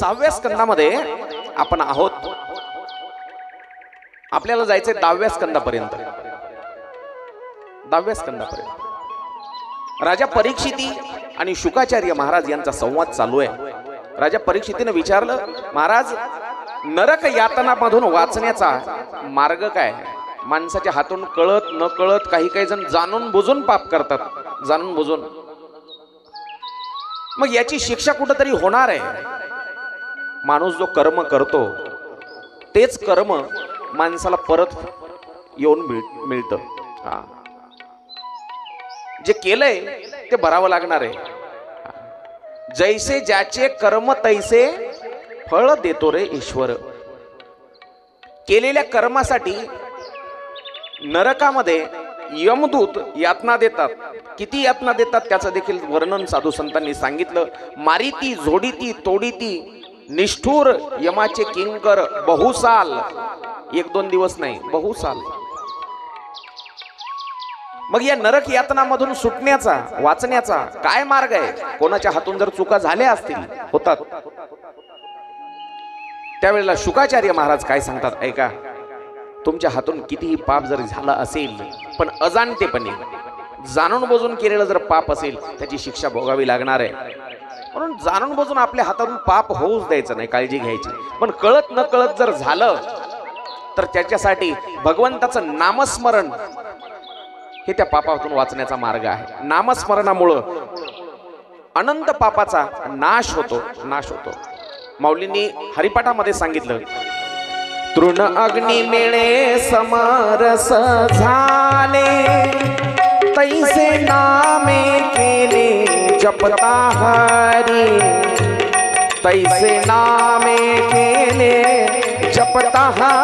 6व्या स्कंदामध्ये आपण आहोत. आपल्याला जायचंय 10व्या स्कंदापर्यंत. 10व्या स्कंदापर्यंत राजा परीक्षिती आणि शुकाचार्य महाराज यांचा संवाद चालू आहे. राजा परीक्षितीने विचारलं, महाराज नरक यातनामधून वाचण्याचा मार्ग काय? माणसाच्या हातून कळत न कळत काही काही जण जाणून बुजून पाप करतात, जाणून बुजून. मग याची शिक्षा कुठेतरी होणार आहे. माणूस जो कर्म करतो तेच कर्म माणसाला परत येऊन मिळतं. हा, जे केलंय ते भरावं लागणार आहे. जैसे ज्याचे कर्म तैसे फळ देतो रे ईश्वर. केलेल्या कर्मासाठी नरकामध्ये यमदूत यातना देतात. किती यातना देतात त्याचं देखील वर्णन साधू संतांनी सांगितलं. मारिती, झोडीती, तोडीती, निष्ठुर यमाचे किंकर बहुसाल. 1-2 दिवस नाही, बहुसाल. मग या नरक यातनामधून सुटण्याचा, वाचण्याचा काय मार्ग आहे? कोणाच्या हातून जर चुका झाल्या असतील, होतात, त्यावेळेला शुकाचार्य महाराज काय सांगतात ऐका. तुमच्या हातून कितीही पाप जर झाला असेल, पण अजाणतेपणे जाणून बुजून केलेलं जर पाप असेल त्याची शिक्षा भोगावी लागणार आहे. म्हणून जाणून बुजून आपल्या हातातून पाप होऊच द्यायचं नाही, काळजी घ्यायची. पण कळत न कळत जर झालं तर त्याच्यासाठी भगवंताचं नामस्मरण हे त्या पापातून वाचण्याचा मार्ग आहे. नामस्मरणामुळं अनंत पापाचा नाश होतो, नाश होतो. माऊलींनी हरिपाठामध्ये सांगितलं, तृण अग्नी मिळे समरस झाले, तैसे नामे केले जपता हरी. तैसे नामे केले जपता हरी.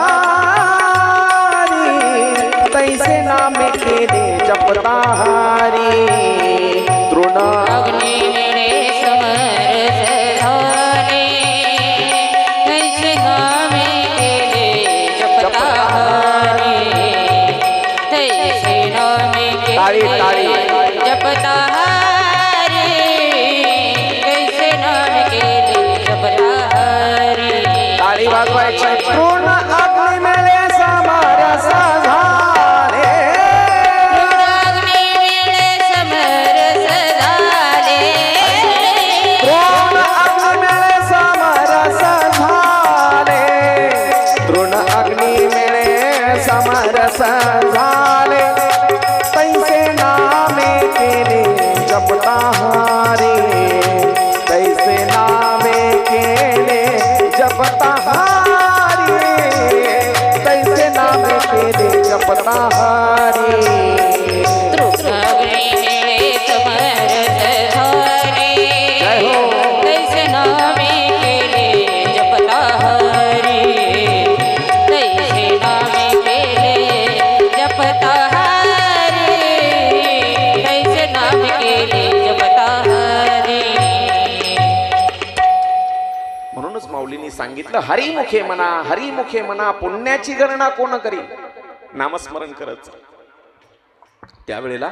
तैसे नामे केले जपता हरी. तृण अग्नि मिळे समरस झाले, तैसे नामे केले जपता हरी. तैसे नामे केले जपता हरी. तैसे नामे केले जपता हरी. ताळी वाजवायची. तृण अग्नि मिळे समरस झाले. तृण अग्नि मिळे समरस झाले. तृण अग्नि मिळे समरस झाले. तृण अग्नि मिळे समरस झाले. तैसे नामे केले जपता हरी. तैसे नामे केले जपता हरी. तैसे नामे केले जपता हरी. तृण अग्नि मिळे समरस झाले. जय हो. तैसे नामे केले जपता हरी. तैसे नामे केले जपता हरी. तैसे नामे केले जपता हरी. म्हणूनच माऊलींनी सांगितलं, हरिमुखे म्हणा, हरिमुखे म्हणा, पुण्याची गणना कोण करी. नामस्मरण करत. त्यावेळेला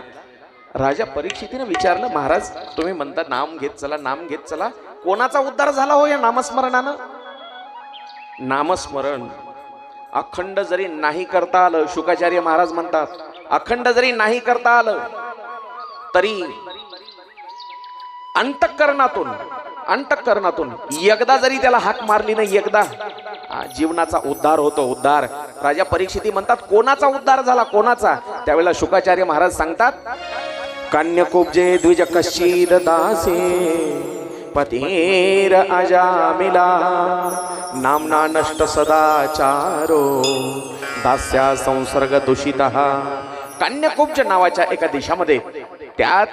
राजा परीक्षितीने विचारलं, महाराज तुम्ही म्हणता नाम घेत चला, नाम घेत चला, कोणाचा उद्धार झाला हो या नामस्मरणानं? नामस्मरण अखंड जरी नाही करता आलं, शुकाचार्य महाराज म्हणतात, अखंड जरी नाही करता आलं तरी अंतःकरणातून एकदा जरी त्याला हाक मारली ना, एकदा जीवनाचा उद्धार होतो, उद्धार. राजा परीक्षिती म्हणतात, कोणाचा उद्धार झाला, कोणाचा? त्यावेळेला शुकाचार्य महाराज सांगतात, कान्यकुब्जे द्विज कशीर दासे पतीर अजामिला. नामना नष्ट सदाचारो दास्या संसर्ग दूषितः. कान्यकुब्ज नावाच्या एका देशामध्ये त्यात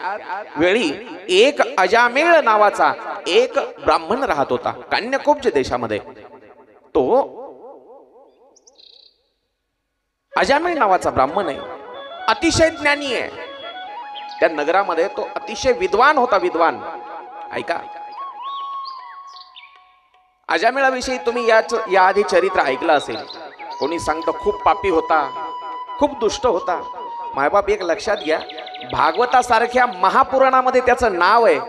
वेळी एक अजामेळ नावाचा एक ब्राह्मण राहत होता. कान्यकुब्ज देशामध्ये तो अजामेळ नावाचा ब्राह्मण आहे, अतिशय ज्ञानी आहे. त्या नगरामध्ये तो अतिशय विद्वान होता, विद्वान. ऐका, अजामेळाविषयी तुम्ही या आधी चरित्र ऐकलं असेल. कोणी सांगतं खूप पापी होता, खूप दुष्ट होता. मायबाप एक लक्षात घ्या, भागवतासारख्या महापुराणामध्ये त्याचं नाव आहे,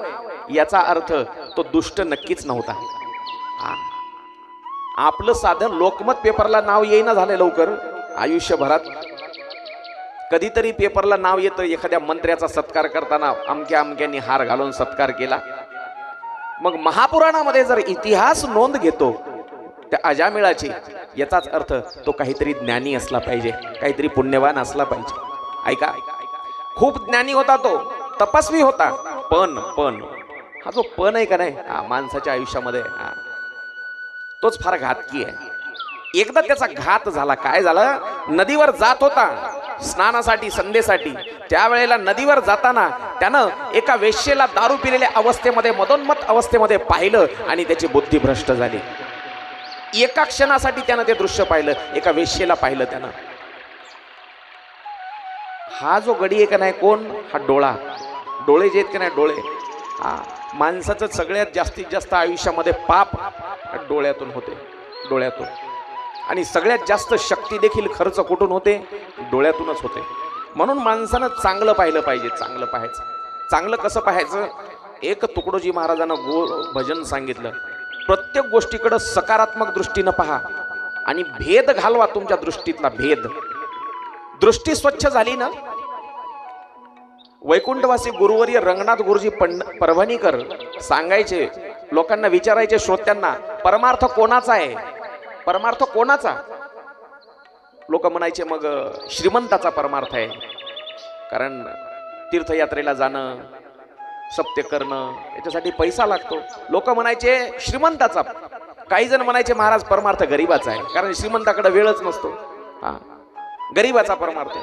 याचा अर्थ तो दुष्ट नक्कीच नव्हता. आपलं साधं लोकमत पेपरला नाव येईना झालं लवकर आयुष्यभरात. कधीतरी पेपरला नाव येतं एखाद्या मंत्र्याचा सत्कार करताना अमक्या अमक्यांनी हार घालून सत्कार केला. मग महापुराणामध्ये जर इतिहास नोंद घेतो त्या अजामिळाची, याचाच अर्थ तो काहीतरी ज्ञानी असला पाहिजे, काहीतरी पुण्यवान असला पाहिजे. ऐका, खूप ज्ञानी होता तो, तपस्वी होता, पण हा जो पण आहे का नाही माणसाच्या आयुष्यामध्ये, तोच फार घातकी आहे. एकदा त्याचा घात झाला. काय झालं? नदीवर जात होता स्नानासाठी, संध्येसाठी. त्यावेळेला नदीवर जाताना त्यानं एका वेश्येला दारू पिलेल्या अवस्थेमध्ये, मदोन्मत अवस्थेमध्ये पाहिलं आणि त्याची बुद्धी भ्रष्ट झाली. एका क्षणासाठी त्यानं ते दृश्य पाहिलं, एका वेश्येला पाहिलं त्यानं. हा जो गडी आहे का नाही, कोण? हा डोळा. डोळे जे आहेत का नाही, डोळे. माणसाचं सगळ्यात जास्तीत जास्त आयुष्यामध्ये पाप डोळ्यातून होते, डोळ्यातून. आणि सगळ्यात जास्त शक्ती देखील खर्च कुठून होते? डोळ्यातूनच होते. म्हणून माणसानं चांगलं पाहिलं पाहिजे, चांगलं पाहायचं. चांगलं कसं पाहायचं? एक तुकडोजी महाराजांना भजन सांगितलं, प्रत्येक गोष्टीकडं सकारात्मक दृष्टीनं पहा आणि भेद घालवा तुमच्या दृष्टीतला भेद. दृष्टी स्वच्छ झाली ना. वैकुंठवासी गुरुवर्य रंगनाथ गुरुजी परभणीकर सांगायचे, लोकांना विचारायचे, श्रोत्यांना, परमार्थ कोणाचा आहे? परमार्थ कोणाचा? लोक म्हणायचे मग श्रीमंताचा परमार्थ आहे, कारण तीर्थयात्रेला जाणं, सप्ते करणं याच्यासाठी पैसा लागतो. लोक म्हणायचे श्रीमंताचा. काही जण म्हणायचे महाराज परमार्थ गरीबाचा आहे, कारण श्रीमंताकडे वेळच नसतो. गरीबाचा परमार्थ.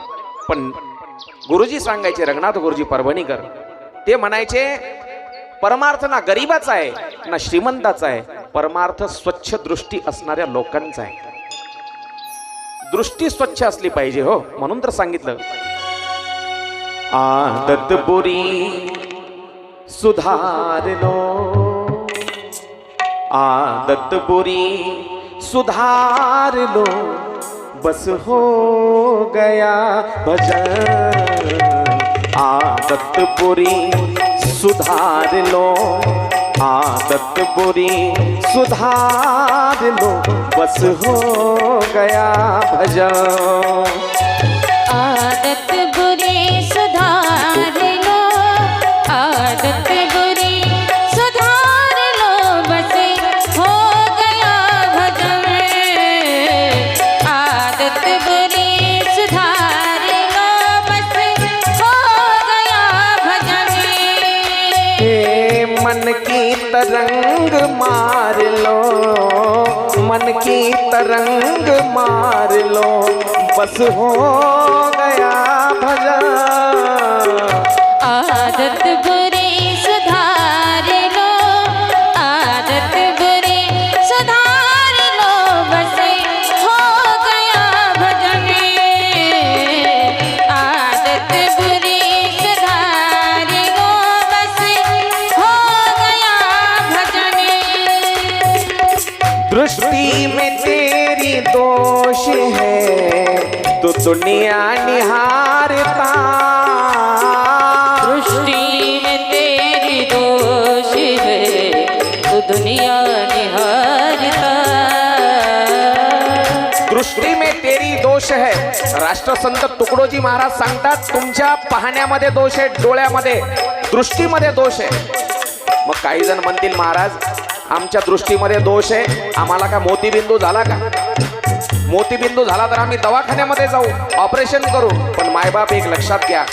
पण गुरुजी सांगायचे, रंगनाथ गुरुजी परभणीकर, ते म्हणायचे परमार्थ ना गरीबाचा आहे ना श्रीमंताचा आहे, परमार्थ स्वच्छ दृष्टी असणाऱ्या लोकांचा आहे. दृष्टी स्वच्छ असली पाहिजे हो. म्हणून तर सांगितलं, आदत बुरी सुधार लो, आदत बुरी सुधार लो, बस हो गया भजन. आदत बुरी सुधार लो, आदत बुरी सुधार लो, बस हो गया भजन. आदत बुरी सुधार लो, आदत बुरी सुधार लो, बस हो गया भजन. आदत बुरी सुधार लो, बस हो गया भजन. हे मन की तरंग मार लो, मन की तरंग मार लो, बस हो गया भजन. आदत बुरी सुधार लो, आदत बुरी सुधार लो, बस हो गया भजन. आदत बुरी सुधार लो, बस हो गया भजन. दृष्टि में तेरी दोष है तो दुनिया निहारता, दृष्टि में तेरी दोष है तो दुनिया निहारता. दृष्टी में तेरी दोष है. राष्ट्रसंत तुकडोजी महाराज सांगतात, तुमच्या पाहण्यामध्ये दोष आहे, डोळ्यामध्ये, दृष्टीमध्ये दोष आहे. मग काही जण म्हणतील, महाराज आमच्या दृष्टीमध्ये दोष आहे, आम्हाला का मोतीबिंदू झाला का? मोतीबिंदू झाला तर आम्ही दवाखान्यामध्ये जाऊ, ऑपरेशन करू. पण मायबाप एक लक्षात घ्या,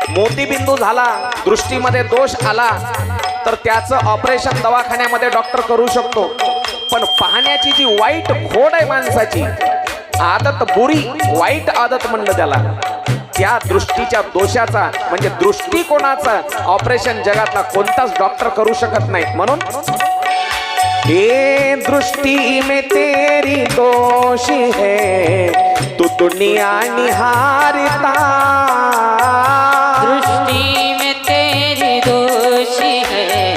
मोतीबिंदू झाला, दृष्टीमध्ये दोष आला तर त्याचं ऑपरेशन दवाखान्यामध्ये डॉक्टर करू शकतो. पण पाहण्याची जी वाईट खोड आहे माणसाची, आदत बुरी, वाईट आदत म्हणलं त्याला, त्या दृष्टीच्या दोषाचा म्हणजे दृष्टिकोनाचा ऑपरेशन जगातला कोणताच डॉक्टर करू शकत नाही. म्हणून ये दृष्टि में तेरी दोष है तू दुनिया निहारता, दृष्टि में तेरी दोष है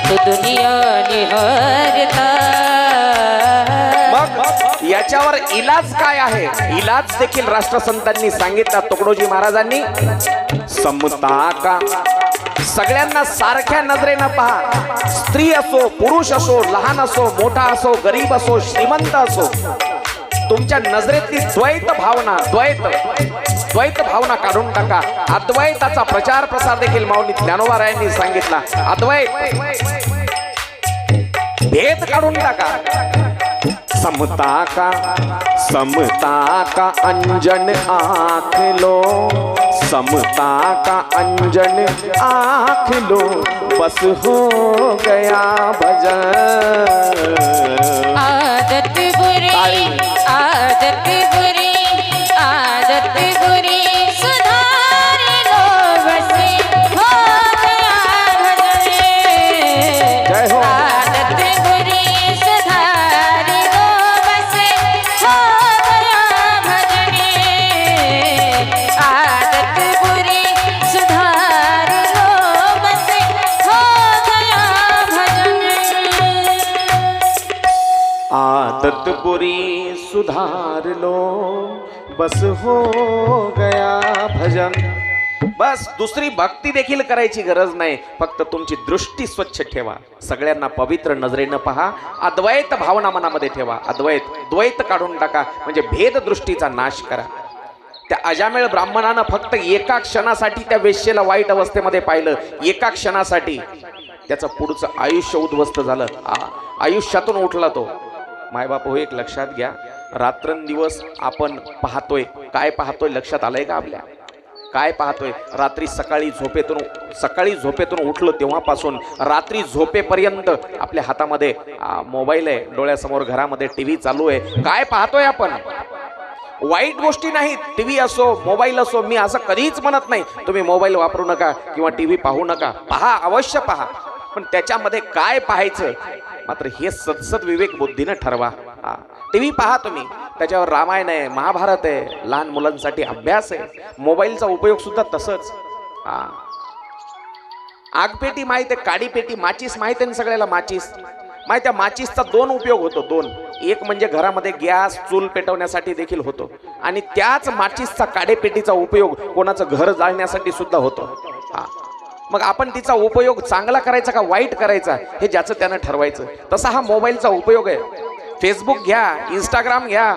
तो दुनिया निहारता. मग याच्यावर इलाज काय आहे? इलाज देखील राष्ट्रसंतांनी सांगितला, तुकडोजी महाराजांनी. समता का सगळ्यांना सारख्या नजरेनं पहा. स्त्री असो, पुरुष असो, लहान असो, मोठा असो, गरीब असो, श्रीमंत असो, तुमच्या नजरेतली द्वैत भावना, द्वैत भावना काढून टाका. अद्वैताचा प्रचार प्रसार देखील माऊली ज्ञानोबा रायांनी सांगितला. अद्वैत भेद काढून टाका. समता का अंजन आँख लो, समता का अंजन आँख लो, बस हो गया भजन. आदत बुरी, आदत बुरी, आदत बुरी सुधार लो, बस हो गया भजन. जय हो. आदत बुरी सुधार लो, बस हो गया भजन. आदत बुरी सुधार लो, बस हो गया भजन. आदत बुरी सुधार लो, बस हो गया भजन. बस दुसरी भक्ती देखील करायची गरज नाही. फक्त तुमची दृष्टी स्वच्छ ठेवा. सगळ्यांना पवित्र नजरेनं पहा. अद्वैत भावना मनामध्ये ठेवा. द्वैत काढून टाका. म्हणजे भेद दृष्टीचा नाश करा. त्या अजामेळ ब्राह्मणानं फक्त एका क्षणासाठी त्या वेश्येला वाईट अवस्थेमध्ये पाहिलं. एका क्षणासाठी त्याचं पुढचं आयुष्य उद्ध्वस्त झालं. आयुष्यातून उठला तो. मायबाप हो, एक लक्षात घ्या. रात्रंदिवस आपण पाहतोय. काय पाहतोय लक्षात आलंय का आपल्या? काय पाहतोय? रात्री सकाळी झोपेतून उठलो तेव्हापासून रात्री झोपेपर्यंत आपल्या हातामध्ये मोबाईल आहे, डोळ्यासमोर घरामध्ये टीव्ही चालू आहे. काय पाहतोय आपण? वाईट गोष्टी नाहीत. टीव्ही असो, मोबाईल असो, मी असं कधीच म्हणत नाही तुम्ही मोबाईल वापरू नका किंवा टीव्ही पाहू नका. पहा, अवश्य पहा. पण त्याच्यामध्ये काय पाहायचं मात्र हे सदसद विवेक बुद्धीनं ठरवा. टीव्ही पहा तुम्ही, त्याच्यावर रामायण आहे, महाभारत आहे, लहान मुलांसाठी अभ्यास आहे. मोबाईलचा उपयोग सुद्धा तसंच. आगपेटी माहित आहे, काडीपेटी, माचीस माहित आहे ना सगळ्याला? माचीस माहिती आहे? माचीसचा दोन उपयोग होतो. दोन. एक म्हणजे घरामध्ये गॅस चूल पेटवण्यासाठी देखील होतो, आणि त्याच माचीसचा काडेपेटीचा उपयोग कोणाचं घर जाळण्यासाठी सुद्धा होतो. मग आपण तिचा उपयोग चांगला करायचा का वाईट करायचा हे ज्याचं त्यानं ठरवायचं. तसा हा मोबाईलचा उपयोग आहे. फेसबुक घ्या, इंस्टाग्राम घ्या,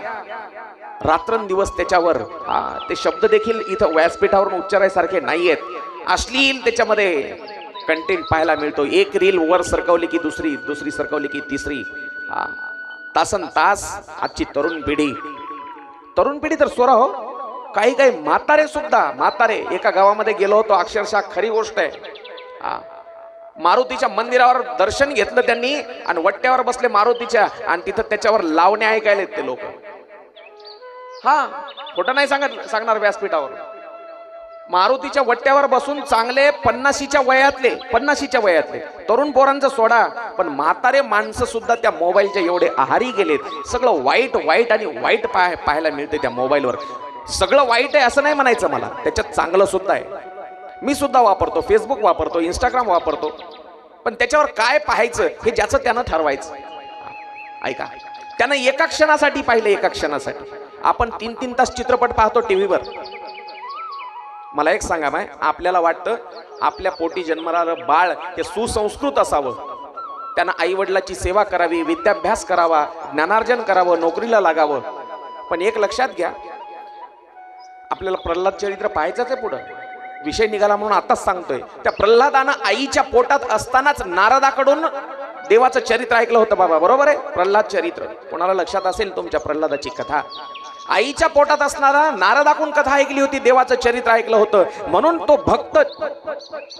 रात्रंदिवस त्याच्यावर ते शब्द देखील इथं व्यासपीठावरून उच्चारायसारखे नाही आहेत. अश्लील त्याच्यामध्ये कंटेंट पाहायला मिळतो. एक रील वर सरकवली की दुसरी, दुसरी सरकवली की तिसरी. तासन तास आजची तरुण पिढी तर सोरा हो, काही काही म्हातारे सुद्धा. म्हातारे एका गावामध्ये गेलो होतो, अक्षरशः खरी गोष्ट आहे. मारुतीच्या मंदिरावर दर्शन घेतलं त्यांनी आणि वट्ट्यावर बसले मारुतीच्या, आणि तिथं त्याच्यावर लावणे ऐकायला ते लोक. खोटं नाही सांगणार व्यासपीठावर. मारुतीच्या वट्ट्यावर बसून चांगले 50च्या वयातले तरुण पोरांचं सोडा, पण म्हातारे माणसं सुद्धा त्या मोबाईलच्या एवढे आहारी गेलेत. सगळं वाईट आणि वाईट पाहायला मिळते त्या मोबाईलवर. सगळं वाईट आहे असं नाही म्हणायचं मला, त्याच्यात चांगलं सुद्धा आहे. मी सुद्धा वापरतो, फेसबुक वापरतो, इंस्टाग्राम वापरतो, पण त्याच्यावर काय पाहायचं हे ज्याचं त्यानं ठरवायचं. ऐका, त्यानं एका क्षणासाठी पाहिलं. एका क्षणासाठी आपण 3-3 तास चित्रपट पाहतो टीव्हीवर. मला एक सांगा, माय आपल्याला वाटतं आपल्या पोटी जन्मणारं बाळ हे सुसंस्कृत असावं, त्यानं आई वडिलाची सेवा करावी, विद्याभ्यास करावा, ज्ञानार्जन करावं, नोकरीला लागावं. पण एक लक्षात घ्या, आपल्याला प्रल्हाद चरित्र पाहायचंच आहे. पुढं विषय निघाला म्हणून आताच सांगतोय. त्या प्रल्हादानं आईच्या पोटात असतानाच नारदाकडून देवाचं चरित्र ऐकलं होतं बाबा. बरोबर आहे? प्रल्हाद चरित्र कोणाला लक्षात असेल तुमच्या प्रल्हादाची कथा? आईच्या पोटात असणारा नारदाकडून कथा ऐकली होती, देवाचं चरित्र ऐकलं होतं, म्हणून तो भक्त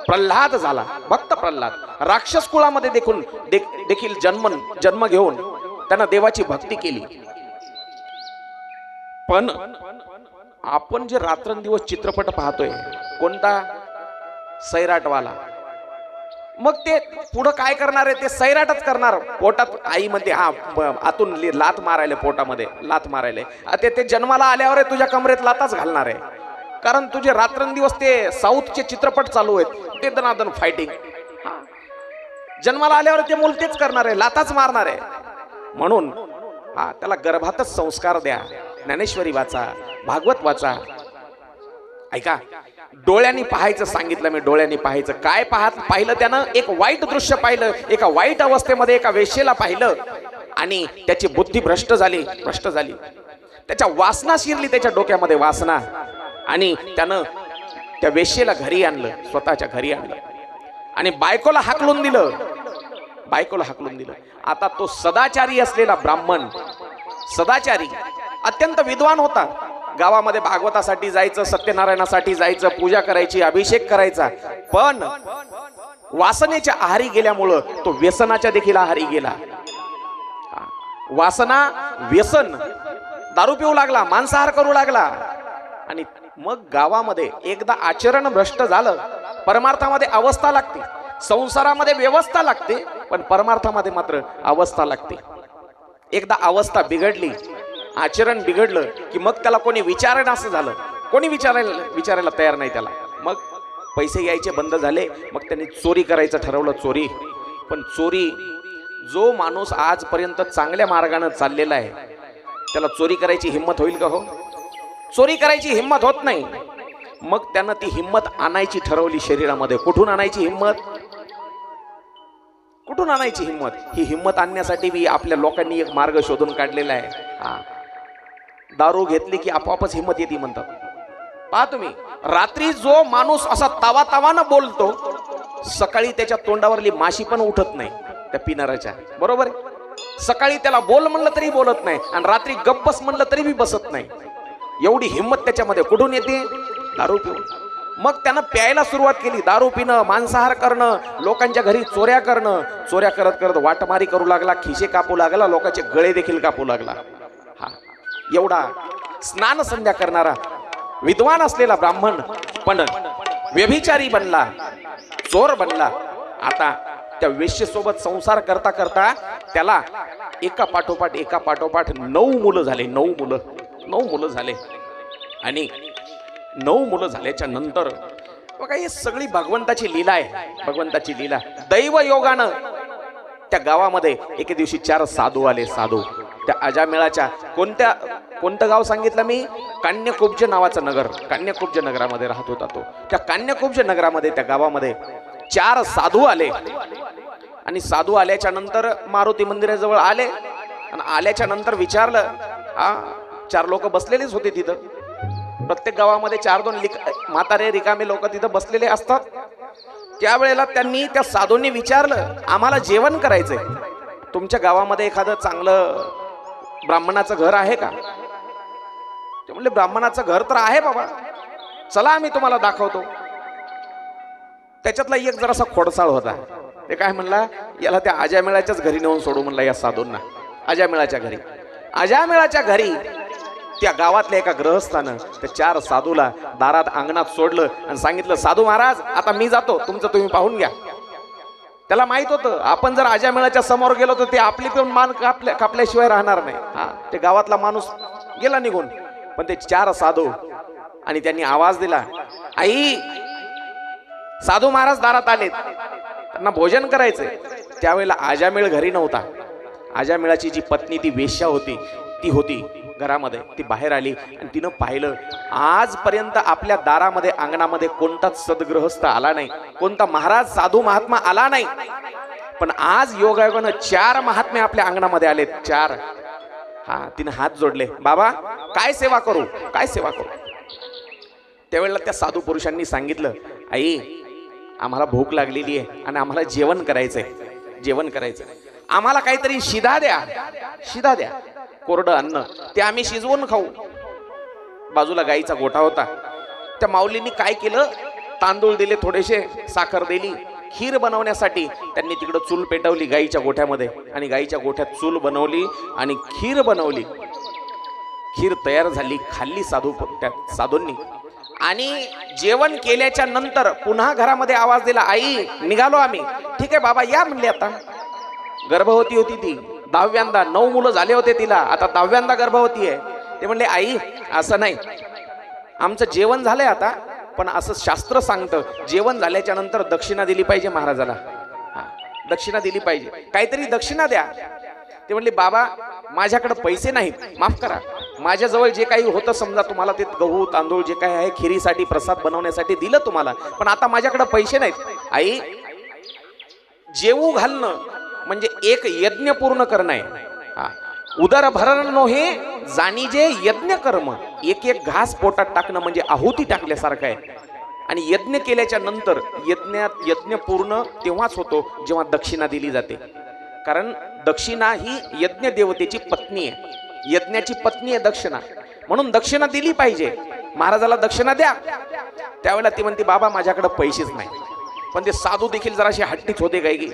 प्रल्हाद झाला. भक्त प्रल्हाद राक्षस कुळामध्ये देखील जन्म घेऊन त्यानं देवाची भक्ती केली. पण आपण जे रात्रंदिवस चित्रपट पाहतोय, कोणता? सैराटवाला. मग ते पुढं काय करणार आहे? ते सैराटच करणार. पोटात आई म्हणते आतून लात मारायले, पोटामध्ये लात मारायले. ते जन्माला आल्यावर तुझ्या कमरेत लाताच घालणार आहे. कारण तुझे रात्रंदिवस ते साऊथचे चित्रपट चालू आहेत, ते दनादन फायटिंग. जन्माला आल्यावर ते मूल तेच करणार आहे, लाताच मारणार आहे. म्हणून त्याला गर्भातच संस्कार द्या. ज्ञानेश्वरी वाचा, भागवत वाचा. ऐका, डोळ्यांनी पाहायचं सांगितलं मी, डोळ्यांनी पाहायचं. काय पाहिलं त्यानं? एक वाईट दृश्य पाहिलं, एका वाईट अवस्थेमध्ये एका वेश्येला पाहिलं आणि त्याची बुद्धी भ्रष्ट झाली. त्याच्या वासना शिरली, त्याच्या डोक्यामध्ये वासना, आणि त्यानं त्या वेश्येला घरी आणलं, स्वतःच्या घरी आणलं आणि बायकोला हाकलून दिलं. आता तो सदाचारी असलेला ब्राह्मण, सदाचारी, अत्यंत विद्वान होता. गावामध्ये भागवतासाठी जायचं, सत्यनारायणासाठी जायचं, पूजा करायची, अभिषेक करायचा, पण वासनेच्या आहारी गेल्यामुळं तो व्यसनाच्या देखील आहारी गेला. वासना, व्यसन, दारू पिऊ लागला, मांसाहार करू लागला. आणि मग गावामध्ये एकदा आचरण भ्रष्ट झालं, परमार्थामध्ये अवस्था लागते, संसारामध्ये व्यवस्था लागते, पण परमार्थामध्ये मात्र अवस्था लागते. एकदा अवस्था बिघडली, आचरण बिघडलं की मग त्याला कोणी विचारणं असं झालं, कोणी विचारायला तयार नाही त्याला. मग पैसे यायचे बंद झाले, मग त्यांनी चोरी करायचं ठरवलं. पण चोरी, जो माणूस आजपर्यंत चांगल्या मार्गाने चाललेला आहे त्याला चोरी करायची हिंमत होईल का? हो, चोरी करायची हिंमत होत नाही. मग त्यानं ती हिंमत आणायची ठरवली शरीरामध्ये. कुठून आणायची हिंमत? ही हिंमत आणण्यासाठी बी आपल्या लोकांनी एक मार्ग शोधून काढलेला आहे. दारू घेतली की आपोआपच हिंमत येते म्हणतात. पहा तुम्ही, रात्री जो माणूस असा तावातावानं बोलतो, सकाळी त्याच्या तोंडावरली माशी पण उठत नाही त्या पिणाऱ्याच्या, बरोबर आहे? सकाळी त्याला बोल म्हणलं तरी बोलत नाही आणि रात्री गप्पस म्हणलं तरी बी बसत नाही. एवढी हिंमत त्याच्यामध्ये कुठून येते? दारू पिऊन. मग त्यानं प्यायला सुरुवात केली. दारू पिणं, मांसाहार करणं, लोकांच्या घरी चोऱ्या करणं. चोऱ्या करत करत वाटमारी करू लागला, खिसे कापू लागला, लोकांचे गळे देखील कापू लागला. एवढा स्नान संध्या करणारा विद्वान असलेला ब्राह्मण पण व्यभिचारी बनला, चोर बनला. आता त्या वेश्येसोबत संसार करता करता त्याला एका पाठोपाठ 9 मुलं झाले. 9 मुलं झाले. आणि 9 मुलं झाल्याच्या नंतर बघा, ही सगळी भगवंताची लीला आहे. भगवंताची लीला. दैव योगानं त्या गावामध्ये एके दिवशी 4 साधू आले. साधू त्या अजामेळाच्या कोणतं गाव सांगितलं मी? कान्यकुब्ज नावाचं नगर. कान्यकुब्ज नगरामध्ये राहत होता तो. त्या कान्यकुब्ज नगरामध्ये, त्या गावामध्ये 4 साधू आले. आणि साधू आल्याच्या नंतर मारुती मंदिराजवळ आले आणि आल्याच्या नंतर विचारलं. 4 लोक बसलेलेच होते तिथं. प्रत्येक गावामध्ये 4-2 म्हातारे रिकामे लोक तिथं बसलेले असतात. त्यावेळेला त्यांनी त्या साधूंनी विचारलं, आम्हाला जेवण करायचंय, तुमच्या गावामध्ये एखादं चांगलं ब्राह्मणाचं घर आहे का? ते म्हणले, ब्राह्मणाचं घर तर आहे बाबा, चला आम्ही तुम्हाला दाखवतो. त्याच्यातला एक जरासा खोडसाळ होता. ते काय म्हणला, याला त्या अजामेळाच्याच घरी नेऊन सोडू म्हणला या साधूंना. अजामेळाच्या घरी त्या गावातल्या एका गृहस्थानं त्या 4 साधूला दारात अंगणात सोडलं आणि सांगितलं, साधू महाराज, आता मी जातो, तुमचं तुम्ही पाहून घ्या. त्याला माहित होतं, आपण जर अजामेळाच्या समोर गेलो तर ते आपली पण मान कापल्याशिवाय राहणार नाही. ते गावातला माणूस गेला निघून. पण ते 4 साधू, आणि त्यांनी आवाज दिला, आई, साधू महाराज दारात आलेत, त्यांना भोजन करायचंय. त्यावेळेला अजामेळ घरी नव्हता. अजामेळाची जी पत्नी, ती वेश्या होती, ती होती घरामध्ये. ती बाहेर आली आणि तिनं पाहिलं, आजपर्यंत आपल्या दारामध्ये, अंगणामध्ये कोणताच सद्गृहस्थ आला नाही, कोणता महाराज, साधू महात्मा आला नाही. पण आज योगायोगानं 4 महात्मे आपल्या अंगणामध्ये आलेत. 4. तिने हात जोडले, बाबा काय सेवा करू? त्यावेळेला त्या साधू पुरुषांनी सांगितलं, आई, आम्हाला भूक लागलेली आहे आणि आम्हाला जेवण करायचंय. आम्हाला काहीतरी शिधा द्या, कोरडं अन्न, ते आम्ही शिजवून खाऊ. बाजूला गाईचा गोठा होता. त्या माऊलींनी काय केलं, तांदूळ दिले, थोडेसे साखर दिली. खीर बनवण्यासाठी त्यांनी तिकडं चूल पेटवली गाईच्या गोठ्यामध्ये, आणि गाईच्या गोठ्यात चूल बनवली आणि खीर बनवली. खीर तयार झाली, खाल्ली साधूंनी. आणि जेवण केल्याच्या नंतर पुन्हा घरामध्ये आवाज दिला, आई, निघालो आम्ही. ठीक आहे बाबा, या म्हणले. आता गर्भवती होती ती, 10व्यांदा. 9 मुलं झाले होते तिला, आता 10व्यांदा गर्भवती आहे. ते म्हणले, आई, असं नाही, आमचं जेवण झालंय आता, पण असं शास्त्र सांगतं, जेवण झाल्याच्या नंतर दक्षिणा दिली पाहिजे महाराजाला. दक्षिणा दिली पाहिजे, काहीतरी दक्षिणा द्या. ते म्हणले, बाबा, माझ्याकडे पैसे नाहीत, माफ करा, माझ्याजवळ जे काही होतं समजा तुम्हाला ते गहू तांदूळ जे काही आहे खिरीसाठी प्रसाद बनवण्यासाठी दिलं तुम्हाला, पण आता माझ्याकडे पैसे नाहीत. आई, जेवू घालणं म्हणजे एक यज्ञ पूर्ण करणं आहे. उदर भरण नोहे जाणीजे यज्ञ कर्म. एक एक घास पोटात टाकणं म्हणजे आहुती टाकल्यासारखं आहे. आणि यज्ञ केल्याच्या नंतर यज्ञ पूर्ण तेव्हाच होतो जेव्हा दक्षिणा दिली जाते. कारण दक्षिणा ही यज्ञ देवतेची पत्नी आहे, यज्ञाची पत्नी आहे दक्षिणा, म्हणून दक्षिणा दिली पाहिजे. महाराजाला दक्षिणा द्या. त्यावेळेला ती म्हणते बाबा माझ्याकडे पैसेच नाही. पण ते साधू देखील जराशी हट्टीच होते काय की.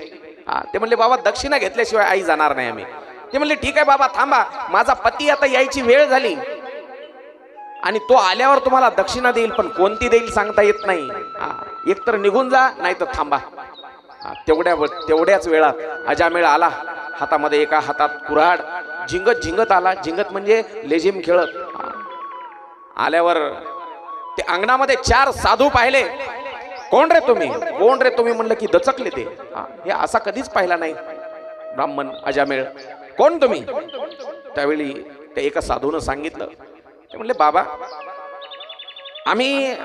ते म्हणले बाबा दक्षिणा घेतल्याशिवाय आई जाणार नाही आम्ही. ते म्हणले ठीक आहे बाबा थांबा, माझा पती आता यायची वेळ झाली आणि तो आल्यावर तुम्हाला दक्षिणा देईल, पण कोणती देईल सांगता येत नाही. एक तर निघून जा नाही तर थांबा. तेवढ्याच वेळात अजामेळ आला, हातामध्ये एका हातात कुऱ्हाड, झिंगत झिंगत आला. झिंगत म्हणजे लेझिम खेळत. आल्यावर ते अंगणामध्ये 4 साधू पाहिले. कोण रे तुम्ही, कोण रे तुम्ही म्हणलं की दचकले ते. हे असा कधीच पाहिला नाही ब्राह्मण अजामेळ. कोण तुम्ही? त्यावेळी त्या एका साधूनं सांगितलं. ते म्हणले बाबा आम्ही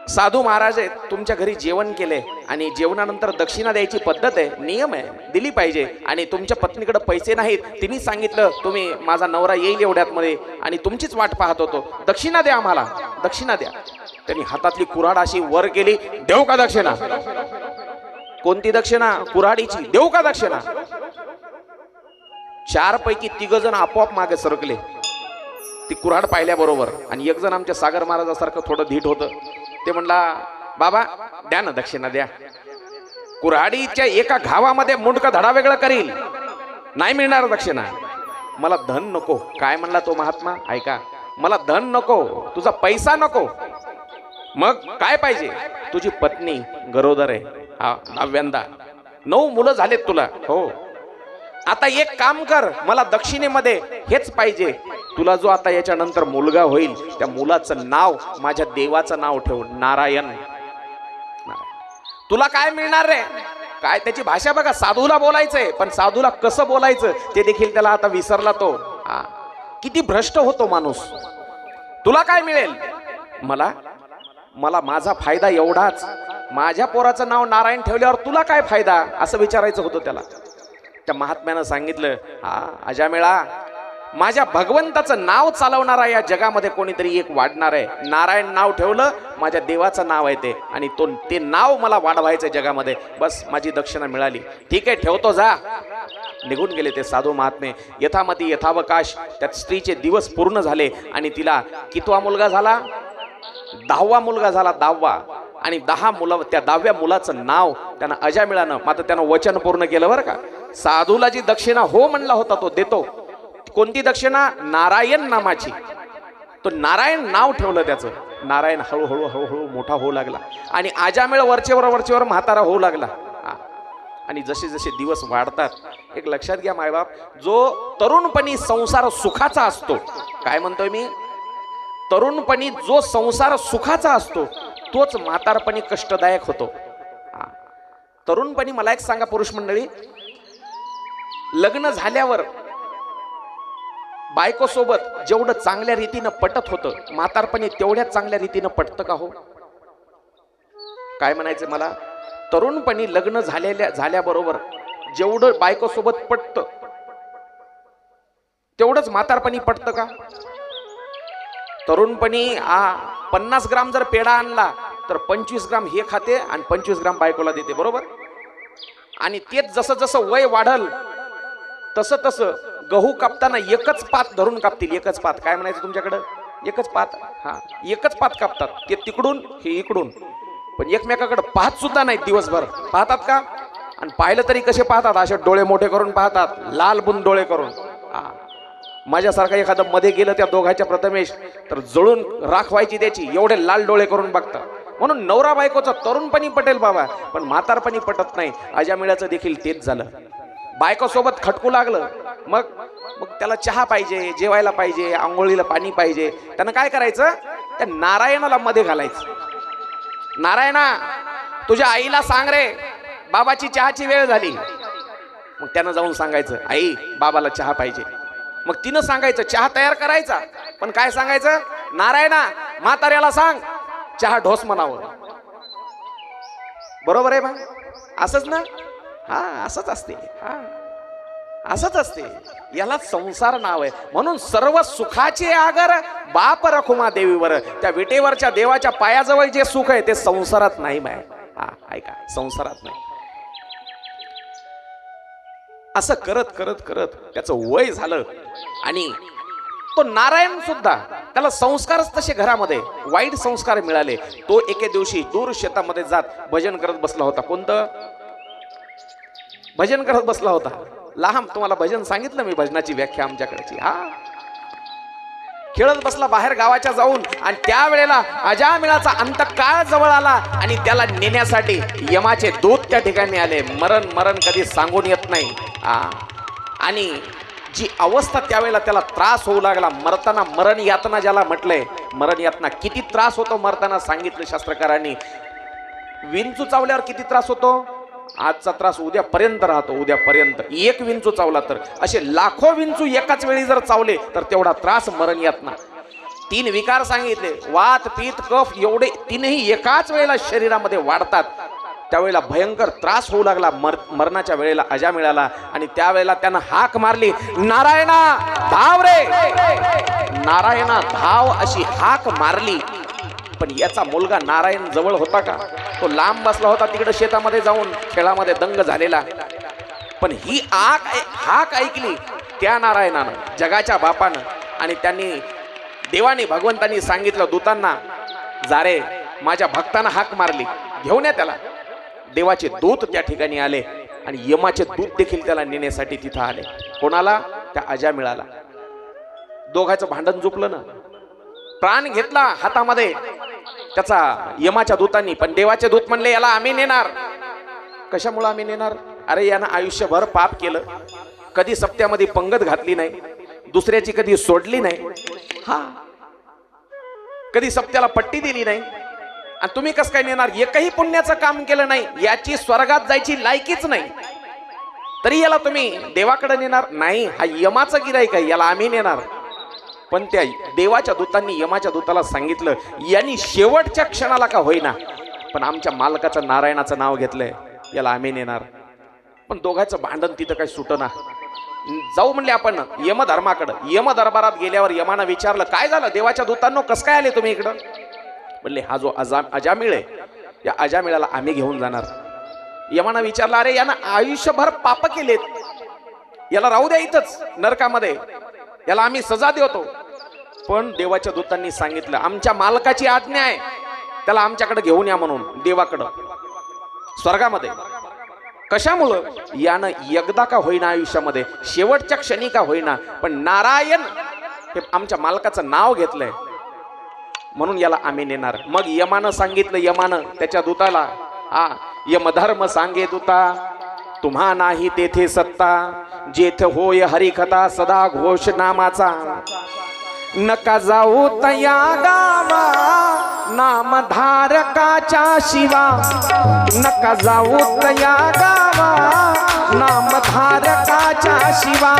साधू महाराज आहेत, तुमच्या घरी जेवण केले आणि जेवणानंतर दक्षिणा द्यायची पद्धत आहे, नियम आहे, दिली पाहिजे. आणि तुमच्या पत्नीकडे पैसे नाहीत, तिने सांगितलं तुम्ही माझा नवरा येईल एवढ्यात मध्ये आणि तुमचीच वाट पाहत होतो, दक्षिणा द्या आम्हाला, दक्षिणा द्या. त्यांनी हातातली कुऱ्हाड अशी वर केली. देऊ का दक्षिणा? कोणती दक्षिणा? कुऱ्हाडीची. देऊ का दक्षिणा? 4 पैकी 3 जण आपोआप मागे सरकले ती कुऱ्हाड पाहिल्याबरोबर. आणि एक जण आमच्या सागर महाराजासारखं थोडं धीट होतं. ते म्हणला बाबा द्या ना दक्षिणा द्या. कुऱ्हाडीच्या एका घावामध्ये मुंडकं धडा वेगळं करील, नाही मिळणार दक्षिणा. मला धन नको. काय म्हणला तो महात्मा? ऐका, मला धन नको, तुझा पैसा नको, मग काय पाहिजे? तुझी पत्नी गरोदर आहे, 9व्यांदा, 9 मुलं झालेत तुला. हो, आता एक काम कर, मला दक्षिणेमध्ये हेच पाहिजे, तुला जो आता याच्यानंतर मुलगा होईल त्या मुलाचं नाव माझ्या देवाचं नाव ठेव, नारायण. तुला काय मिळणार रे? काय त्याची भाषा बघा. साधूला बोलायचंय, पण साधूला कसं बोलायचं ते देखील त्याला आता विसरला तो. किती भ्रष्ट होतो माणूस. तुला काय मिळेल? मला माझा फायदा एवढाच, माझ्या पोराचं नाव नारायण ठेवल्यावर तुला काय फायदा, असं विचारायचं होतं त्याला. त्या महात्म्यानं सांगितलं अजामेळा, माझ्या भगवंताचं नाव चालवणारा या जगामध्ये कोणीतरी एक वाढणार आहे. नारायण नाव ठेवलं, माझ्या देवाचं नाव आहे ते, आणि ते नाव मला वाढवायचं जगामध्ये. बस माझी दक्षिणा मिळाली. ठीक आहे ठेवतो, जा. निघून गेले ते साधू महात्मे. यथामती यथावकाश त्यात स्त्रीचे दिवस पूर्ण झाले आणि तिला कितवा मुलगा झाला? 10वा मुलगा झाला, 10वा. आणि 10 मुलं, त्या 10व्या मुलाचं नाव त्यानं अजामेळानं, मात्र त्यानं वचन पूर्ण केलं बरं का. साधूला जी दक्षिणा हो म्हणला होता तो देतो. कोणती दक्षिणा? नारायण नामाची. तो नारायण नाव ठेवलं त्याचं. नारायण हळूहळू हळूहळू मोठा होऊ लागला आणि अजामेळ वरचेवर म्हातारा होऊ लागला. आणि जसे जसे दिवस वाढतात, एक लक्षात घ्या मायबाप, जो तरुणपणी संसार सुखाचा असतो, काय म्हणतोय मी, तरुणपणी जो संसार सुखाचा असतो तोच म्हातारपणी कष्टदायक होतो. तरुणपणी मला एक सांगा पुरुष मंडळी, लग्न झाल्यावर बायको सोबत जेवढं चांगल्या रीतीनं पटत होतं, म्हातारपणी तेवढ्याच चांगल्या रीतीनं पटतं का हो? काय म्हणायचं मला, तरुणपणी लग्न झाल्याबरोबर जेवढं बायको सोबत पटतं तेवढंच म्हातारपणी पटतं का? तरुणपणी 50 ग्राम जर पेढा आणला तर 25 ग्राम हे खाते आणि 25 ग्राम बायकोला देते, बरोबर? आणि तेच जसं जसं वय वाढल तसं तसं गहू कापताना एकच पात धरून कापतील. एकच पात, काय म्हणायचं तुमच्याकडं? एकच पात. एकच पात कापतात, ते तिकडून हे इकडून, पण एकमेकाकडे पाहत सुद्धा नाही दिवसभर. पाहतात का? आणि पाहिलं तरी कसे पाहतात? असे डोळे मोठे करून पाहतात, लाल बुंद डोळे करून. माझ्यासारखा एखादं मध्ये गेलं त्या दोघांच्या प्रथमेश तर जळून राख व्हायची त्याची, एवढे लाल डोळे करून बघतात. म्हणून नवरा बायकोचा तरुणपणी पटेल बाबा, पण म्हातारपणी पटत नाही. अजामेळाचं देखील तेच झालं. बायको सोबत खटकू लागलं, मग त्याला चहा पाहिजे, जेवायला पाहिजे, आंघोळीला पाणी पाहिजे. त्यानं काय करायचं? त्या नारायणाला मध्ये घालायचं. नारायणा, तुझ्या आईला सांग रे, बाबाची चहाची वेळ झाली. मग त्यानं जाऊन सांगायचं, आई बाबाला चहा पाहिजे. मग तिनं सांगायचं चहा तयार करायचा, पण काय सांगायचं, नारायणा म्हाताऱ्याला सांग चहा ढोस म्हणावं. बरोबर आहे बा, असंच ना. हा असंच असते, हा असंच असते. याला संसार नाव आहे. म्हणून सर्व सुखाचे आगर बाप रखुमा देवीवर. त्या विटेवरच्या देवाच्या पायाजवळ जे सुख आहे ते संसारात नाही माय. हा ऐका, संसारात नाही. असं करत करत करत त्याचं वय झालं आणि तो नारायण सुद्धा, त्याला संस्कारच तसे घरामध्ये वाईट संस्कार मिळाले. तो एके दिवशी दूर शेतामध्ये जात भजन करत बसला होता. कोणतं भजन करत बसला होता? लहान तुम्हाला भजन सांगितलं मी, भजनाची व्याख्या आमच्याकडची. हा खेळत बसला बाहेर गावाच्या जाऊन, आणि त्यावेळेला अजामिळाचा अंतकाळ जवळ आला आणि त्याला नेण्यासाठी यमाचे दूत त्या ठिकाणी आले. मरण मरण कधी सांगून येत नाही. आणि जी अवस्था त्यावेळेला त्याला त्रास होऊ लागला, मरताना मरण यातना ज्याला म्हटलंय, मरण यातना किती त्रास होतो मरताना सांगितलं शास्त्रकारांनी. विंचू चावल्यावर किती त्रास होतो, आजचा त्रास उद्यापर्यंत राहतो. उद्यापर्यंत एक विंचू चावला तर, असे लाखो विंचू एकाच वेळी जर चावले तर तेवढा त्रास मरण यातना. 3 विकार सांगितले, वात पित्त कफ, एवढे 3ही एकाच वेळेला शरीरामध्ये वाढतात. त्यावेळेला भयंकर त्रास होऊ लागला मरणाच्या वेळेला अजामिळाला. आणि त्यावेळेला त्यानं हाक मारली, नारायणा धाव रे, नारायणा धाव, अशी हाक मारली. पण याचा मुलगा नारायण जवळ होता का? तो लांब बसला होता तिकडे शेतामध्ये जाऊन खेळामध्ये दंग झालेला. पण ही हाक ऐकली त्या नारायणानं, जगाच्या बापानं. आणि त्यांनी देवाने भगवंतांनी सांगितलं दूतांना, जा रे, माझ्या भक्तांना हाक मारली, घेऊन या त्याला. देवाचे दूत त्या ठिकाणी आले आणि यमाचे दूत देखील त्याला नेण्यासाठी तिथं आले. कोणाला? त्या अजामिळाला. दोघांचं भांडण झुकलं ना, प्राण घेतला हातामध्ये त्याचा यमाच्या दूतांनी. पण देवाचे दूत म्हणले, याला आम्ही नेणार. कशामुळे आम्ही नेणार? अरे यानं आयुष्यभर पाप केलं, कधी सप्त्यामध्ये पंगत घातली नाही, दुसऱ्याची कधी सोडली नाही, हा कधी सप्त्याला पट्टी दिली नाही, आणि तुम्ही कसं काय नेणार? एकही पुण्याचं काम केलं नाही, याची स्वर्गात जायची लायकीच नाही, तरी याला तुम्ही देवाकडे नेणार नाही? हा यमाचं गिराईक आहे, याला आम्ही नेणार. पण त्या देवाच्या दूतांनी यमाच्या दूताला सांगितलं, यांनी शेवटच्या क्षणाला का होईना पण आमच्या मालकाचं नारायणाचं नाव घेतलंय, याला आम्ही नेणार. पण दोघांचं भांडण तिथं काही सुटना. जाऊ म्हणले आपण यमधर्माकडं. यमदरबारात गेल्यावर यमानं विचारलं, काय झालं देवाच्या दूतांनो, कसं काय आले तुम्ही इकडं? म्हणले, हा जो अजामिळ आहे, या अजामिळाला आम्ही घेऊन जाणार. यमानं विचारलं, अरे यानं आयुष्यभर पाप केलेत, याला राहू द्या इथंच नरकामध्ये, याला आम्ही सजा देतो. पण देवाच्या दूतांनी सांगितलं, आमच्या मालकाची आज्ञा आहे, त्याला आमच्याकडे घेऊन या म्हणून, देवाकडं स्वर्गामध्ये. कशामुळं? यानं एकदा का होईना आयुष्यामध्ये, शेवटच्या क्षणी का होईना, पण नारायण हे आमच्या मालकाचं नाव घेतलंय म्हणून याला आम्ही नेणार. मग यमानं सांगितलं, यमानं त्याच्या दूताला, यमधर्म सांगे दूता, तुम्हा नाही तेथे सत्ता, जेथ होय हरिकथा सदा घोष नामाचा. नका जाऊ तया गावा, नामधारकाच्या शिवा, नका जाऊ तया गावा, नामधारकाच्या शिवा.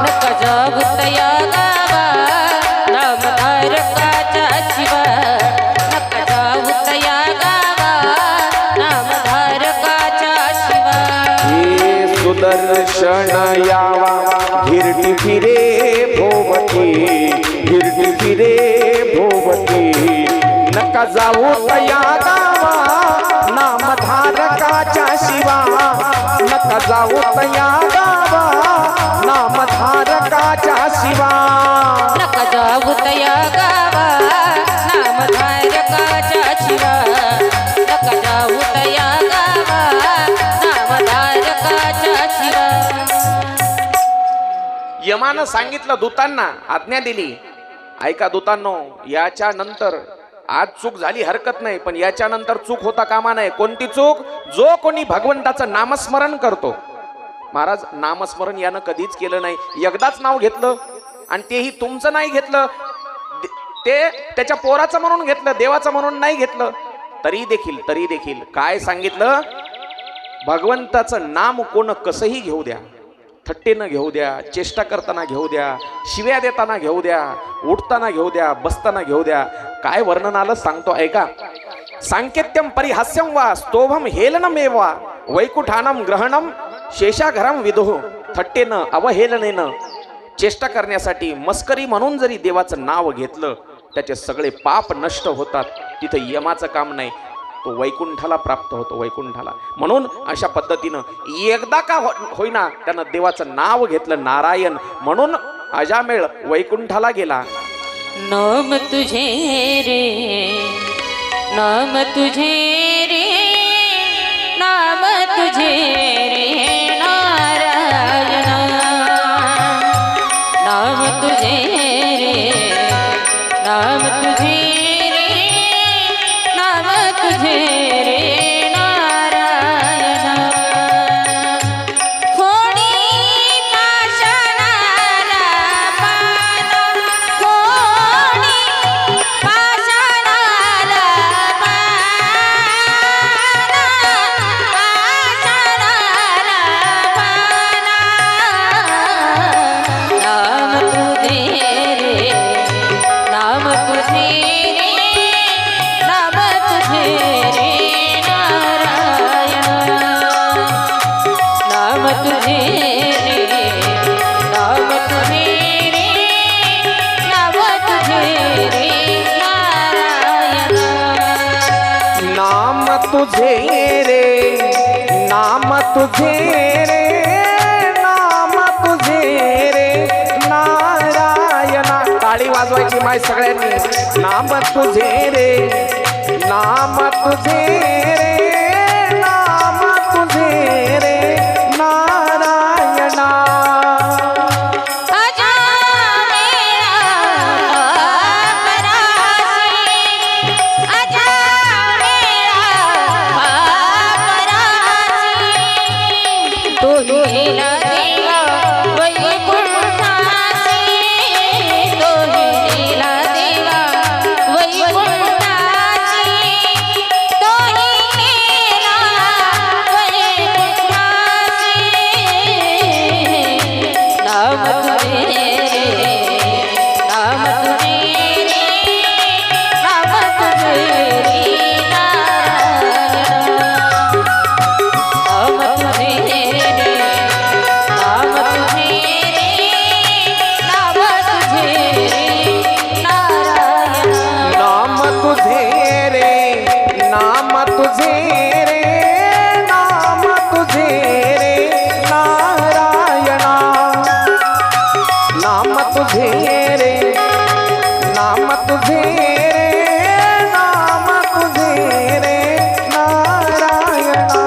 नका जाऊ तया गावा, नामधारकाच्या शिवा, नका जाऊ तया गावा, नामधारकाच्या शिवा. हे सुदर्शन यावा, धिरटी फिरे भोवती, धिरटी फिरे भोवती. नका जाऊ तया गावा, नामधारकाच्या शिवा, नका जाऊ तया गावा, नामधारकाच्या शिवा. नका जाऊ तया गावा, नामधारकाच्या शिवा, नका जाऊ तया गावा, नामधारकाच्या शिवा. यमानं सांगितलं, दूतांना आज्ञा दिली, ऐका दूतांनो, याच्या नंतर आज चूक झाली हरकत नाही, पण याच्या नंतर चूक होता कामा नये. कोणती चूक? जो कोणी भगवंताचं नामस्मरण करतो. महाराज, नामस्मरण यानं कधीच केलं नाही, एकदाच नाव घेतलं आणि तेही तुमचं नाही घेतलं, ते त्याच्या पोराचं म्हणून घेतलं, देवाचं म्हणून नाही घेतलं. तरी देखील काय सांगितलं? भगवंताचं नाम कोण कसंही घेऊ द्या, थट्टेनं घेऊ द्या, चेष्टा करताना घेऊ द्या, शिव्या देताना घेऊ द्या, उठताना घेऊ द्या, बसताना घेऊ द्या. काय वर्णन आलं सांगतो ऐका. सांकेत्यम परिहास्यम वा स्तोभम हेलनमेवा वैकुठानम ग्रहणम शेषाघरम विदुः. थट्टेनं अवहेलनेनं चेष्टा करण्यासाठी मस्करी म्हणून जरी देवाचं नाव घेतलं त्याचे सगळे पाप नष्ट होतात. तिथं यमाचं काम नाही, तो वैकुंठाला प्राप्त होतो, वैकुंठाला. म्हणून अशा पद्धतीनं एकदा का होईना त्यानं देवाचं नाव घेतलं नारायण, म्हणून अजामेळ वैकुंठाला गेला. नाम तुझे रे, नाम तुझे रे, नाम तुझे रे नारायण. नाम तुझे रे, नाम तुझे रे, नाम तुझे रे नारायण. कोणी पाषाणाला पान, कोणी पाषाणाला पान, पाषाणाला पान. नाम तुझे रे, नाम तुझे रे, नाम तुझे रे नारायण. नाम तुझे रे, नाम तुझे रे, नाम तुझे रे नारायण. नाम तुझे रे, नाम तुझे रे, नाम तुझे रे नारायणा. टाळी वाजवायची माय सगळ्यांनी. नाम तुझे रे, नाम तुझे रे, नाम तुझे रे नारायणा. अजामेळा परासी, अजामेळा परासी. तो हिला देवा वैकुंठासी, तो हिला देवा वैकुंठासी, तो हिला वैकुंठासी. नाम तुझे रे, नाम तुझे रे, नाम तुझे रे नारायण. नाम तुझे रे, नाम तुझे रे, नाम तुझे रे नारायण. नाम तुझे रे, नाम तुझे रे, नाम तुझे रे नारायणा. नाम तुझे रे, नाम तुझे रे, नाम तुझे रे नारायणा.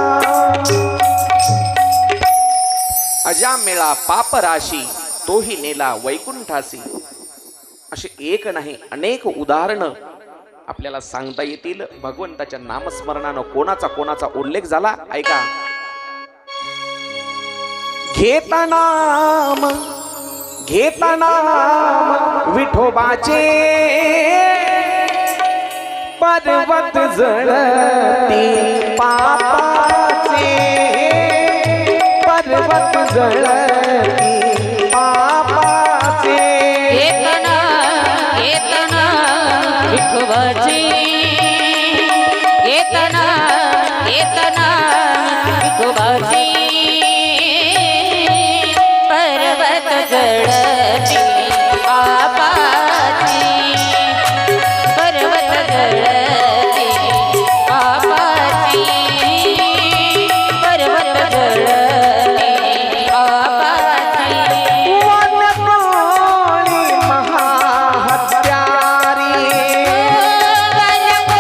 अजामेळा पाप राशी, तोही नेला वैकुंठासी. असे एक नाही अनेक उदाहरणं आपल्याला सांगता येतील. भगवंताच्या नामस्मरणानं कोणाचा कोणाचा उल्लेख झाला ऐका. घेता नाम, घेता नाम विठोबाचे, पर्वत जळती पापाचे, पर्वत जळती पापाचे. केतना केतना विठोबाची, केतना केतना विठोबाची. पर्वत जळती पापाची, पर्वत जळती पापाची, पर्वत जळती पापाची. वनकोळी महाहत्यारी, वनकोळी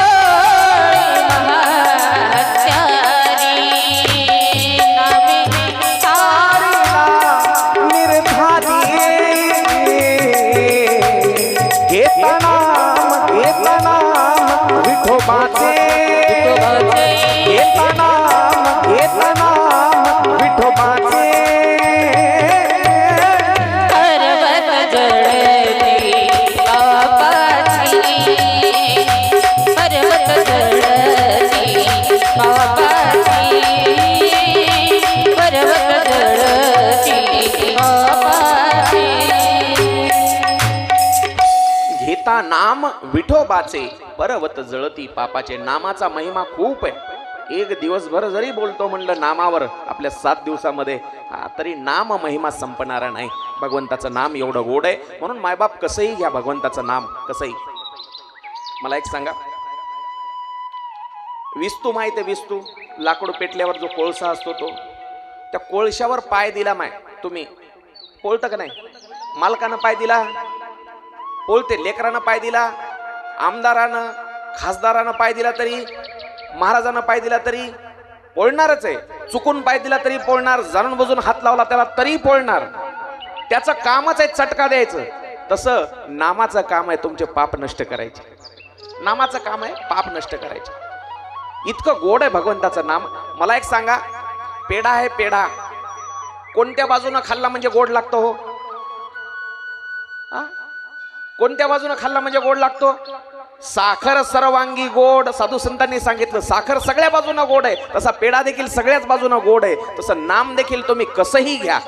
म्हणा नाम विठोबाचे परवत जळती पापाचे. नामाचा महिमा खूप आहे. एक दिवसभर जरी बोलतो म्हणलं नामावर आपल्या 7 दिवसामध्ये तरी नाम महिमा संपणारा नाही. भगवंताचं नाम एवढं गोड आहे म्हणून मायबाप कसंही घ्या भगवंताचं नाम कसंही. मला एक सांगा, विस्तू माहिती आहे? विस्तू लाकूड पेटल्यावर जो कोळसा असतो तो, त्या कोळशावर पाय दिला माय तुम्ही, पोळतं का नाही? मालकानं पाय दिला पोळते, लेकरानं पाय दिला, आमदारानं खासदारानं पाय दिला तरी, महाराजानं पाय दिला तरी पोळणारच आहे. चुकून पाय दिला तरी पोळणार, जाणून बुजून हात लावला त्याला तरी पोळणार. त्याचं कामच आहे चटका द्यायचं. तसं नामाचं काम आहे तुमचे पाप नष्ट करायचे. नामाचं काम आहे पाप नष्ट करायचे. इतकं गोड आहे भगवंताचं नाम. मला एक सांगा, पेढा आहे पेढा, कोणत्या बाजूनं खाल्ला म्हणजे गोड लागतो? हो, कोणत्या बाजूनं खाल्ला म्हणजे गोड लागतो? साखर सर्वांगी गोड. साधू संतांनी सांगितलं साखर सगळ्या बाजूनं गोड आहे, तसा पेढा देखील सगळ्याच बाजूनं गोड आहे. तसं नाम देखील तुम्ही कसंही घ्या,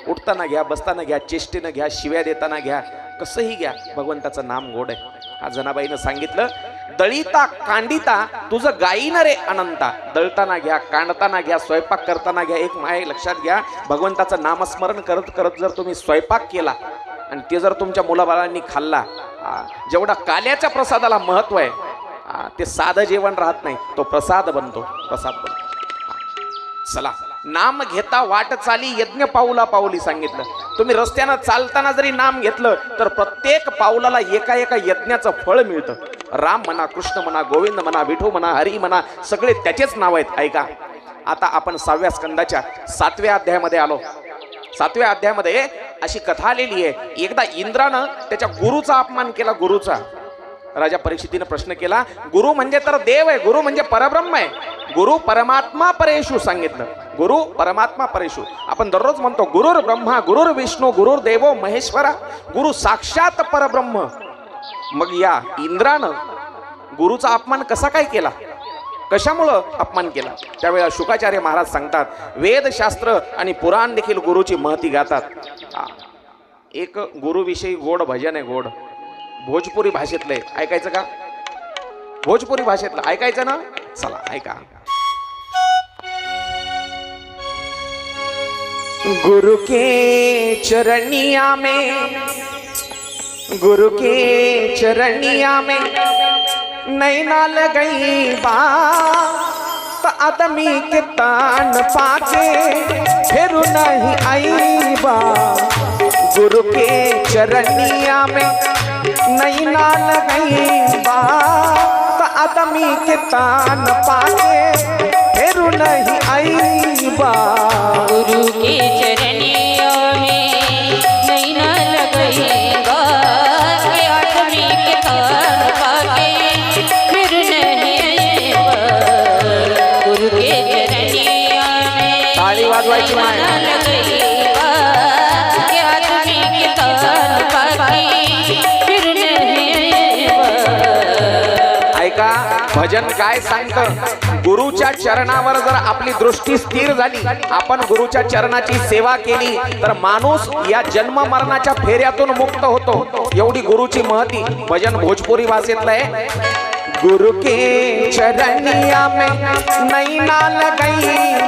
उठताना घ्या, बसताना घ्या, चेष्टेनं घ्या, शिव्या देताना घ्या, कसंही घ्या, भगवंताचं नाम गोड आहे. हा जनाबाईनं सांगितलं, दळीता कांडिता तुझं गाईन रे अनंता. दळताना घ्या, कांडताना घ्या, स्वयंपाक करताना घ्या. एक माय लक्षात घ्या, भगवंताचं नामस्मरण करत करत जर तुम्ही स्वयंपाक केला आणि ते जर तुमच्या मुलाबाळांनी खाल्ला, जेवढा काल्याच्या प्रसादाला महत्व आहे ते साधं जेवण राहत नाही, तो प्रसाद बनतो, प्रसाद बनतो. चला, नाम घेता वाट चाली यज्ञ पाऊला पाऊली सांगितलं. तुम्ही रस्त्यानं चालताना जरी नाम घेतलं तर प्रत्येक पाऊलाला एका एका यज्ञाचं फळ मिळतं. राम म्हणा, कृष्ण म्हणा, गोविंद म्हणा, विठू म्हणा, हरी म्हणा, सगळे त्याचेच नाव आहेत. ऐका, आता आपण 6व्या स्कंदाच्या 7व्या अध्यायामध्ये आलो. 7व्या अध्यायामध्ये अशी कथा आलेली आहे. एकदा इंद्रानं त्याच्या गुरुचा अपमान केला. गुरुचा, राजा परीक्षितीनं प्रश्न केला, गुरु म्हणजे तर देव आहे, गुरु म्हणजे परब्रह्म आहे, गुरु परमात्मा परेशु सांगितलं. गुरु परमात्मा परेशु. आपण दररोज म्हणतो गुरुर ब्रह्मा गुरुर विष्णू गुरुर देवो महेश्वरा, गुरु साक्षात परब्रह्म. मग या इंद्रानं गुरुचा अपमान कसा काय केला, कशामुळं अपमान केला? त्यावेळेला शुकाचार्य महाराज सांगतात, वेदशास्त्र आणि पुराण देखील गुरुची महती गातात. एक गुरुविषयी गोड भजन आहे, गोड भोजपुरी भाषेतलं आहे. ऐकायचं का? भोजपुरी भाषेतलं ऐकायचं ना? चला ऐका. गुरु के चरनिया में, गुरु के चरनिया में नैना लगई बात, आदमी के तान पाके फिर नहीं आई बा. गुरु के चरनिया में नैना लगई बात, आदमी के तान पाके फिर नहीं आई बा. गुरु के चरनियों में नैना लगई बात, आदमी के तान पाके फिर नहीं आएगा. गुरु के चरनियों में ताली वाजवायची नैना लगई बात, आदमी के तान पाके फिर नहीं आएगा. ऐका, भजन काय सांगतं? गुरुच्या चरणावर जर आपली दृष्टी स्थिर झाली, आपण गुरुच्या चरणाची सेवा केली तर माणूस या जन्म मरणाच्या फेऱ्यातून मुक्त होतो. एवढी गुरुची महती. भजन भोजपुरी भाषेतलं आहे. गुरु के चरनिया में नैना लगई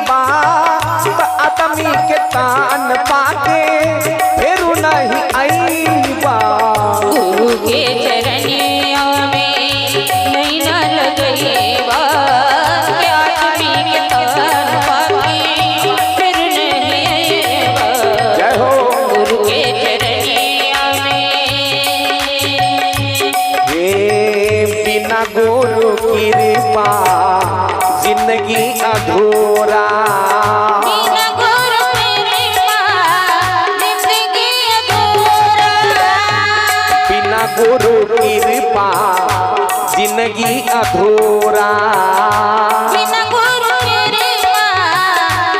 बात, आदमी के तान पाके फिर नहीं आई बा. गुरु के चरनियों में नैना लगई बात, आदमी के तान पाके फिर नहीं आएगा. जय हो. गुरु के चरनियों में ये बिना गुरु कृपा जिंदगी अधूरा. बिना गुरु कृपा जिंदगी अधूरा. बिना गुरु कृपा जिंदगी अधूरा. बिना गुरु कृपा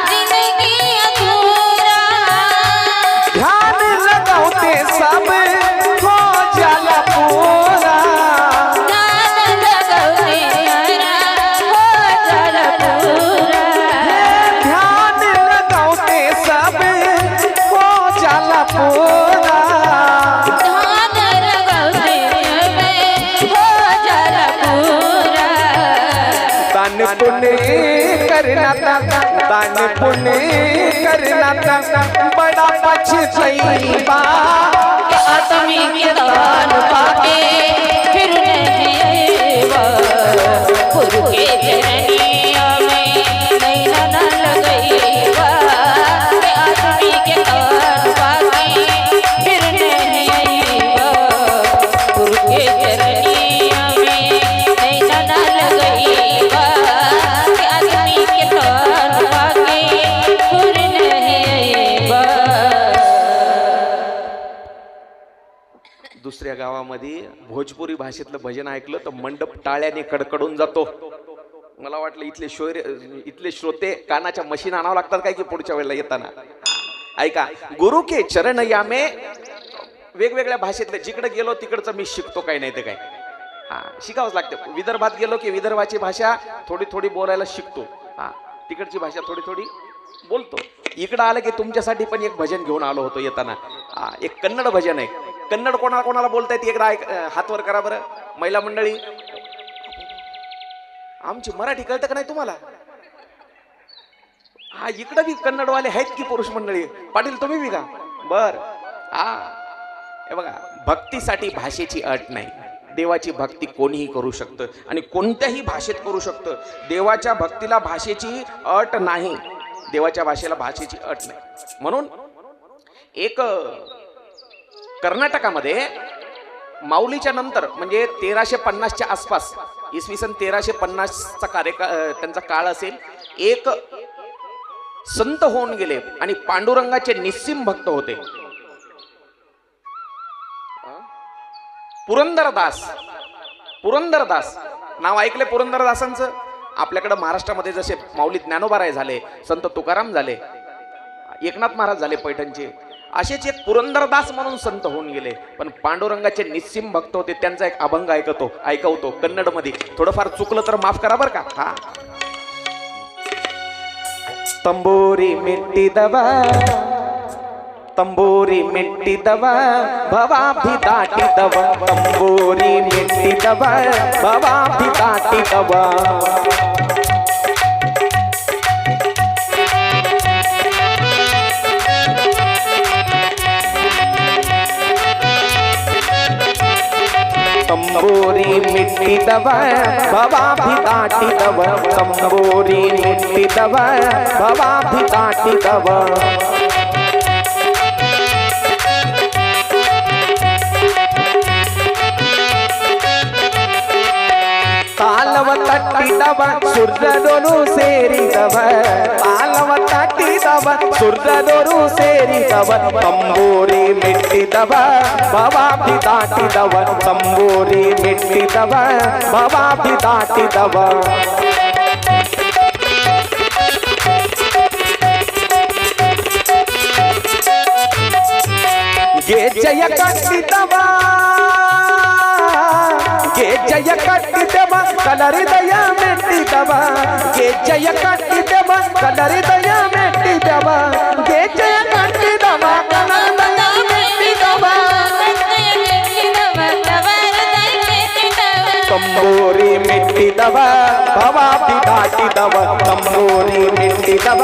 जिंदगी अधूरा. ध्यान लगाते सब हो जाला पूरा. ध्यान लगाते हो जाला पूरा. ध्यान लगाते सब हो जाला पूरा. ध्यान लगाते पुण्य करना दान पुण्य करना बड़ा पछतैबा आदमी के दान पाके फिर नहीं आएगा गुरु के चरनिया में नैना न लगेगा आदमी के दान पाके फिर नहीं आएगा गुरु के चरनिया में नैना न लगेगा आदमी के दान पाके फिर नहीं आएगा। दुसऱ्या गावामध्ये भोजपुरी भाषेतलं भजन ऐकलं तर मंडप टाळ्याने कडकडून जातो. मला वाटलं इथले श्रोते कानाच्या मशीन आणावं लागतात काय की पुढच्या वेळेला येताना. ऐका, गुरु के चरण यामे वेगवेगळ्या भाषेतले जिकडे गेलो तिकडचं मी शिकतो काय नाही ते काय. हा, शिकावंच लागतं. विदर्भात गेलो की विदर्भाची भाषा थोडी थोडी बोलायला शिकतो. हा, तिकडची भाषा थोडी थोडी बोलतो. इकडं आलं की तुमच्यासाठी पण एक भजन घेऊन आलो होतो येताना. एक कन्नड भजन आहे. कन्नड कोणाला कोणाला बोलता येते एकदा हात वर करा बरं महिला मंडळी. आमची मराठी कळतं का नाही तुम्हाला? हा, इकडं बी कन्नडवाले आहेत की पुरुष मंडळी? पाटील तुम्ही बी का? बर. हा, हे बघा, भक्तीसाठी भाषेची अट नाही. देवाची भक्ती कोणीही करू शकतं आणि कोणत्याही भाषेत करू शकतं. देवाच्या भक्तीला भाषेची अट नाही. देवाच्या भाषेला भाषेची अट नाही. म्हणून एक कर्नाटकामध्ये माऊलीच्या नंतर म्हणजे 1350च्या आसपास, इसवी सन 1350चा त्यांचा काळ असेल, एक संत होऊन गेले आणि पांडुरंगाचे निस्सीम भक्त होते. पुरंदरदास. पुरंदरदास नाव ऐकले पुरंदरदासांचं? आपल्याकडे महाराष्ट्रामध्ये जसे माऊली ज्ञानोबाराय झाले, संत तुकाराम झाले, एकनाथ महाराज झाले पैठणचे, असेच एक पुरंदरदास म्हणून संत होऊन गेले. पण पांडुरंगाचे निस्सीम भक्त होते. त्यांचा एक अभंग ऐकवतो कन्नड मध्ये. थोडंफार चुकलं तर माफ करा बर का. हा, तंबोरी ಮೆಟ್ಟಿದವ ತಂಬೂರಿ ಮೆಟ್ಟಿದವ ಭವಾಬ್ಧಿ ದಾಟಿದವ ತಂಬೂರಿ ಮೆಟ್ಟಿದವ ಭವಾಬ್ಧಿ ದಾಟಿದವ ತಂಬೂರಿ ಮೆಟ್ಟಿದವ ಭವಾಬ್ಧಿ ದಾಟಿದವ ತಂಬೂರಿ ಮೆಟ್ಟಿದವ ಭವಾಬ್ಧಿ ದಾಟಿದವ ತಾಲವ ತಟ್ಟಿದವ ಸುರ್ರದೊರು ಸೇರಿದವ ತಾಲವ ತಟ್ಟಿದವ ಸುರ್ರದೊರು ಸೇರಿದವ ತಂಬೂರಿ ಮೆಟ್ಟಿದವ ಭವಾಬ್ಧಿ ದಾಟಿದವ ತಂಬೂರಿ ಮೆಟ್ಟಿದವ ಭವಾಬ್ಧಿ ದಾಟಿದವ ಗೆ ಜಯ ಕಟ್ಟಿದವ ಗೆ ಜಯ ಕಟ್ಟಿದವ ಕಲರಿದಯ ಮೆಟ್ಟಿದವ ಗೆ ಜಯ ಕಟ್ಟಿದವ ಕಲರಿದಯ ಮೆಟ್ಟಿದವ ಗೆ ಜಯ ಕಟ್ಟಿದವ ಕಲರಿದಯ ಮೆಟ್ಟಿದವ ತಂಬೂರಿ ಮೆಟ್ಟಿದವ ಭವಾಬ್ಧಿ ದಾಟಿದವ ತಂಬೂರಿ ಮೆಟ್ಟಿದವ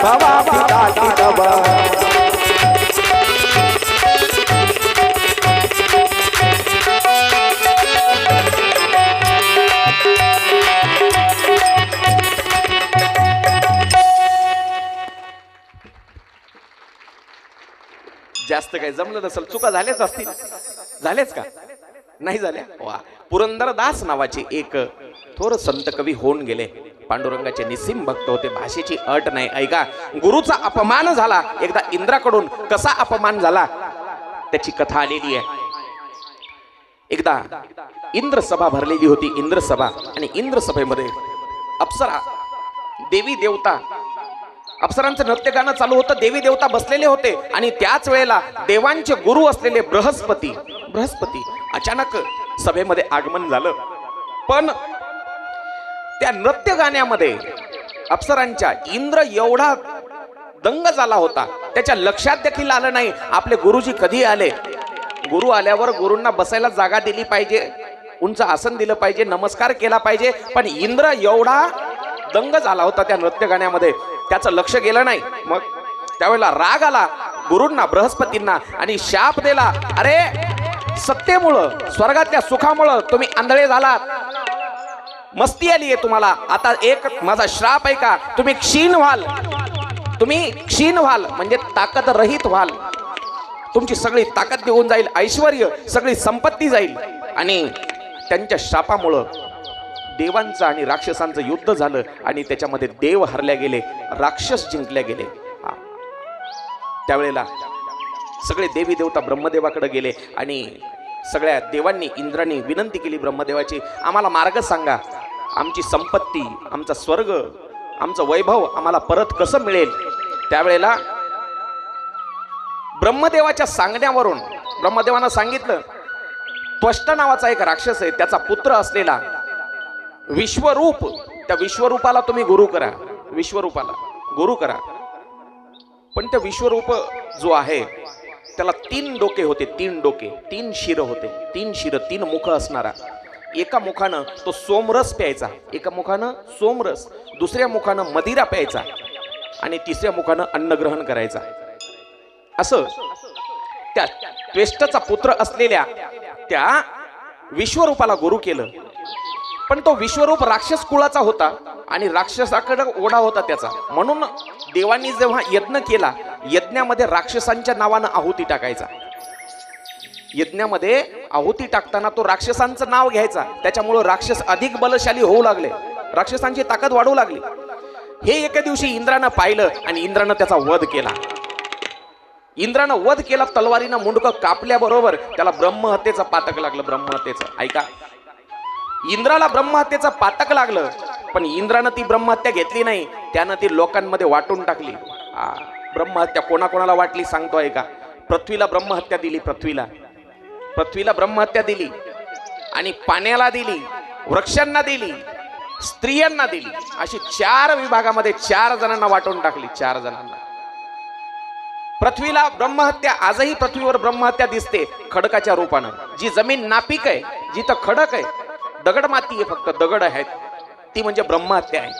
ಭವಾಬ್ಧಿ ದಾಟಿದವ जास्त काही जमलं नसेल, चुका झाल्याच असतील. झालेच का? नाही झाल्या? वा. पुरंदरदास नावाचे एक थोर संत कवी होऊन गेले. पांडुरंगाचे निस्सीम भक्त होते. भाषेची अट नाही. ऐका, गुरुचा अपमान झाला एकदा इंद्राकडून. कसा अपमान झाला त्याची कथा आलेली आहे. एकदा इंद्र सभा भरलेली होती. इंद्र सभा. आणि इंद्र सभेमध्ये अप्सरा, देवी देवता, अप्सरांचं नृत्य गाणं चालू होतं. देवी देवता बसलेले होते आणि त्याच वेळेला देवांचे गुरु असलेले बृहस्पती अचानक सभेमध्ये आगमन झालं. पण त्या नृत्य गाण्यामध्ये अप्सरांच्या इंद्र एवढा दंग झाला होता, त्याच्या लक्षात देखील आलं नाही आपले गुरुजी कधी आले. गुरु आल्यावर गुरूंना बसायला जागा दिली पाहिजे, उंच आसन दिलं पाहिजे, नमस्कार केला पाहिजे. पण इंद्र एवढा दंग झाला होता त्या नृत्य गाण्यामध्ये, त्याचं लक्ष गेलं नाही. मग त्यावेळेला राग आला गुरूंना, बृहस्पतींना, आणि शाप दिला, अरे सत्तेमुळं, स्वर्गातल्या सुखामुळं तुम्ही आंधळे झालात, मस्ती आली आहे तुम्हाला, आता एक माझा श्राप आहे का, तुम्ही क्षीण व्हाल, तुम्ही क्षीण व्हाल म्हणजे ताकद रहित व्हाल, तुमची सगळी ताकद निघून जाईल, ऐश्वर्य सगळी संपत्ती जाईल. आणि त्यांच्या शापामुळं देवांचं आणि राक्षसांचं युद्ध झालं आणि त्याच्यामध्ये देव हरल्या गेले, राक्षस जिंकल्या गेले. त्यावेळेला सगळे देवी देवता ब्रह्मदेवाकडे गेले आणि सगळ्या देवांनी, इंद्रांनी विनंती केली ब्रह्मदेवाची, आम्हाला मार्ग सांगा, आमची संपत्ती, आमचा स्वर्ग, आमचं वैभव आम्हाला परत कसं मिळेल. त्यावेळेला ब्रह्मदेवाच्या सांगण्यावरून ब्रह्मदेवानं सांगितलं, त्वष्ट नावाचा एक राक्षस आहे, त्याचा पुत्र असलेला विश्वरूप, त्या विश्वरूपाला तुम्ही गुरु करा, विश्वरूपाला गुरु करा. पण त्या विश्वरूप जो आहे त्याला 3 डोके होते, 3 डोके, 3 शिर होते, 3 शिर, 3 मुख असणारा. एका मुखानं तो सोमरस प्यायचा, एका मुखानं सोमरस, दुसऱ्या मुखानं मदिरा प्यायचा आणि तिसऱ्या मुखानं अन्न ग्रहण करायचा. असं त्या त्वेष्टचा पुत्र असलेल्या त्या विश्वरूपाला गुरु केलं. पण तो विश्वरूप राक्षस कुळाचा होता आणि राक्षसाकडे ओढा होता त्याचा, म्हणून देवांनी जेव्हा यज्ञ केला, यज्ञामध्ये राक्षसांच्या नावानं आहुती टाकायचा. यज्ञामध्ये आहुती टाकताना तो राक्षसांचं नाव घ्यायचा, त्याच्यामुळं राक्षस अधिक बलशाली होऊ लागले, राक्षसांची ताकद वाढू लागली. हे एके दिवशी इंद्रानं पाहिलं आणि इंद्रानं त्याचा वध केला. इंद्रानं वध केला, तलवारीनं मुंडकं कापल्याबरोबर त्याला ब्रह्महत्येचं पातक लागलं. ब्रह्महत्येचं ऐका, इंद्राला ब्रह्महत्येचं पातक लागलं, पण इंद्रानं ती ब्रह्महत्या घेतली नाही, त्यानं ती लोकांमध्ये वाटून टाकली. ब्रह्महत्या कोणाकोणाला वाटली सांगतो ऐका. पृथ्वीला ब्रह्महत्या दिली, पृथ्वीला ब्रह्महत्या दिली, आणि पाण्याला दिली, वृक्षांना दिली, स्त्रियांना दिली, अशी 4 विभागामध्ये 4 जणांना वाटून टाकली, 4 जणांना. पृथ्वीला ब्रह्महत्या, आजही पृथ्वीवर ब्रह्महत्या दिसते खडकाच्या रूपानं. जी जमीन नापीक आहे, जिथं खडक आहे, दगड माती आहे, फक्त दगड आहेत, ती म्हणजे ब्रह्महत्या आहे.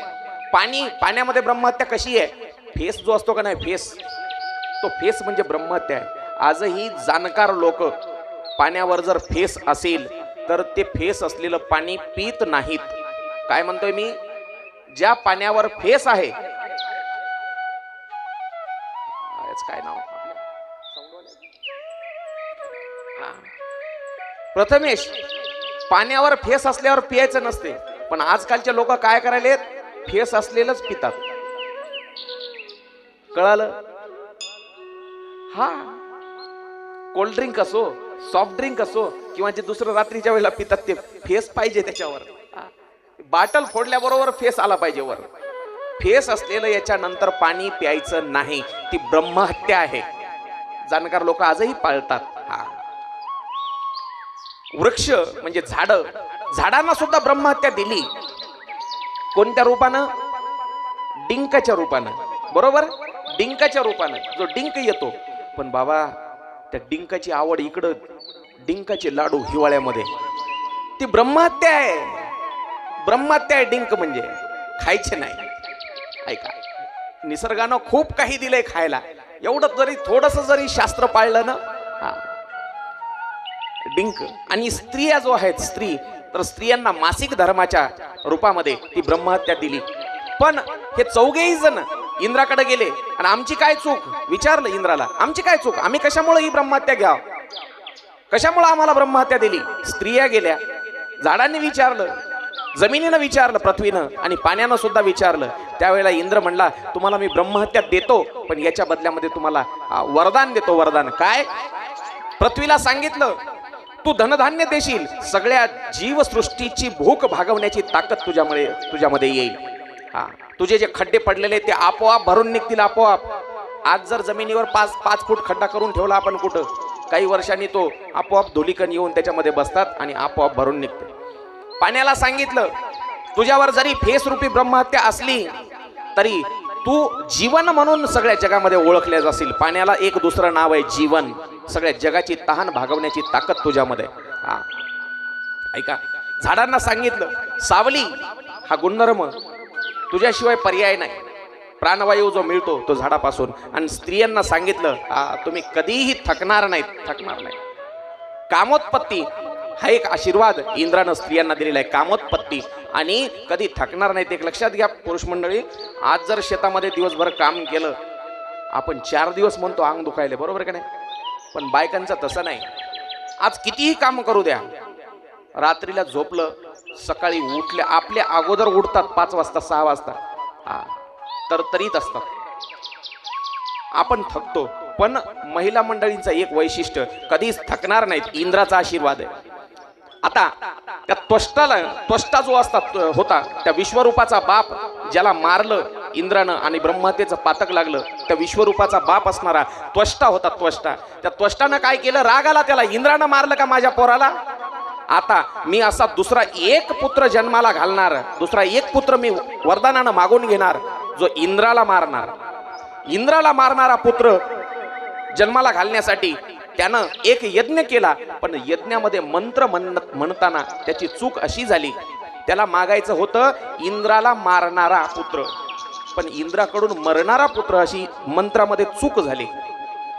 पाण्यामध्ये ब्रह्महत्या कशी आहे, फेस जो असतो का नाही, फेस, तो फेस म्हणजे ब्रह्महत्या आहे. आजही जाणकार लोक पाण्यावर जर फेस असेल तर ते फेस असलेलं पाणी पित नाहीत. काय म्हणतोय मी, ज्या पाण्यावर फेस आहे, काय नाव, प्रथमेश, पाण्यावर फेस असल्यावर पियायचं नसते, पण आजकालचे लोक काय करायलेत, फेस असलेलंच पितात. कळालं? हा, कोल्ड ड्रिंक असो, सॉफ्ट ड्रिंक असो, किंवा जे दुसरं रात्रीच्या वेळेला पितात ते फेस पाहिजे त्याच्यावर. बाटल फोडल्याबरोबर फेस आला पाहिजे वर. फेस असलेलं याच्यानंतर पाणी प्यायचं नाही, ती ब्रह्महत्या आहे. जाणकार लोक आजही पाळतात. वृक्ष म्हणजे झाड, झाडांना सुद्धा ब्रह्महत्या दिली. कोणत्या रूपानं, डिंकाच्या रूपानं, बरोबर, डिंकाच्या रूपानं. जो डिंक येतो, पण बाबा त्या डिंकाची आवड इकडं, डिंकाचे लाडू हिवाळ्यामध्ये, ती ब्रह्महत्या आहे. ब्रह्महत्या आहे डिंक म्हणजे, खायचे नाही. ऐका, निसर्गानं खूप काही दिलंय खायला, एवढं जरी थोडस जरी शास्त्र पाळलं ना, डिंक. आणि स्त्रिया जो आहेत, स्त्री, तर स्त्रियांना मासिक धर्माच्या रूपामध्ये ती ब्रह्महत्या दिली. पण हे 4घेही जण इंद्राकडे गेले आणि आमची काय चूक, विचारलं इंद्राला, आमची काय चूक, आम्ही कशामुळे ही ब्रह्महत्या घ्याव, कशामुळे आम्हाला ब्रह्महत्या दिली. स्त्रिया गेल्या, झाडांनी विचारलं, जमिनीनं विचारलं, पृथ्वीनं आणि पाण्यानं सुद्धा विचारलं. त्यावेळेला इंद्र म्हणला, तुम्हाला मी ब्रह्महत्या देतो, पण याच्या बदल्यामध्ये तुम्हाला वरदान देतो. वरदान काय? पृथ्वीला सांगितलं, तू धनधान्य देशील, सगळ्या जीवसृष्टीची भूक भागवण्याची ताकद तुझ्यामध्ये येईल. तुझे जे खड्डे पडलेले ते आपोआप भरून निघतील, आपोआप. आज जर जमिनीवर 5 फूट खड्डा करून ठेवला आपण कुठं, काही वर्षांनी तो आपोआप धुलीकण येऊन त्याच्यामध्ये बसतात आणि आपोआप भरून निघते. पाण्याला सांगितलं, तुझ्यावर जरी फेस रूपी ब्रह्महत्या असली तरी तू जीवन म्हणून सगळ्या जगामध्ये ओळखल्या जाशील. पाण्याला एक दुसरं नाव आहे, जीवन. सगळ्या जगाची तहान भागवण्याची ताकद तुझ्यामध्ये. ऐका, झाडांना सांगितलं, सावली हा गुणधर्म, तुझ्याशिवाय पर्याय नाही. प्राणवायू जो मिळतो तो झाडापासून. आणि स्त्रियांना सांगितलं तुम्ही कधीही थकणार नाही. कामोत्पत्ती हा एक आशीर्वाद इंद्रानं स्त्रियांना दिलेला आहे. कामोत्पत्ती आणि कधी थकणार नाहीत. एक लक्षात घ्या पुरुष मंडळी, आज जर शेतामध्ये दिवसभर काम केलं, आपण 4 दिवस म्हणतो अंग दुखायले, बरोबर का नाही? पण बायकांचं तसं नाही. आज कितीही काम करू द्या, रात्रीला झोपलं, सकाळी उठले, आपल्या अगोदर उठतात 5 वाजता 6 वाजता, तरतरीत असतात. आपण थकतो, पण महिला मंडळींचं एक वैशिष्ट्य, कधीच थकणार नाहीत. इंद्राचा आशीर्वाद आहे. आता त्या त्वष्टा जो होता, त्या विश्वरूपाचा बाप ज्याला मारलं इंद्रानं आणि ब्रह्महत्येचं पातक लागलं, त्या विश्वरूपाचा बाप असणारा त्वष्टा होता. त्या त्वष्टानं काय केलं? राग आला त्याला, इंद्रानं मारलं का माझ्या पोराला? आता मी असा दुसरा एक पुत्र जन्माला घालणार, दुसरा एक पुत्र मी वरदानानं मागून घेणार, जो इंद्राला मारणारा पुत्र जन्माला घालण्यासाठी त्यानं एक यज्ञ केला. पण यज्ञामध्ये मंत्र म्हणताना त्याची चूक अशी झाली, त्याला मागायचं होतं इंद्राला मारणारा पुत्र, पण इंद्राकडून मरणारा पुत्र अशी मंत्रामध्ये चूक झाली.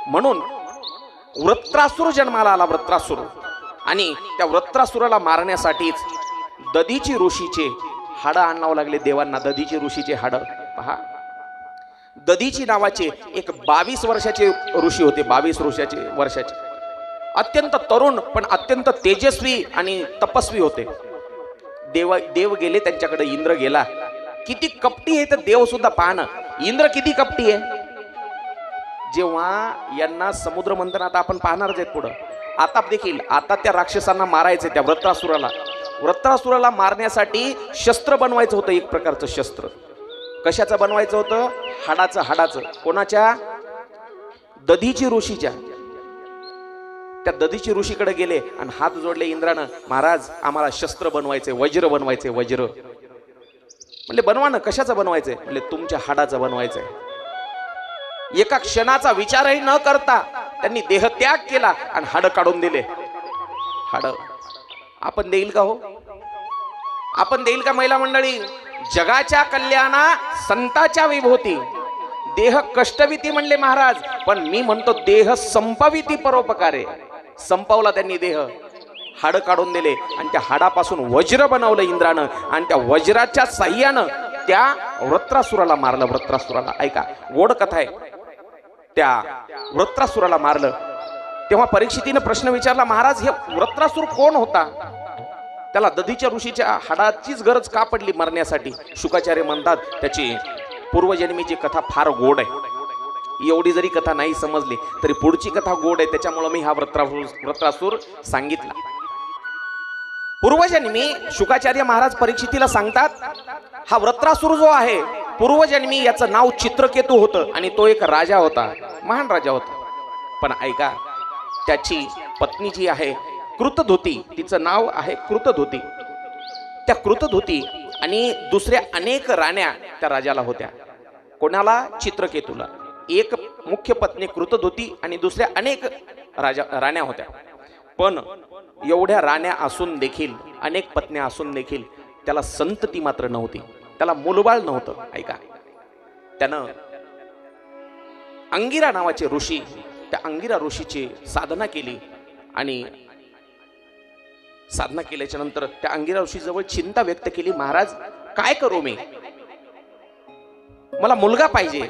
म्हणून वृत्रासुर जन्माला आला. वृत्रासुर, आणि त्या वृत्रासुराला मारण्यासाठीच दधीची ऋषीचे हाडं आणावं लागले देवांना. दधीची ऋषीचे हाडं पहा. दधीची नावाचे एक 22 वर्षाचे ऋषी होते. 22 वर्षाचे अत्यंत तरुण पण अत्यंत तेजस्वी आणि तपस्वी होते. देव गेले त्यांच्याकडे, इंद्र गेला. किती कपटी आहे तर देव सुद्धा पाहणं. इंद्र किती कपटी आहे. जेव्हा यांना समुद्र मंथनात आपण पाहणारच आहेत पुढं. आता त्या राक्षसांना मारायचे, त्या वृत्रासुराला मारण्यासाठी शस्त्र बनवायचं होतं. एक प्रकारचं शस्त्र. कशाचं बनवायचं होतं? हाडाचं. कोणाच्या? दधीची ऋषीच्या. त्या दधीची ऋषीकडे गेले आणि हात जोडले इंद्रानं, महाराज आम्हाला शस्त्र बनवायचे, वज्र बनवायचे. म्हणले बनवा ना. कशाचं बनवायचंय? म्हणले तुमच्या हाडाचं बनवायचंय. एका क्षणाचा विचारही न करता त्यांनी देहत्याग केला आणि हाडं काढून दिले. हाडं आपण देईल का हो? आपण देईल का महिला मंडळी? जगाच्या कल्याणा संताच्या विभूती, देह कष्टविती म्हणले महाराज, पण मी म्हणतो देह संपविती परोपकारे. संपवला त्यांनी देह, हाड काढून दिले आणि त्या हाडापासून वज्र बनवलं इंद्रानं आणि त्या वज्राच्या साह्यानं त्या वृत्रासुराला मारलं. वृत्रासुराला, ऐका गोड कथा आहे. त्या वृत्रासुराला मारलं तेव्हा परीक्षितीनं प्रश्न विचारला, महाराज हे वृत्रासुर कोण होता? त्याला दधीच्या ऋषीच्या हाडाचीच गरज का पडली मरण्यासाठी? शुकाचार्य म्हणतात त्याची पूर्वजन्मीची कथा फार गोड आहे. एवढी जरी कथा नाही समजली तरी पुढची कथा गोड आहे, त्याच्यामुळे मी हा वृत्रासुर सांगितला. पूर्वजन्मी शुकाचार्य महाराज परीक्षितीला सांगतात, हा वृत्रासुर जो आहे पूर्वजन्मी याचं नाव चित्रकेतू होतं आणि तो एक राजा होता, महान राजा होता. पण ऐका, त्याची पत्नी जी आहे कृतधुती, तिचं नाव आहे कृतधुती. त्या कृतधुती आणि दुसऱ्या अनेक राण्या त्या राजाला होत्या. कोणाला? चित्रकेतूला. एक मुख्य पत्नी कृतधुती आणि दुसऱ्या अनेक राण्या होत्या. पण एवढ्या राण्या असून देखील, अनेक पत्न्या असून देखील त्याला संतती मात्र नव्हती, त्याला मुलबाळ नव्हतं. ऐका, त्यानं अंगिरा नावाचे ऋषी, त्या अंगिरा ऋषीची साधना केली आणि साधना केल्याच्या नंतर त्या अंगिरा ऋषी जवळ चिंता व्यक्त केली, महाराज काय करू मी, मला मुलगा पाहिजे.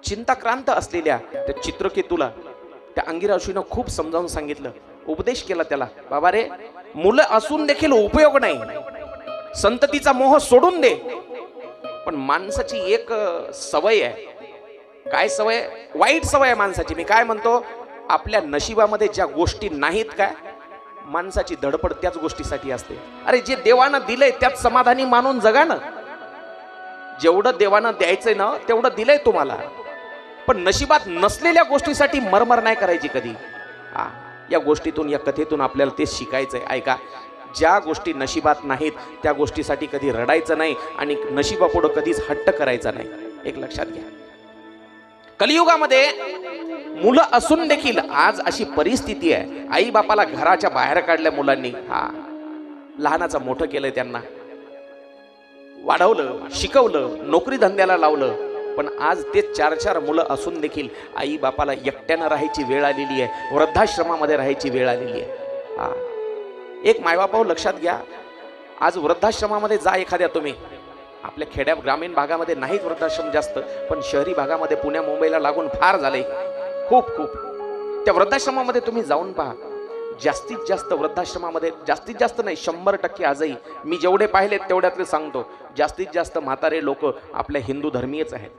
चिंताक्रांत असलेल्या त्या चित्रकेतूला त्या अंगिरा ऋषीनं खूप समजावून सांगितलं, उपदेश केला त्याला, बाबा रे मुलं असून देखील उपयोग नाही, संततीचा मोह सोडून दे. पण माणसाची एक सवय आहे. काय सवय? वाईट सवय आहे माणसाची. मी काय म्हणतो, आपल्या नशिबामध्ये ज्या गोष्टी नाहीत काय, माणसाची धडपड त्याच गोष्टीसाठी असते. अरे जे देवानं दिलंय त्यात समाधानी मानून जगा ना. जेवढं देवानं द्यायचंय ना तेवढं दिलंय तुम्हाला. पण नशिबात नसलेल्या गोष्टीसाठी मरमर नाही करायची कधी. या गोष्टीतून, या कथेतून आपल्याला तेच शिकायचंय. ऐका, ज्या गोष्टी नशिबात नाहीत त्या गोष्टीसाठी कधी रडायचं नाही आणि नशिबापुढं कधीच हट्ट करायचा नाही. एक लक्षात घ्या, कलियुगामध्ये मुलं असून देखील आज अशी परिस्थिती आहे, आई बापाला घराच्या बाहेर काढल्या मुलांनी, लहानाचं मोठं केलंय त्यांना. वाढवलं, शिकवलं, नोकरी धंद्याला लावलं, पण आज ते 4-4 मुलं असून देखील आई बापाला एकट्यानं राहायची वेळ आलेली आहे, वृद्धाश्रमामध्ये राहायची वेळ आलेली आहे. हा, एक मायबापावर लक्षात घ्या. आज वृद्धाश्रमामध्ये जा एखाद्या तुम्ही, आपल्या खेड्या ग्रामीण भागामध्ये नाहीत वृद्धाश्रम जास्त, पण शहरी भागामध्ये पुण्या मुंबईला लागून फार झाले, खूप खूप. त्या वृद्धाश्रमामध्ये तुम्ही जाऊन पहा. जास्तीत जास्त वृद्धाश्रमामध्ये, जास्तीत जास्त नाही 100% आजही मी जेवढे पाहिलेत तेवढ्यातले सांगतो, जास्तीत जास्त म्हातारे लोक आपल्या हिंदू धर्मीयच आहेत,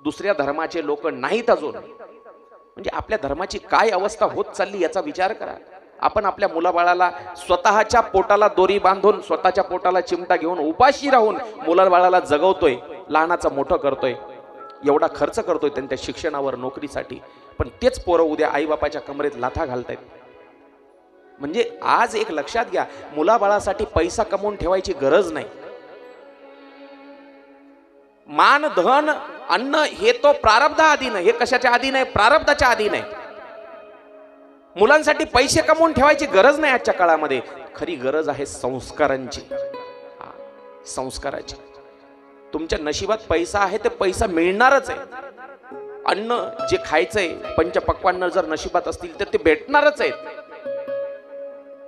दुसऱ्या धर्माचे लोक नाहीत अजून. म्हणजे आपल्या धर्माची काय अवस्था होत चालली याचा विचार करा. आपण आपल्या मुलाबाळाला स्वतःच्या पोटाला दोरी बांधून, स्वतःच्या पोटाला चिमटा घेऊन उपाशी राहून मुलाबाळाला जगवतोय, लहानाचं मोठं करतोय, एवढा खर्च करतोय त्यांच्या शिक्षणावर, नोकरीसाठी, पण तेच पोरं उद्या आईबापाच्या कमरेत लाथा घालतायत. म्हणजे आज एक लक्षात घ्या, मुलाबाळासाठी पैसा कमवून ठेवायची गरज नाही. मान, धन, अन्न हे तो प्रारब्धा अधीन आहे, हे कशाच्या अधीन आहे? प्रारब्धाच्या अधीन आहे. मुलांसाठी पैसे कमवून ठेवायची गरज नाही आजच्या काळामध्ये. खरी गरज आहे संस्कारांची, संस्काराची. तुमच्या नशिबात पैसा आहे ते पैसा मिळणारच आहे. अन्न जे खायचंय, पंचपक्वान्न जर नशिबात असतील तर ते भेटणारच आहेत.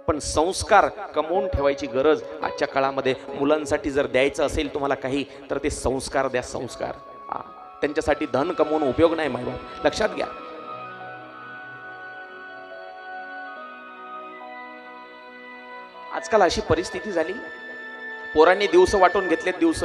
पण संस्कार कमवून ठेवायची गरज आजच्या काळामध्ये. मुलांसाठी जर द्यायचं असेल तुम्हाला काही, तर ते संस्कार द्या, संस्कार. त्यांच्यासाठी धन कमवून उपयोग नाही मायबाप, लक्षात घ्या. आजकाल अशी परिस्थिती झाली, पोरांनी दिवस वाटून घेतलेत दिवस.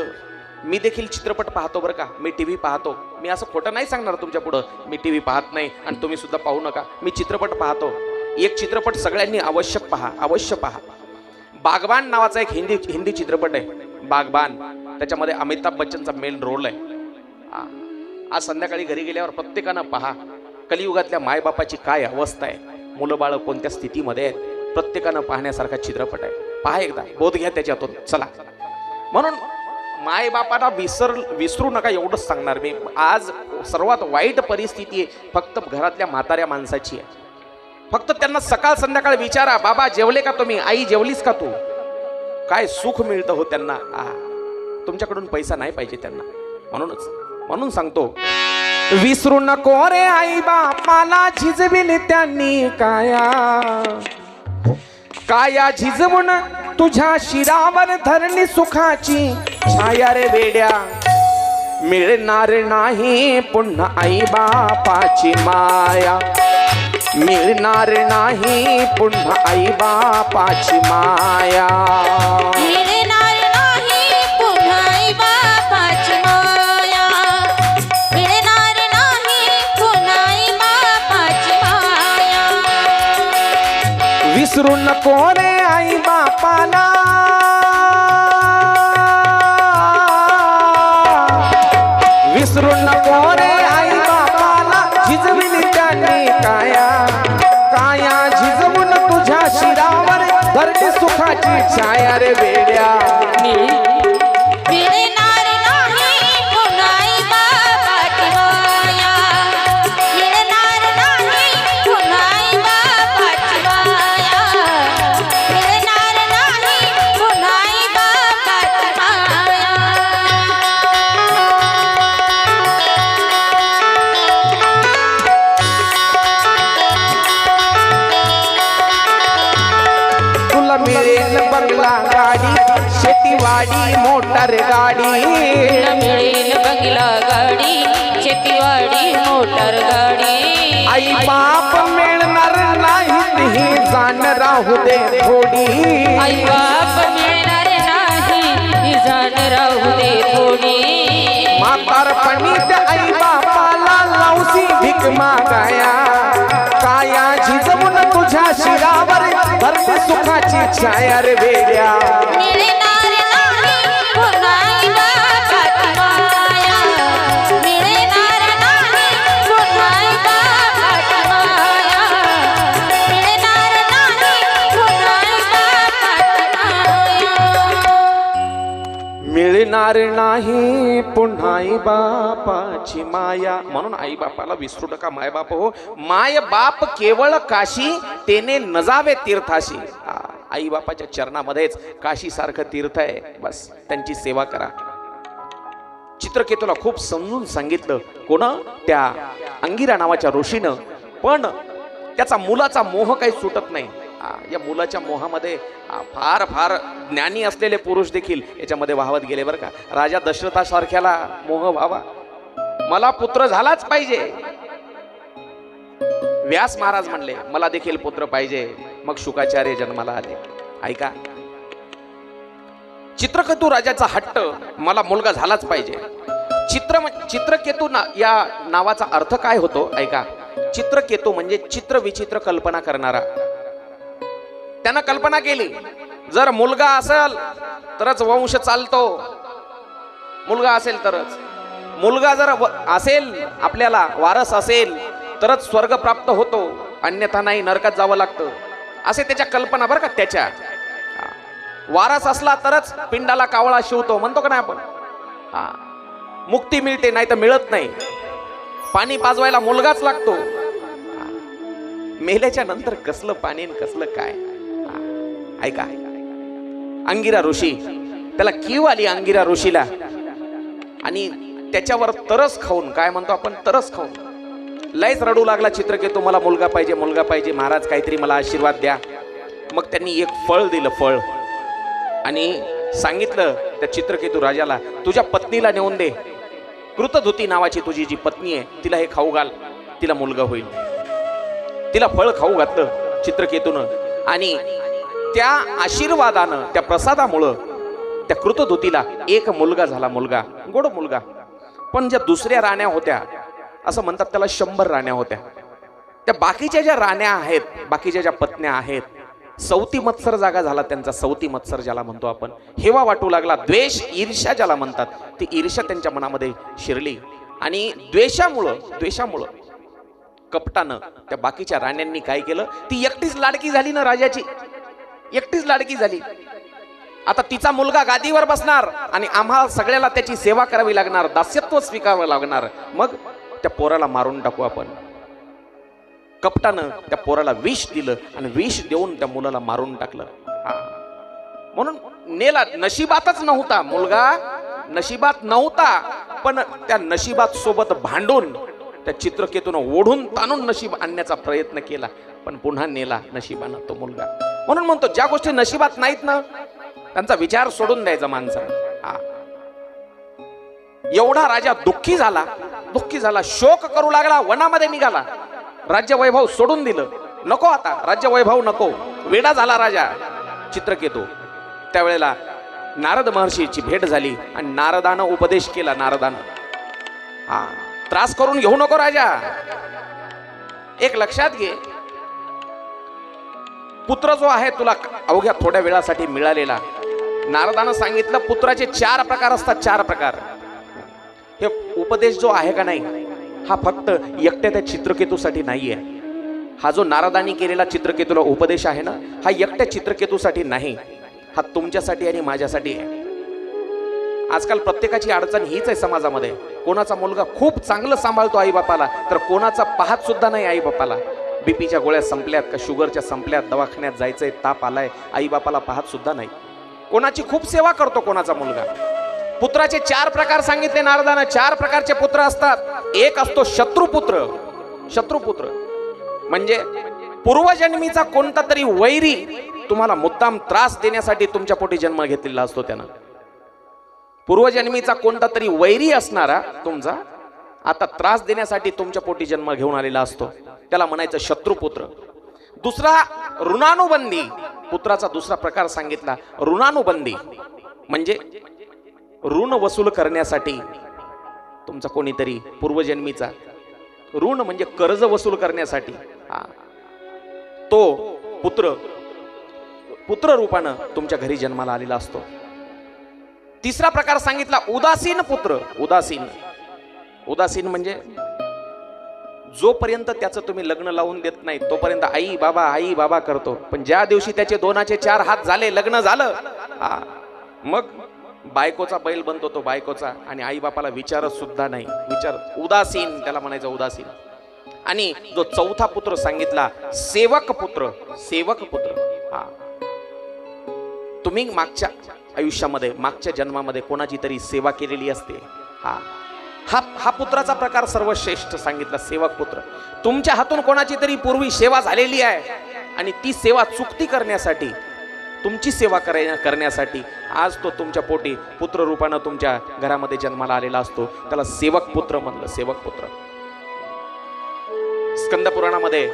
मी देखील चित्रपट पाहतो बरं का, मी टीव्ही पाहतो. मी असं खोटं नाही सांगणार तुमच्या पुढं, मी टीव्ही पाहत नाही आणि तुम्ही सुद्धा पाहू नका. मी चित्रपट पाहतो. एक चित्रपट सगळ्यांनी अवश्य पहा, अवश्य पहा. बागबान नावाचा एक हिंदी चित्रपट आहे, बागबान. त्याच्यामध्ये अमिताभ बच्चनचा मेन रोल आहे. आज संध्याकाळी घरी गेल्यावर प्रत्येकानं पहा. कलियुगातल्या मायबापाची काय अवस्था आहे, मुलं बाळ कोणत्या स्थितीमध्ये आहेत, प्रत्येकानं पाहण्यासारखा चित्रपट आहे. पहा एकदा, बोध घ्या त्याच्यातून. चला, म्हणून मायबापाला विसरू नका एवढंच सांगणार मी. आज सर्वात वाईट परिस्थिती आहे फक्त घरातल्या म्हाताऱ्या माणसाची आहे. फक्त त्यांना सकाळ संध्याकाळ विचारा, बाबा जेवले का तुम्ही, आई जेवलीस का तू. काय सुख मिळतं हो त्यांना. तुमच्याकडून पैसा नाही पाहिजे त्यांना. म्हणून सांगतो, विसरू नको रे आई बापाला, झिजविले त्यांनी काया झिजवून तुझ्या शिरावर धरली सुखाची छाया रे वेड्या. मिळणार नाही पुन्हा आई बापाची माया, मिळणार नाही पुन्हा आई बापाची माया. मिळणार नाही पुन्हा आई बापाची माया, मिळणार नाही पुन्हा आई बापाची माया. विसरू नको रे आई बापाला, विसरू नको रे आई बापाला, झिजविली त्यांनी काया झिजवून तुझ्या शिरावर धरली सुखाची छाया रे वेड्या. मिळणार नाही पुन्हा आई बापाची माया, मिळणार नाही पुन्हा आई बापाची माया, मिळणार नाही पुन्हा आई बापाची माया. तुला मिळेल बंगला गाडी, शेतीवाडी मोटर गाडी. तुला मिळेल बंगला गाडी, शेतीवाडी मोटर गाडी. आई बाप मिळणार नाही ही जाण राहू दे थोडी. आई बाप मिळणार नाही ही जाण राहू दे थोडी. म्हातारपणी त्या आई बापाला लावसी भीक मागाया, काया झिजवून तुझ्या शिरावर धरली सुखाची छाया रे वेड्या. मिळणार नाही पुन्हा आई बापाची माया, मिळणार नाही पुन्हा आई बापाची माया, मिळणार नाही पुन्हा आई बापाची माया. मिळणार नाही पुन्हा आई बापाची माया. म्हणून आई बापाला विसरू नका मायबाप हो. माय बाप केवळ काशी, तेने न जावे तीर्थाशी. आई बापाच्या चरणामध्येच काशी सारखं तीर्थ आहे, बस त्यांची सेवा करा. चित्रकेतूला खूप समजून सांगितलं कोण, त्या अंगिरा नावाच्या ऋषीनं. पण त्याचा मुलाचा मोह काही सुटत नाही. या मुलाच्या मोहामध्ये फार फार ज्ञानी असलेले पुरुष देखील याच्यामध्ये वाहवत गेले बरं का. राजा दशरथासारख्याला मोह व्हावा, मला पुत्र झालाच पाहिजे. व्यास महाराज म्हणले मला देखील पुत्र पाहिजे. मग शुकाचार्य जन्माला आले. ऐका, चित्रकेतू राजाचा हट्ट, मला मुलगा झालाच पाहिजे. चित्रकेतू या नावाचा अर्थ काय होतो ऐका. चित्रकेतू म्हणजे चित्र विचित्र कल्पना करणारा. त्यानं कल्पना केली जर मुलगा असेल तरच वंश चालतो, मुलगा असेल तरच. मुलगा जर असेल, आपल्याला वारस असेल तरच स्वर्ग प्राप्त होतो, अन्यथा नाही, नरकात जावं लागतं. असे त्याच्या कल्पना बरं का. त्याच्या वारस असला तरच पिंडाला कावळा शिवतो म्हणतो का नाही आपण. मुक्ती मिळते, नाही तर मिळत नाही. पाणी पाजवायला मुलगाच लागतो. मेल्याच्या नंतर कसलं पाणी कसलं काय. ऐका, अंगिरा ऋषी, त्याला कीव आली अंगिरा ऋषीला, आणि त्याच्यावर तरस खाऊन, काय म्हणतो आपण, तरस खाऊन लयच रडू लागला. चित्रकेतू मला मुलगा पाहिजे, मुलगा पाहिजे, महाराज काहीतरी मला आशीर्वाद द्या. मग त्यांनी एक फळ दिलं, फळ, आणि सांगितलं त्या चित्रकेतू राजाला तुझ्या पत्नीला नेऊन दे. कृतधुती नावाची तुझी जी पत्नी आहे तिला हे खाऊ घाल, तिला मुलगा होईल. तिला फळ खाऊ घातलं चित्रकेतून, आणि त्या आशीर्वादानं, त्या प्रसादामुळं त्या कृतधुतीला एक मुलगा झाला. मुलगा, गोड मुलगा. पण ज्या दुसऱ्या राण्या होत्या, असं म्हणतात त्याला 100 राण्या होत्या. त्या बाकीच्या ज्या राण्या आहेत, बाकीच्या ज्या पत्न्या आहेत, सवती मत्सर जागा झाला त्यांचा. सवती मत्सर ज्याला म्हणतो आपण, हेवा वाटू लागला. द्वेष, ईर्ष्या ज्याला म्हणतात, ती ईर्ष्या त्यांच्या मनामध्ये शिरली. आणि द्वेषामुळं कपटानं त्या बाकीच्या राण्यांनी काय केलं, ती एकटीच लाडकी झाली ना राजाची, एकटीच लाडकी झाली. आता तिचा मुलगा गादीवर बसणार आणि आम्हाला सगळ्याला त्याची सेवा करावी लागणार, दास्यत्व स्वीकारावं लागणार. मग त्या पोराला मारून टाकू आपण. कपटानं त्या पोराला विष दिलं आणि विष देऊन त्या मुलाला मारून टाकलं. म्हणून नेला. नशिबातच नव्हता मुलगा, नशिबात नव्हता, पण त्या नशिबात सोबत भांडून त्या चित्रकेतूनं ओढून ताणून नशीब आणण्याचा प्रयत्न केला, पण पुन्हा नेला नशिबानं तो मुलगा. म्हणून म्हणतो ज्या गोष्टी नशिबात नाहीत ना, त्यांचा विचार सोडून द्यायचा माणसानं. एवढा राजा दुःखी झाला, शोक करू लागला, वनामध्ये निघाला. राज्य वैभव सोडून दिलं. नको आता राज्य वैभव नको, वेडा झाला राजा चित्रकेतू. त्यावेळेला नारद महर्षीची भेट झाली आणि नारदानं उपदेश केला. नारदानं, त्रास करून घेऊ नको राजा, एक लक्षात घे, पुत्र जो आहे तुला अवघ्या थोड्या वेळासाठी मिळालेला. नारदानं सांगितलं पुत्राचे 4 प्रकार असतात, 4 प्रकार. हे उपदेश जो आहे का नाही, हा फक्त एकट्या त्या चित्रकेतूसाठी नाहीये. हा जो नारदानी केलेला चित्रकेतूला उपदेश आहे ना, हा एकट्या चित्रकेतूसाठी नाही, हा तुमच्यासाठी आणि माझ्यासाठी आहे. आजकाल प्रत्येकाची अडचण हीच आहे समाजामध्ये. कोणाचा मुलगा खूप चांगलं सांभाळतो आई बापाला, तर कोणाचा पाहत सुद्धा नाही आई बापाला. बीपीच्या गोळ्या संपल्यात का शुगरच्या संपल्यात, दवाखान्यात जायचंय, ताप आलाय, आई बापाला पाहत सुद्धा नाही. कोणाची खूप सेवा करतो कोणाचा मुलगा. पुत्राचे 4 प्रकार सांगितले नारदानं. 4 प्रकारचे पुत्र असतात. एक असतो शत्रुपुत्र. शत्रुपुत्र म्हणजे पूर्वजन्मीचा कोणता तरी वैरी तुम्हाला मुद्दाम त्रास देण्यासाठी तुमच्या पोटी जन्म घेतलेला असतो. त्यानं पूर्वजन्मीचा कोणता तरी वैरी असणारा तुमचा आता त्रास देण्यासाठी तुमच्या पोटी जन्म घेऊन आलेला असतो, त्याला म्हणायचं शत्रुपुत्र. दुसरा ऋणानुबंधी. पुत्राचा दुसरा प्रकार सांगितला ऋणानुबंधी, म्हणजे ऋण वसूल करण्यासाठी तुमचा कोणीतरी पूर्वजन्मीचा ऋण म्हणजे कर्ज वसूल करण्यासाठी तो पुत्र रूपानं तुमच्या घरी जन्माला आलेला असतो. तिसरा प्रकार सांगितला उदासीन पुत्र. उदासीन म्हणजे जोपर्यंत त्याचं तुम्ही लग्न लावून देत नाही तोपर्यंत आई बाबा करतो, पण ज्या दिवशी त्याचे 2चे 4 हात झाले, लग्न झालं, मग बायकोचा बैल बनतो तो बायकोचा, आणि आई बापाला विचारत सुद्धा नाही. उदासीन त्याला म्हणायचं, उदासीन. आणि जो चौथा पुत्र सांगितला सेवक पुत्र. तुम्ही मागच्या आयुष्यामध्ये मागच्या जन्मामध्ये कोणाची तरी सेवा केलेली असते. हा हा हा पुत्राचा प्रकार सर्वश्रेष्ठ सांगितला, सेवक पुत्र. तुमच्या हातून कोणाची तरी पूर्वी सेवा झालेली आहे आणि ती सेवा चुकती करण्यासाठी, तुमची सेवा करण्यासाठी आज तो तुमच्या पोटी पुत्र रूपानं तुमच्या घरामध्ये जन्माला आलेला असतो. त्याला सेवक पुत्र म्हणलं, सेवक पुत्र. स्कंद पुराणामध्ये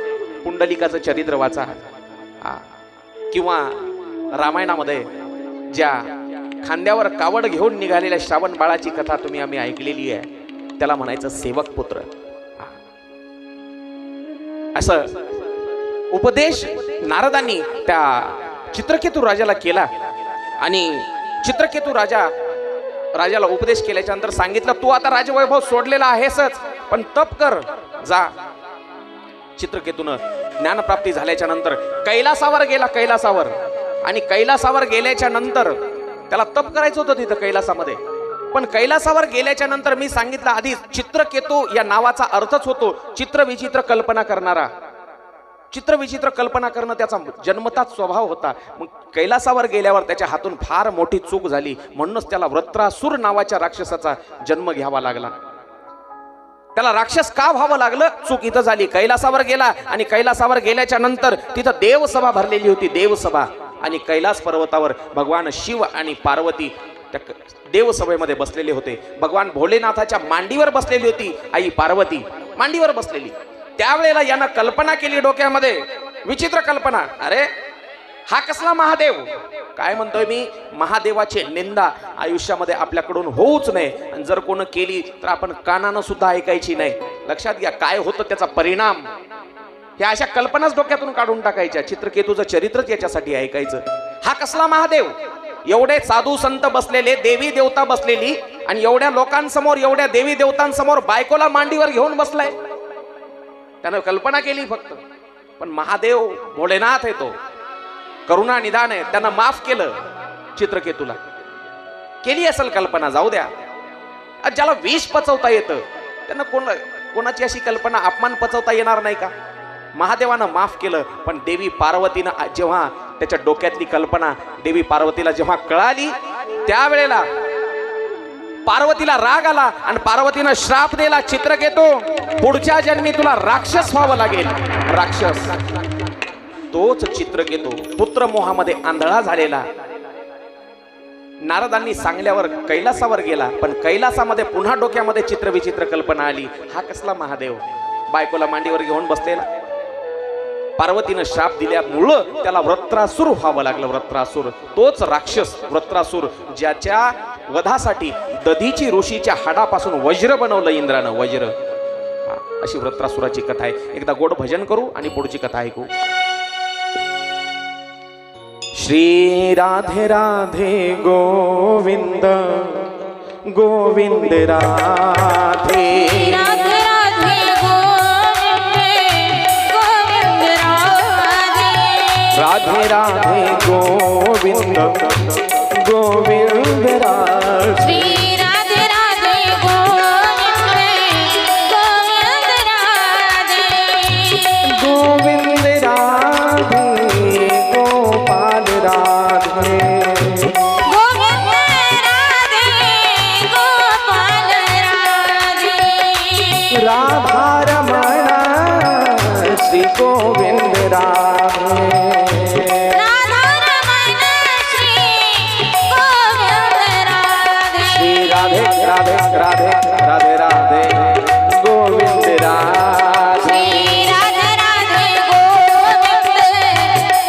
पुंडलिकाचं चरित्र वाचा, किंवा रामायणामध्ये ज्या खांद्यावर कावड घेऊन निघालेल्या श्रावण बाळाची कथा आम्ही ऐकलेली आहे, त्याला म्हणायचं सेवक पुत्र. असं उपदेश नारदांनी त्या चित्रकेतू राजाला केला आणि चित्रकेतू राजाला उपदेश केल्याच्या नंतर सांगितलं, तू आता राजवैभव सोडलेला आहेसच, पण तप कर जा. चित्रकेतूनं ज्ञानप्राप्ती झाल्याच्या नंतर कैलासावर गेला, कैलासावर. आणि कैलासावर गेल्याच्या नंतर त्याला तप करायचं होतं तिथं कैलासामध्ये. पण कैलासावर गेल्याच्या नंतर मी सांगितलं आधी, चित्रकेतू या नावाचा अर्थच होतो चित्रविचित्र कल्पना करणारा. चित्रविचित्र कल्पना करणं त्याचा जन्मताच स्वभाव होता. मग कैलासावर गेल्यावर त्याच्या हातून फार मोठी चूक झाली, म्हणूनच त्याला वृत्रासुर नावाच्या राक्षसाचा जन्म घ्यावा लागला. त्याला राक्षस का व्हावं लागलं? चूक इथं झाली. कैलासावर गेला आणि कैलासावर गेल्याच्या नंतर तिथं देवसभा भरलेली होती, देवसभा. आणि कैलास पर्वतावर भगवान शिव आणि पार्वती त्या देवसभेमध्ये बसलेले होते. भगवान भोलेनाथाच्या मांडीवर बसलेली होती आई पार्वती, मांडीवर बसलेली. त्यावेळेला यानं कल्पना केली डोक्यामध्ये, विचित्र कल्पना. अरे हा कसला महादेव? काय म्हणतोय मी? महादेवाची निंदा आयुष्यामध्ये आपल्याकडून होऊच नये, आणि जर कोण केली तर आपण कानानं सुद्धा ऐकायची नाही. लक्षात घ्या काय होतं त्याचा परिणाम. ह्या अशा कल्पनाच डोक्यातून काढून टाकायच्या. चित्रकेतूचं चरित्रच याच्यासाठी ऐकायचं. हा कसला महादेव? एवढे साधू संत बसलेले, देवी देवता बसलेली, आणि एवढ्या लोकांसमोर, एवढ्या देवी देवतांसमोर बायकोला मांडीवर घेऊन बसलाय. त्यानं कल्पना केली फक्त. पण महादेव भोलेनाथ आहे, तो करुणा निदान आहे, त्यानं माफ केलं चित्रकेतूला. केली असेल कल्पना, जाऊ द्या. ज्याला विष पचवता येतं त्यांना कोणाची अशी कल्पना अपमान पचवता येणार नाही का? महादेवानं माफ केलं. पण देवी पार्वतीनं जेव्हा त्याच्या डोक्यातली कल्पना देवी पार्वतीला जेव्हा कळाली, त्यावेळेला पार्वतीला राग आला आणि पार्वतीनं श्राप दिला, चित्रकेतू पुढच्या जन्मी तुला राक्षस व्हावं लागेल, राक्षस. तोच चित्रकेतू पुत्र मोहामध्ये आंधळा झालेला नारदांनी सांगल्यावर कैलासावर गेला. पण कैलासामध्ये पुन्हा डोक्यामध्ये चित्रविचित्र कल्पना आली. हा कसला महादेव? बायकोला मांडीवर घेऊन बसलेला. पार्वतीनं श्राप दिल्यामुळं त्याला वृत्रासुर व्हावं लागलं. वृत्रासुर तोच राक्षस वृत्रासुर, ज्याच्या वधासाठी दधीची ऋषीच्या हाडापासून वज्र बनवलं इंद्रानं, वज्र. अशी वृत्रासुराची कथा आहे. एकदा गोड भजन करू आणि पुढची कथा ऐकू. श्री राधे राधे गोविंद गोविंद राधे. राधे राधे गोविंद राधे. राधे राधे गोविंद गोविंद राधे. श्री राधे राधे गोविंद गोविंद राधे. गोविंद राधे गोपाल राधे. गोविंद राधे गोपाल राधे. राधा रमण श्री गोविंद राधे. राधा रमण श्री गोविंद राधे. श्री राधे राधे राधे राधे राधे गोविंद राधे. श्री राधे राधे गोविंद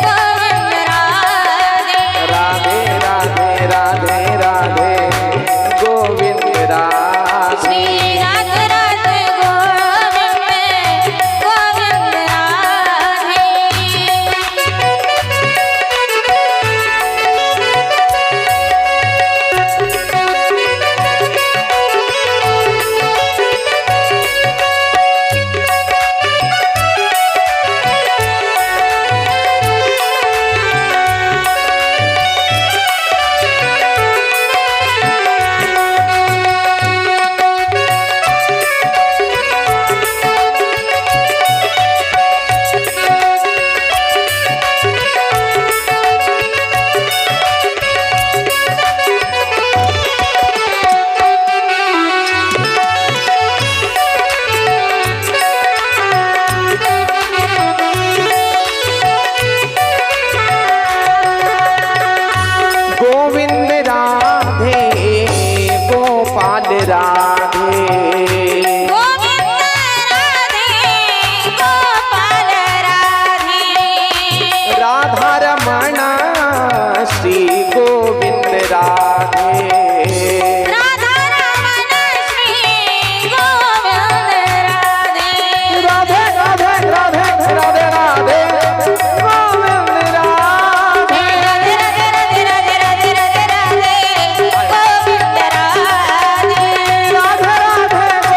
गोविंद राधे. राधे राधे राधे राधे गोविंद राधे. श्री राधे राधे गोविंद गोविंद राधे. गोपाल राधे गोविंद राधे गोपाल राधे राधा रमण श्री गोविंद राधे राधा रमण श्री गोविंद राधे राधे राधे राधे राधे राधे गोविंद राधे राधे राधे राधे राधे राधे राधे राधे गोविंद राधे राधे राधे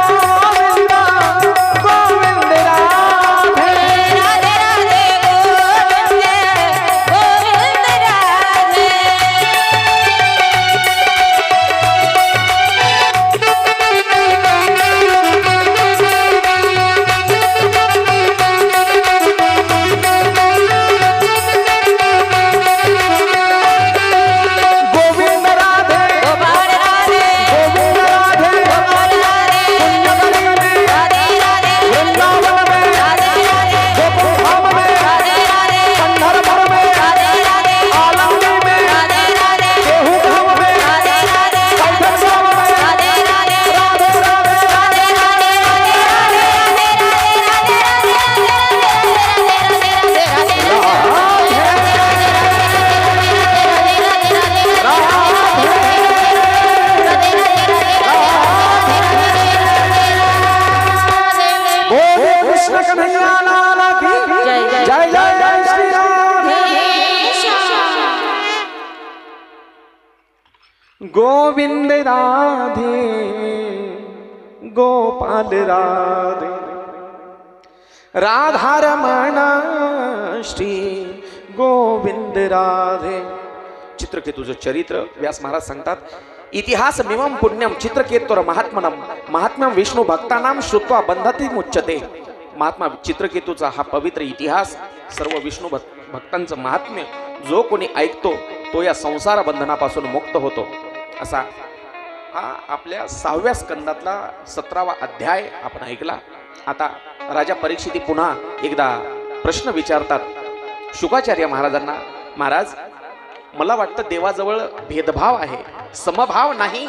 गोविंद गोविंद राधे राधे राधे गोविंद गोविंद राधे गोविंद राधे गोपाल राधे गोविंद राधे गोपाल राधे राधे राधे वृंदावन में राधे राधे गोकुल धाम में राधे राधे पंढरपुर में राधे राधे आलमगी में राधे राधे केहू गाँव में राधे राधे कैथल गाँव में राधे राधे राधे राधे राधे राधे बोलो कृष्ण कन्हैया लाल की जय जय जय जय जय श्री राम गोविंद राधे गोपाल राधे राधा रमण श्री गोविंद राधे चित्रकेतुचं चरित्र व्यास महाराज सांगतात इतिहास मिमम पुण्यम चित्रकेतुर महात्मनम महात्म्यम विष्णू भक्तानाम श्रुत्वा बंधाती मुच्यते महात्मा चित्रकेतूचा हा पवित्र इतिहास सर्व विष्णू भक्तांचं महात्म्य जो कोणी ऐकतो तो या संसार बंधनापासून मुक्त होतो असा हा आपल्या 6व्या स्कंदातला 17वा अध्याय आपण ऐकला. आता राजा परीक्षिती पुन्हा एकदा प्रश्न विचारतात शुकाचार्य महाराजांना. महाराज मला वाटतं देवाजवळ भेदभाव आहे, समभाव नाही.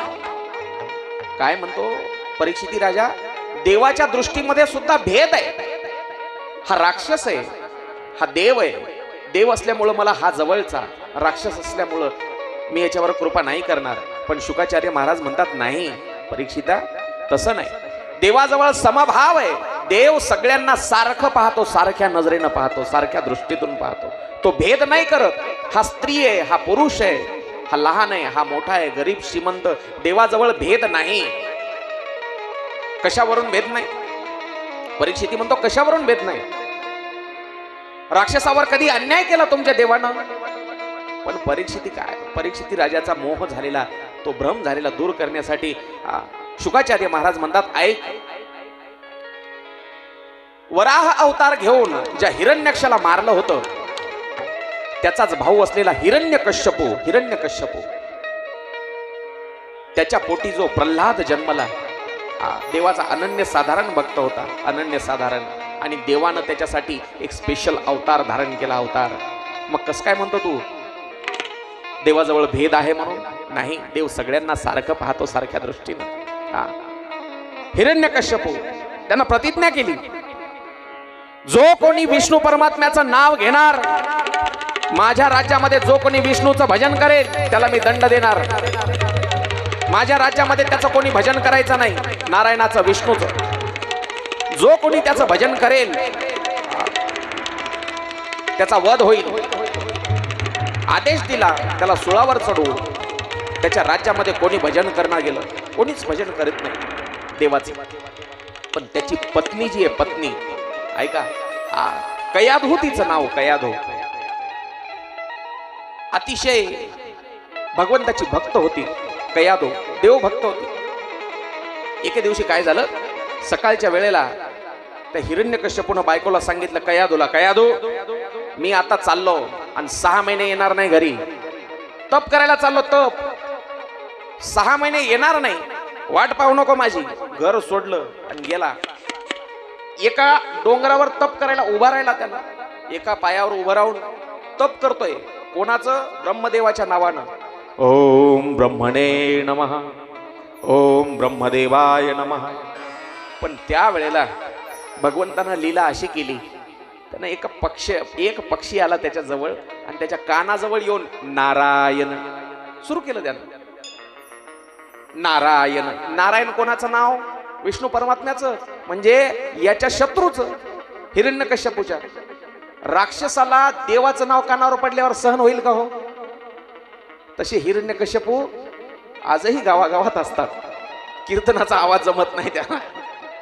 काय म्हणतो परीक्षिती राजा? देवाच्या दृष्टीमध्ये सुद्धा भेद आहे. हा राक्षस आहे, हा देव आहे. देव असल्यामुळं मला हा जवळचा, राक्षस असल्यामुळं मी याच्यावर कृपा नाही करणार. पण शुकाचार्य महाराज म्हणतात नाही परीक्षिता, तसं नाही. देवाजवळ समभाव आहे. देव सगळ्यांना सारखं पाहतो, सारख्या नजरेनं पाहतो, सारख्या दृष्टीतून पाहतो. तो भेद नाही करत. हा स्त्री आहे, हा पुरुष आहे, हा लहान आहे, हा मोठा आहे, गरीब श्रीमंत, देवाजवळ भेद नाही. कशावरून भेद नाही? परीक्षिती म्हणतो कशावरून भेद नाही? राक्षसावर कधी अन्याय केला तुमच्या देवानं? पण परीक्षिती काय, परीक्षिती राजाचा मोह झालेला, तो भ्रम झालेला दूर करण्यासाठी शुकाचार्य महाराज म्हणतात ऐक, वराह अवतार घेऊन ज्या हिरण्यक्षाला मारलं होतं त्याचाच भाऊ असलेला हिरण्यकश्यपू त्याच्या पोटी जो प्रल्हाद जन्मला, देवाचा अनन्य साधारण भक्त होता, अनन्य साधारण. आणि देवानं त्याच्यासाठी एक स्पेशल अवतार धारण केला. अवतार मग कसं काय म्हणतो तू देवाजवळ भेद आहे म्हणून? नाही, देव सगळ्यांना सारखं पाहतो, सारख्या दृष्टीनं. हिरण्यकश्यपू त्यानं प्रतिज्ञा केली, जो कोणी विष्णू परमात्म्याचं नाव घेणार, माझ्या राज्यामध्ये जो कोणी विष्णूचं भजन करेल त्याला मी दंड देणार. माझ्या राज्यामध्ये त्याचं कोणी भजन करायचं नाही, नारायणाचं, विष्णूचं. जो कोणी त्याचं भजन करेल त्याचा वध होईल. आदेश दिला त्याला सुळावर चढवून. त्याच्या राज्यामध्ये कोणी भजन करणार गेलं, कोणीच भजन करत नाही देवाचे. पण त्याची पत्नी जी आहे, पत्नी ऐका, कयाधू तिचं नाव, कयाधू, अतिशय भगवंताची भक्त होती. कयाधू देव भक्त होती. एके दिवशी काय झालं, सकाळच्या वेळेला त्या हिरण्यकश्यपूनं बायकोला सांगितलं, कयाधूला, कयाधू मी आता चाललो आणि 6 महिने येणार नाही घरी. तप करायला चाललो, तप 6 महिने येणार नाही, वाट पाहू नको माझी. घर सोडलं आणि गेला. एका डोंगरावर तप करायला उभा राहिला. त्याला एका पायावर उभं राहून तप करतोय. कोणाचं? ब्रह्मदेवाच्या नावानं. ओम ब्रह्मणे नमः. ओम ब्रह्मदेवाय नमः. पण त्या वेळेला भगवंतानं लीला अशी केली, त्यानं एक पक्षी आला त्याच्या जवळ आणि त्याच्या कानाजवळ येऊन नारायण सुरू केलं त्यानं. नारायण. नारायण कोणाचं नाव? विष्णू परमात्म्याचं, म्हणजे याच्या शत्रूचं, हिरण्यकश्यपूच्या. राक्षसाला देवाचं नाव कानावर पडल्यावर सहन होईल का हो? तसे हिरण्यकश्यपू आजही गावागावात असतात. कीर्तनाचा आवाज जमत नाही त्यांना,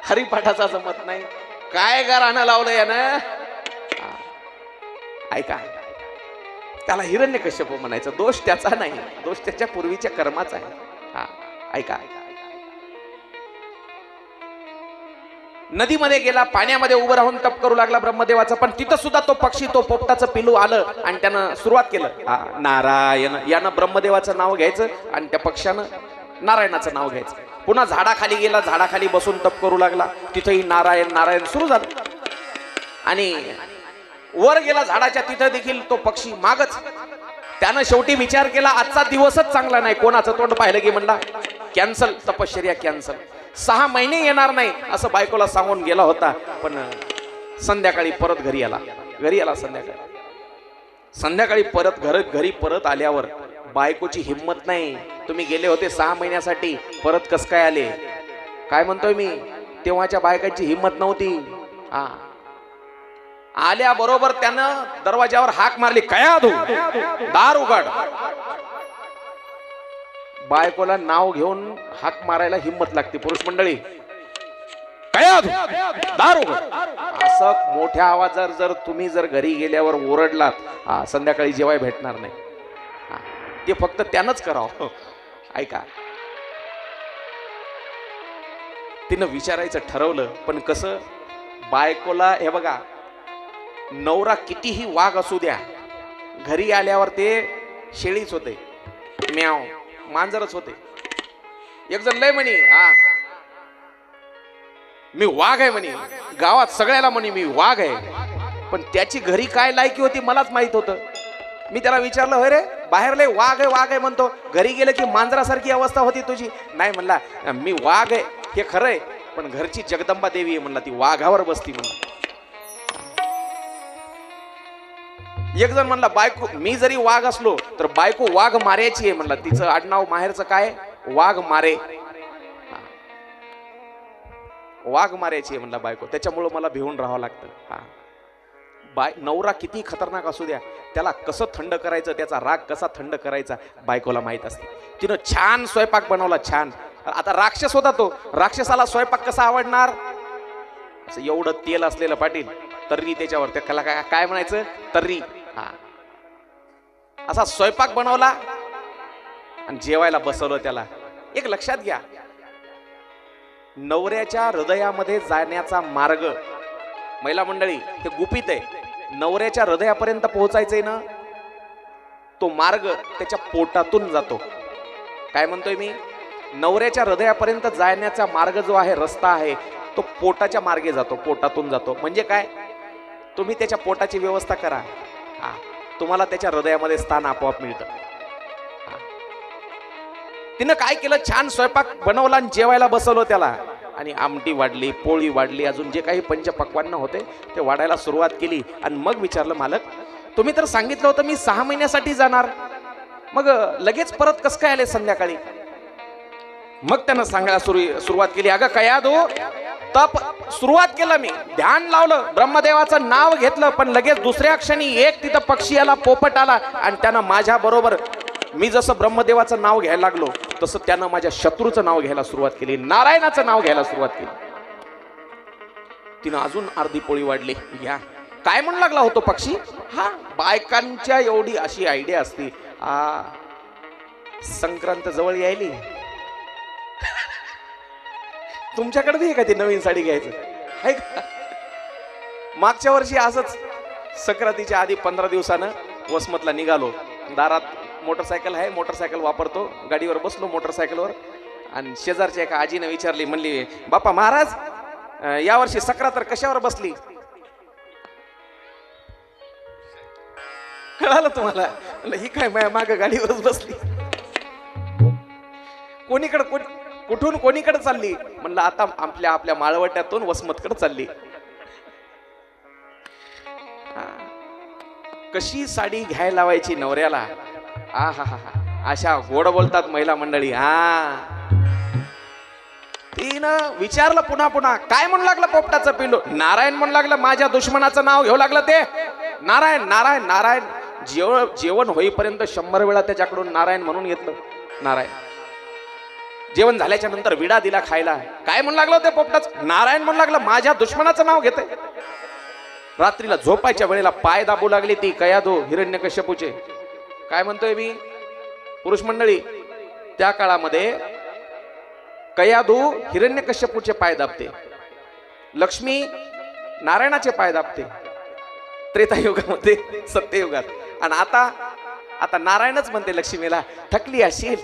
हरिपाठाचा जमत नाही. काय गाणं लावलं यानं? ऐका, त्याला हिरण्यकश्यपू म्हणायचं. दोष त्याचा नाही, दोष त्याच्या पूर्वीच्या कर्माचा आहे. हा, ऐका. नदीमध्ये गेला, पाण्यामध्ये उभं राहून तप करू लागला ब्रह्मदेवाचा. पण तिथं सुद्धा तो पक्षी, तो पोपटाचं पिलू आलं आणि त्यानं सुरुवात केलं, हा नारायण. यानं ब्रह्मदेवाचं नाव घ्यायचं आणि त्या पक्षानं नारायणाचं नाव घ्यायचं. पुन्हा झाडाखाली गेला, झाडाखाली बसून तप करू लागला. तिथंही नारायण नारायण सुरू झालं. आणि वर गेला झाडाच्या, तिथं देखील तो पक्षी मागच. त्यानं शेवटी विचार केला, आजचा दिवसच चांगला नाही. कोणाचं तोंड पाहिलं की म्हणला कॅन्सल, तपश्चर्या कॅन्सल. 6 महिने येणार नाही असं बायकोला सांगून गेला होता. पण संध्याकाळी परत घरी आला. संध्याकाळी परत घरी परत आल्यावर बायकोची हिंमत नाही. तुम्ही गेले होते 6 महिन्यासाठी, परत कस काय आले? काय म्हणतोय मी? तेव्हाच्या बायकांची हिंमत नव्हती. आल्याबरोबर त्यानं दरवाजावर हाक मारली, कयाधू दार उघड. बायकोला नाव घेऊन हाक मारायला हिंमत लागते पुरुष मंडळी. कयाधू दार उघड. असं मोठ्या आवाजात जर तुम्ही घरी गेल्यावर ओरडलात, संध्याकाळी जेवाय भेटणार नाही. ते फक्त त्यानंच करावं. ऐका, तिनं विचारायचं ठरवलं. पण कसं? बायकोला, हे बघा, नवरा कितीही वाघ असू द्या, घरी आल्यावर ते शेळीच होते, म्याव मांजरच होते. एक जण लय म्हणे, मी वाघ आहे म्हणे, गावात सगळ्याला म्हणे मी वाघ आहे. पण त्याची घरी काय लायकी होती मलाच माहित होतं. मी त्याला विचारलं, होय रे, बाहेर लय वाघ आहे म्हणतो, घरी गेलं की मांजरासारखी अवस्था होती तुझी. नाही म्हणला, मी वाघ आहे हे खरंय, पण घरची जगदंबा देवी आहे म्हणला, ती वाघावर बसती म्हणला. एक जण म्हणला, बायको, मी जरी वाघ असलो तर बायको वाघ मार्याची आहे म्हणला. तिचं आडनाव माहेरचं काय? वाघ मारे. वाघ मार्याची आहे म्हणला बायको, त्याच्यामुळं मला भिवून राहावं लागतं. नवरा किती खतरनाक असू द्या, त्याला कसं थंड करायचं, त्याचा राग कसा थंड करायचा बायकोला माहित असते. तिनं छान स्वयंपाक बनवला, छान. आता राक्षस होता तो, राक्षसाला स्वयंपाक कसा आवडणार? असं एवढं तेल असलेलं पाटील, तर्री त्याच्यावर, त्याला काय म्हणायचं? तर्री. असा स्वयंपाक बनवला आणि जेवायला बसवलं त्याला. एक लक्षात घ्या, नवऱ्याच्या हृदयामध्ये जाण्याचा मार्ग, महिला मंडळी, हे गुपित आहे. नवऱ्याच्या हृदयापर्यंत पोहोचायचंय ना, तो मार्ग त्याच्या पोटातून जातो. काय म्हणतोय मी? नवऱ्याच्या हृदयापर्यंत जाण्याचा मार्ग जो आहे, रस्ता आहे, तो पोटाच्या मार्गे जातो, पोटातून जातो. म्हणजे काय? तुम्ही त्याच्या पोटाची व्यवस्था करा, तुम्हाला त्याच्या हृदयामध्ये स्थान आपोआप मिळतं. तिनं काय केलं? छान स्वयंपाक बनवला आणि जेवायला बसवलं त्याला. आणि आमटी वाढली, पोळी वाढली, अजून जे काही पंचपक्वान्न होते ते वाढायला सुरुवात केली. आणि मग विचारलं, मालक, तुम्ही तर सांगितलं होतं मी 6 महिन्यासाठी जाणार, मग लगेच परत कसं काय आले संध्याकाळी? मग त्यानं सांगायला सुरुवात केली, अगं कयाधू, तप सुरुवात केलं, मी ध्यान लावलं, ब्रह्मदेवाचं नाव घेतलं, पण लगेच दुसऱ्या क्षणी एक तिथं पक्षी आला, पोपट आला आणि त्यानं माझ्या बरोबर, मी जसं ब्रह्मदेवाचं नाव घ्यायला लागलो तसं त्यानं माझ्या शत्रूचं नाव घ्यायला सुरुवात केली, नारायणाचं नाव घ्यायला सुरुवात केली. तिनं अजून अर्धी पोळी वाढली. घ्या, काय म्हणू लागला होतो पक्षी? बायकांच्या एवढी अशी आयडिया असती. संक्रांत जवळ यायली, तुमच्याकडे आहे का ती नवीन साडी घ्यायचं आहे का? मागच्या वर्षी असंच संक्रांतीच्या आधी 15 दिवसानं वसमतला निघालो. दारात मोटरसायकल आहे, मोटरसायकल वापरतो, गाडीवर बसलो मोटरसायकलवर, आणि शेजारच्या एका आजीने विचारली, म्हणली, बापा महाराज, यावर्षी सक्रात तर कशावर बसली? कळालं तुम्हाला? ही काय माग गाडीवरच बसली. कोणीकडे कुठून कोणीकडे चालली? म्हणलं आता आपल्या माळवट्यातून वसमतकडे चालली. कशी साडी घ्यायला लावायची नवऱ्याला. आ हा हा हा, अशा गोड बोलतात महिला मंडळी. तिनं विचारलं पुन्हा पुन्हा, काय म्हणू लागलं पोपटाचं पिल्लू? नारायण म्हणू लागलं. माझ्या दुश्मनाचं नाव घेऊ लागलं ते. नारायण नारायण नारायण. जेवण होईपर्यंत 100 वेळा त्याच्याकडून नारायण म्हणून घेतलं. नारायण. जेवण झाल्याच्या नंतर विडा दिला खायला. काय म्हणू लागलं ते पोपटाच? नारायण म्हणू लागलं. माझ्या दुश्मनाचं नाव घेते. रात्रीला झोपायच्या वेळेला पाय दाबू लागली ती कयाधू हिरण्यकश्यपूचे. काय म्हणतोय मी पुरुष मंडळी? त्या काळामध्ये कयाधू हिरण्यकश्यपूचे पाय दाबते, लक्ष्मी नारायणाचे पाय दाबते त्रेतायुगामध्ये, सत्ययुगात. आणि आता नारायणच म्हणते लक्ष्मीला, थकली असेल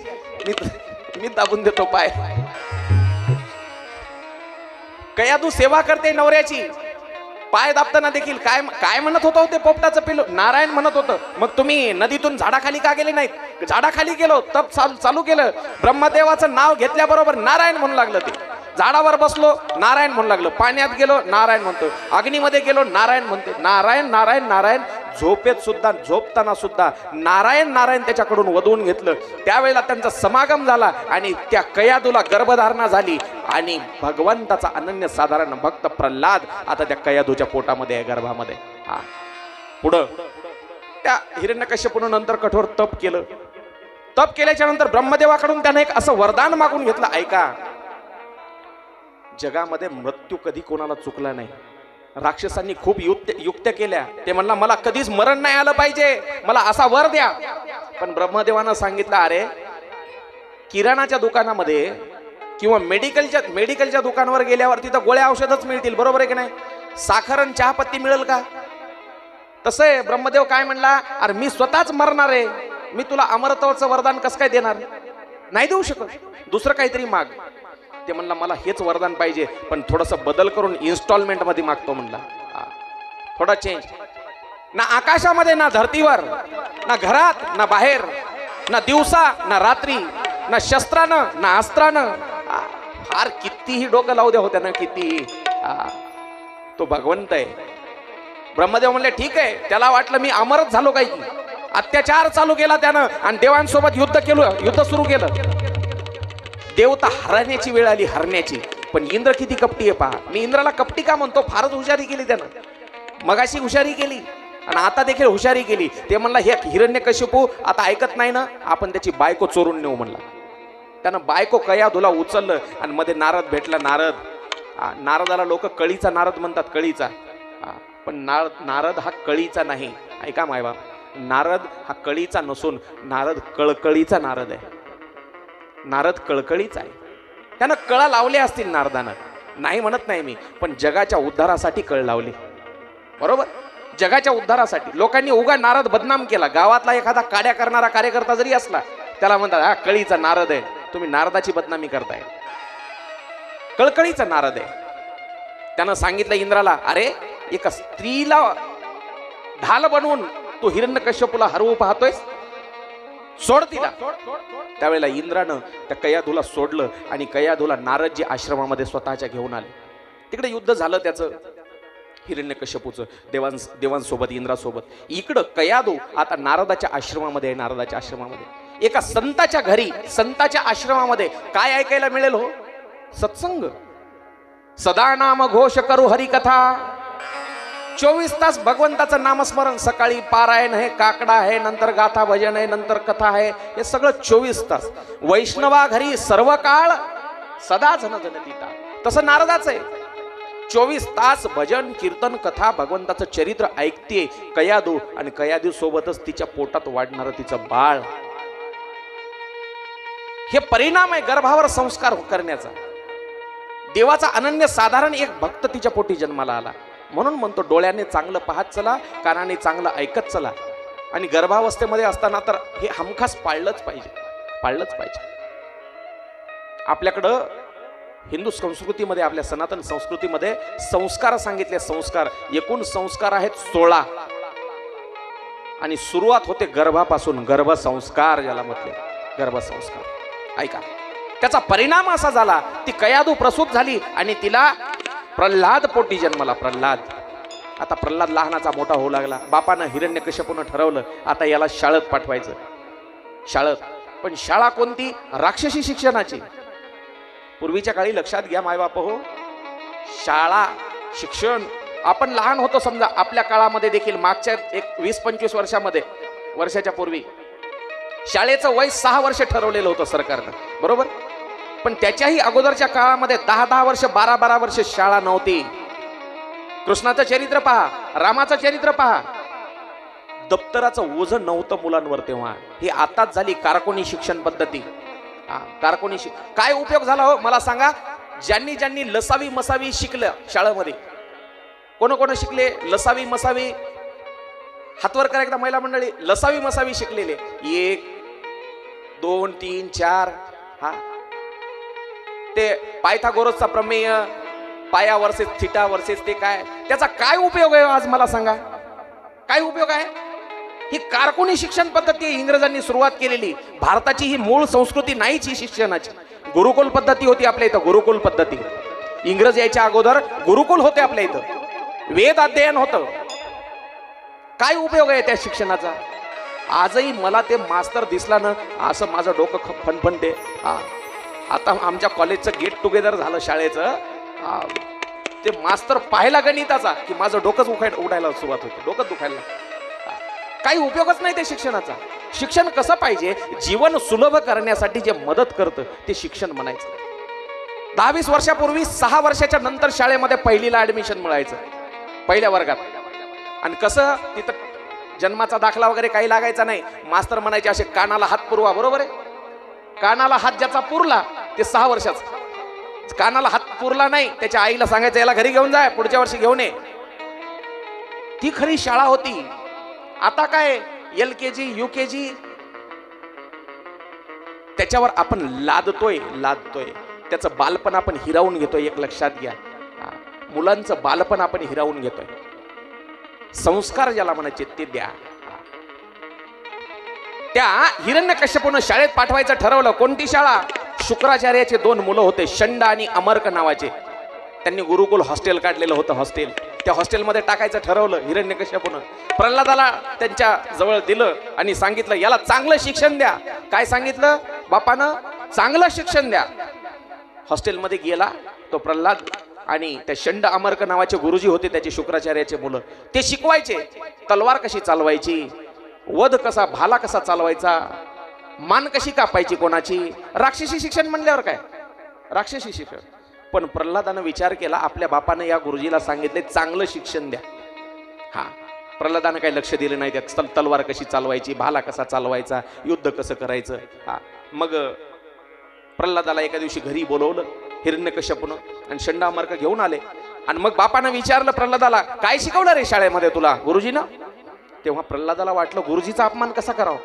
मी दाबून देतो पाय. कयाधू सेवा करते नवऱ्याची. पाय दाबताना देखील काय म्हणत होतं ते पोपटाचं पिल्लू? नारायण म्हणत होतं. मग तुम्ही नदीतून झाडाखाली का गेले नाहीत? झाडाखाली गेलो, तप चालू केलं, ब्रह्मदेवाचं नाव घेतल्याबरोबर नारायण म्हणू लागलं. ते झाडावर बसलो नारायण म्हणू लागलं, पाण्यात गेलो नारायण म्हणतो, अग्नीमध्ये गेलो नारायण म्हणते. नारायण नारायण नारायण. झोपताना सुद्धा नारायण नारायण त्याच्याकडून वधवून घेतलं. त्यावेळेला त्यांचा समागम झाला आणि त्या कयाधूला गर्भधारणा झाली आणि भगवंताचा अनन्य साधारण भक्त प्रल्हाद आता त्या कयाधूच्या पोटामध्ये आहे, गर्भामध्ये. पुढं त्या हिरण्यकश्यपूनं नंतर कठोर तप केलं. तप केल्याच्या नंतर ब्रह्मदेवाकडून त्याने एक असं वरदान मागून घेतलं. ऐका, जगामध्ये मृत्यू कधी कोणाला चुकला नाही. राक्षसांनी खूप युक्त्या केल्या. ते म्हणला मला कधीच मरण नाही आलं पाहिजे, मला असा वर द्या. पण ब्रह्मदेवानं सांगितलं, अरे किराणाच्या दुकानामध्ये किंवा मेडिकलच्या दुकानावर गेल्यावर तिथं गोळ्या औषधच मिळतील, बरोबर आहे की नाही? साखर आणि चहापत्ती मिळेल का? तसं आहे. ब्रह्मदेव काय म्हणला, अरे मी स्वतःच मरणार आहे, मी तुला अमरत्वाचं वरदान कसं काय देणार? नाही देऊ शकत, दुसरं काहीतरी माग. ते म्हणला मला हेच वरदान पाहिजे, पण थोडस बदल करून इन्स्टॉलमेंट मध्ये मागतो म्हणला. थोडा चेंज. ना आकाशामध्ये ना धरतीवर, ना घरात ना बाहेर, ना दिवसा ना रात्री, ना शस्त्रानं ना अस्त्रानं. फार कितीही डोकं लावू द्या होत्या ना, कितीही. तो भगवंत आहे. ब्रह्मदेव म्हणले ठीक आहे. त्याला वाटलं मी अमरच झालो काही. अत्याचार चालू केला त्यानं आणि देवांसोबत युद्ध सुरू केलं. देवता हरण्याची वेळ आली, हरण्याची. पण इंद्र किती कपटी आहे पहा. मी इंद्राला कपटी का म्हणतो? फारच हुशारी केली त्यानं. मगाशी हुशारी केली आणि आता देखील हुशारी केली. ते म्हणला हे हिरण्यकश्यपू आता ऐकत नाही ना, आपण त्याची बायको चोरून नेऊ म्हणला. त्यानं बायको कयाधूला उचललं आणि मध्ये नारद भेटला. नारदाला लोक कळीचा नारद म्हणतात, कळीचा. पण नारद हा कळीचा नाही. ऐका मायबाप, नारद हा कळीचा नसून नारद कळकळीचा नारद आहे. नारद कळकळीचा आहे. त्यानं कळा लावल्या असतील नारदानं, नाही म्हणत नाही मी, पण जगाच्या उद्धारासाठी कळ लावली, बरोबर? जगाच्या उद्धारासाठी. लोकांनी उगा नारद बदनाम केला. गावातला एखादा काड्या करणारा कार्यकर्ता जरी असला, त्याला म्हणतात हा कळीचा नारद आहे. तुम्ही नारदाची बदनामी करताय. कळकळीचा नारद आहे. त्यानं सांगितलं इंद्राला, अरे एका स्त्रीला ढाल बनवून तू हिरण्यकश्यपूला हरवू पाहतोयस, सोड तिला. त्यावेळेला इंद्रानं त्या कयाधूला सोडलं आणि कयाधूला नारदजी आश्रमामध्ये स्वतःच्या घेऊन आले. तिकडे युद्ध झालं त्याचं, हिरण्यकश्यपूचं देवांसोबत, इंद्रासोबत. इकडं कयाधू आता नारदाच्या आश्रमामध्ये आहे. नारदाच्या आश्रमामध्ये एका संताच्या घरी, संताच्या आश्रमामध्ये काय ऐकायला मिळेल हो? सत्संग. सदा नाम घोष करू हरिकथा. 24 तास भगवंताचं नामस्मरण. सकाळी पारायण आहे, काकडा आहे, नंतर गाथा भजन आहे, नंतर कथा आहे. हे सगळं 24 तास. वैष्णवा घरी सर्व काळ सदा जन जनतीता. तसं नारदाचं आहे. 24 तास भजन कीर्तन कथा भगवंताचं चरित्र ऐकते कयाधू. आणि कयाधू सोबतच तिच्या पोटात वाढणार तिचं बाळ. हे परिणाम आहे गर्भावर संस्कार करण्याचा. देवाचा अनन्य साधारण एक भक्त तिच्या पोटी जन्माला आला. म्हणून म्हणतो डोळ्याने चांगलं पाहत चला, कानाने चांगलं ऐकत चला. आणि गर्भावस्थेमध्ये असताना तर हे हमखास पाळलंच पाहिजे. आपल्याकडं हिंदू संस्कृतीमध्ये, आपल्या सनातन संस्कृतीमध्ये संस्कार सांगितले. संस्कार एकूण संस्कार आहेत 16 आणि सुरुवात होते गर्भापासून. गर्भसंस्कार ज्याला म्हटले, गर्भसंस्कार. ऐका, त्याचा परिणाम असा झाला, ती कयादू प्रसूत झाली आणि तिला प्रल्हाद पोटी जन्मला. प्रल्हाद. आता प्रल्हाद लहानाचा मोठा होऊ लागला. बापानं हिरण्यकश्यपूनं ठरवलं आता याला शाळेत पाठवायचं. शाळेत. पण शाळा कोणती? राक्षसी शिक्षणाची. पूर्वीच्या काळी लक्षात घ्या मायबाप हो, शाळा शिक्षण आपण लहान होतो समजा, आपल्या काळामध्ये देखील मागच्या एक 20-25 वर्षाच्या पूर्वी शाळेचं वय 6 वर्ष ठरवलेलं होतं सरकारनं, बरोबर. पण त्याच्याही अगोदरच्या काळामध्ये 10-10 वर्ष 12-12 वर्ष शाळा नव्हती. कृष्णाचं चरित्र पहा, रामाचं चरित्र पहा. दप्तराचं ओझं नव्हतं मुलांवर तेव्हा. ही आताच झाली कारकोनी शिक्षण पद्धती. कारकोनी काय उपयोग झाला हो मला सांगा. ज्यांनी ज्यांनी लसावी मसावी शिकलं शाळेमध्ये, कोण कोण शिकले लसावी मसावी? हातवर करा एकदा महिला मंडळी. लसावी मसावी शिकलेले 1 2 3 4. हा, ते पायथागोरसचा प्रमेय, पाया वर्सेस थिटा वर्सेस ते काय, त्याचा काय उपयोग आहे आज मला सांगा? काय उपयोग आहे? ही कारकुनी शिक्षण पद्धती इंग्रजांनी सुरुवात केलेली. भारताची ही मूळ संस्कृती नाहीच ही शिक्षणाची. गुरुकुल पद्धती होती आपल्या इथं, गुरुकुल पद्धती. इंग्रज यायच्या अगोदर गुरुकुल होते आपल्या इथं, वेद अध्ययन होतं. काय उपयोग आहे त्या शिक्षणाचा? आजही मला ते मास्तर दिसला ना असं माझं डोकं फणफणते. आता आमच्या कॉलेजचं गेट टुगेदर झालं शाळेचं, ते मास्तर पाहिला गणिताचा की माझं डोकंच उडायला सुरुवात होती, डोकं दुखायला. काही उपयोगच नाही त्या शिक्षणाचा. शिक्षण कसं पाहिजे? जीवन सुलभ करण्यासाठी जे मदत करतं ते शिक्षण म्हणायचं. 10-20 वर्षापूर्वी 6 वर्षाच्या नंतर शाळेमध्ये पहिलीला ऍडमिशन मिळायचं, पहिल्या वर्गात. आणि कसं तिथं जन्माचा दाखला वगैरे काही लागायचा नाही. मास्तर म्हणायचे असे कानाला हात पुरवा, बरोबर आहे. कानाला हात ज्याचा पुरला ते 6 वर्षाचा. कानाला हात पुरला नाही त्याच्या आईला सांगायचं याला घरी घेऊन जाय, पुढच्या वर्षी घेऊन ये. ती खरी शाळा होती. आता काय LKG UKG त्याच्यावर आपण लादतोय. त्याचं बालपण आपण हिरावून घेतोय. एक लक्षात घ्या, मुलांचं बालपण आपण हिरावून घेतोय. संस्कार ज्याला म्हणायचे ते द्या. त्या हिरण्यकश्यपूनं शाळेत पाठवायचं ठरवलं. कोणती शाळा? शुक्राचार्याचे 2 मुलं होते, शंड आणि अमर्क नावाचे. त्यांनी गुरुकुल हॉस्टेल काढलेलं होतं. हॉस्टेल, त्या हॉस्टेलमध्ये टाकायचं ठरवलं हिरण्यकश्यपूनं. प्रल्हादाला त्यांच्या जवळ दिलं आणि सांगितलं याला चांगलं शिक्षण द्या. काय सांगितलं बापानं? चांगलं शिक्षण द्या. हॉस्टेलमध्ये गेला तो प्रल्हाद आणि त्या शंड अमर्क नावाचे गुरुजी होते त्याचे, शुक्राचार्याचे मुलं. ते शिकवायचे तलवार कशी चालवायची, वध कसा, भाला कसा चालवायचा, मान कशी कापायची कोणाची. राक्षसी शिक्षण म्हणल्यावर काय, राक्षसी शिक्षण. पण प्रल्हादानं विचार केला आपल्या बापानं या गुरुजीला सांगितले चांगलं शिक्षण द्या. हा, प्रल्हादानं काही लक्ष दिलं नाही त्यात. तलवार कशी चालवायची, भाला कसा चालवायचा, युद्ध कसं करायचं. हा, मग प्रल्हादाला एका दिवशी घरी बोलवलं हिरण्यकश्यपूनं आणि शंड अमर्क घेऊन आले. आणि मग बापानं विचारलं प्रल्हादाला काय शिकवलं रे शाळेमध्ये तुला गुरुजीनं? तेव्हा प्रल्हादाला वाटलं गुरुजीचा अपमान कसा करावा,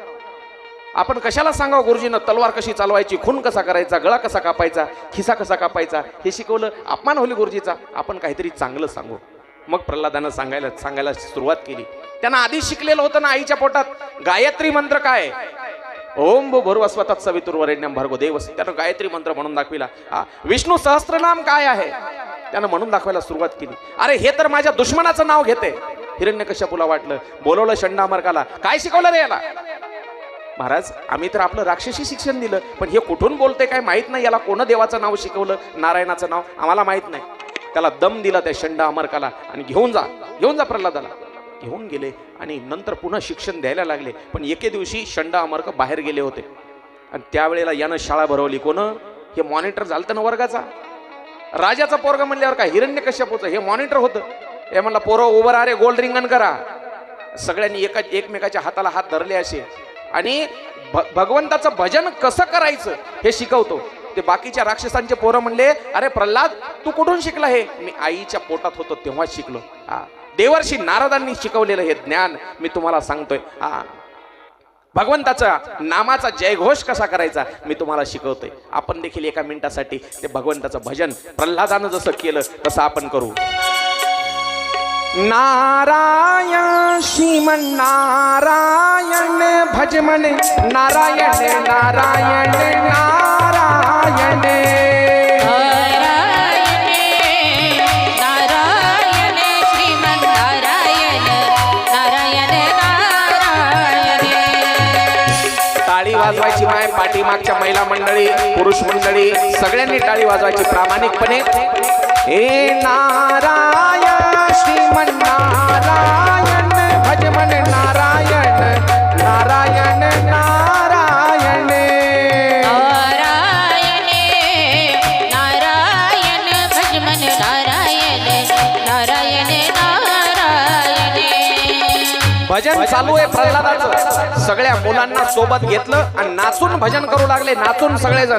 आपण कशाला सांगावं गुरुजीनं तलवार कशी चालवायची, खून कसा करायचा, गळा कसा कापायचा, खिसा कसा कापायचा, हे शिकवलं, अपमान होईल गुरुजीचा. आपण काहीतरी चांगलं सांगू. मग प्रल्हादानं सांगायला सुरुवात केली. त्यांना आधी शिकलेलं होतं ना आईच्या पोटात. गायत्री मंत्र काय? ओम भूर्भुवस्वः सवितुर्वरेण्यं भर्गो देवस्य. त्यानं गायत्री मंत्र म्हणून दाखविला. विष्णू सहस्त्रनाम काय आहे त्यानं म्हणून दाखवायला सुरुवात केली. अरे हे तर माझ्या दुश्मनाचं नाव घेते. हिरण्यकश्यपूला वाटलं, बोलवलं शंड अमर्काला. काय शिकवलं रे याला? महाराज आम्ही तर आपलं राक्षसी शिक्षण दिलं, पण हे कुठून बोलते काय माहित नाही. याला कोण देवाचं नाव शिकवलं, नारायणाचं नाव, आम्हाला माहित नाही. त्याला दम दिला त्या शंड अमर्काला आणि घेऊन जा प्रल्हादाला. घेऊन गेले आणि नंतर पुन्हा शिक्षण द्यायला लागले. पण एके दिवशी शंड अमर्क बाहेर गेले होते आणि त्यावेळेला यानं शाळा भरवली. कोण? हे मॉनिटर झालतं ना वर्गाचा. राजाचा पोरगा म्हणल्यावर काय, हिरण्यकश्यपूचं हे मॉनिटर होतं. हे म्हणला पोरं उभं राहा रे, गोल रिंगण करा. सगळ्यांनी एकमेकाच्या हाताला हात धरले असे आणि भगवंताचं भजन कसं करायचं हे शिकवतो. ते बाकीच्या राक्षसांचे पोरं म्हणले अरे प्रल्हाद तू कुठून शिकला हे? मी आईच्या पोटात होतो तेव्हा शिकलो. देवर्षी नारदांनी शिकवलेलं हे ज्ञान मी तुम्हाला सांगतोय. भगवंताचा नामाचा जयघोष कसा करायचा मी तुम्हाला शिकवतोय. आपण देखील एका मिनिटासाठी ते भगवंताचं भजन प्रल्हादानं जसं केलं तसं आपण करू. नारायण श्रीमन नारायण भज म्हणे, नारायण नारायण नारायण नारायण श्रीमन्नारायण नारायण नारायण. टाळी वाजवायची माय पाठीमागच्या महिला मंडळी पुरुष मंडळी सगळ्यांनी टाळी वाजवायची प्रामाणिकपणे. हे नारायण श्रीमन्नारायण भज मन नारायण नारायण नारायण. नारायण नारायण भजमन नारायण नारायण नारायण. भजन चालू आहे प्रल्हादाचं. सगळ्या मुलांना सोबत घेतलं आणि नाचून भजन करू लागले, नाचून सगळेजण.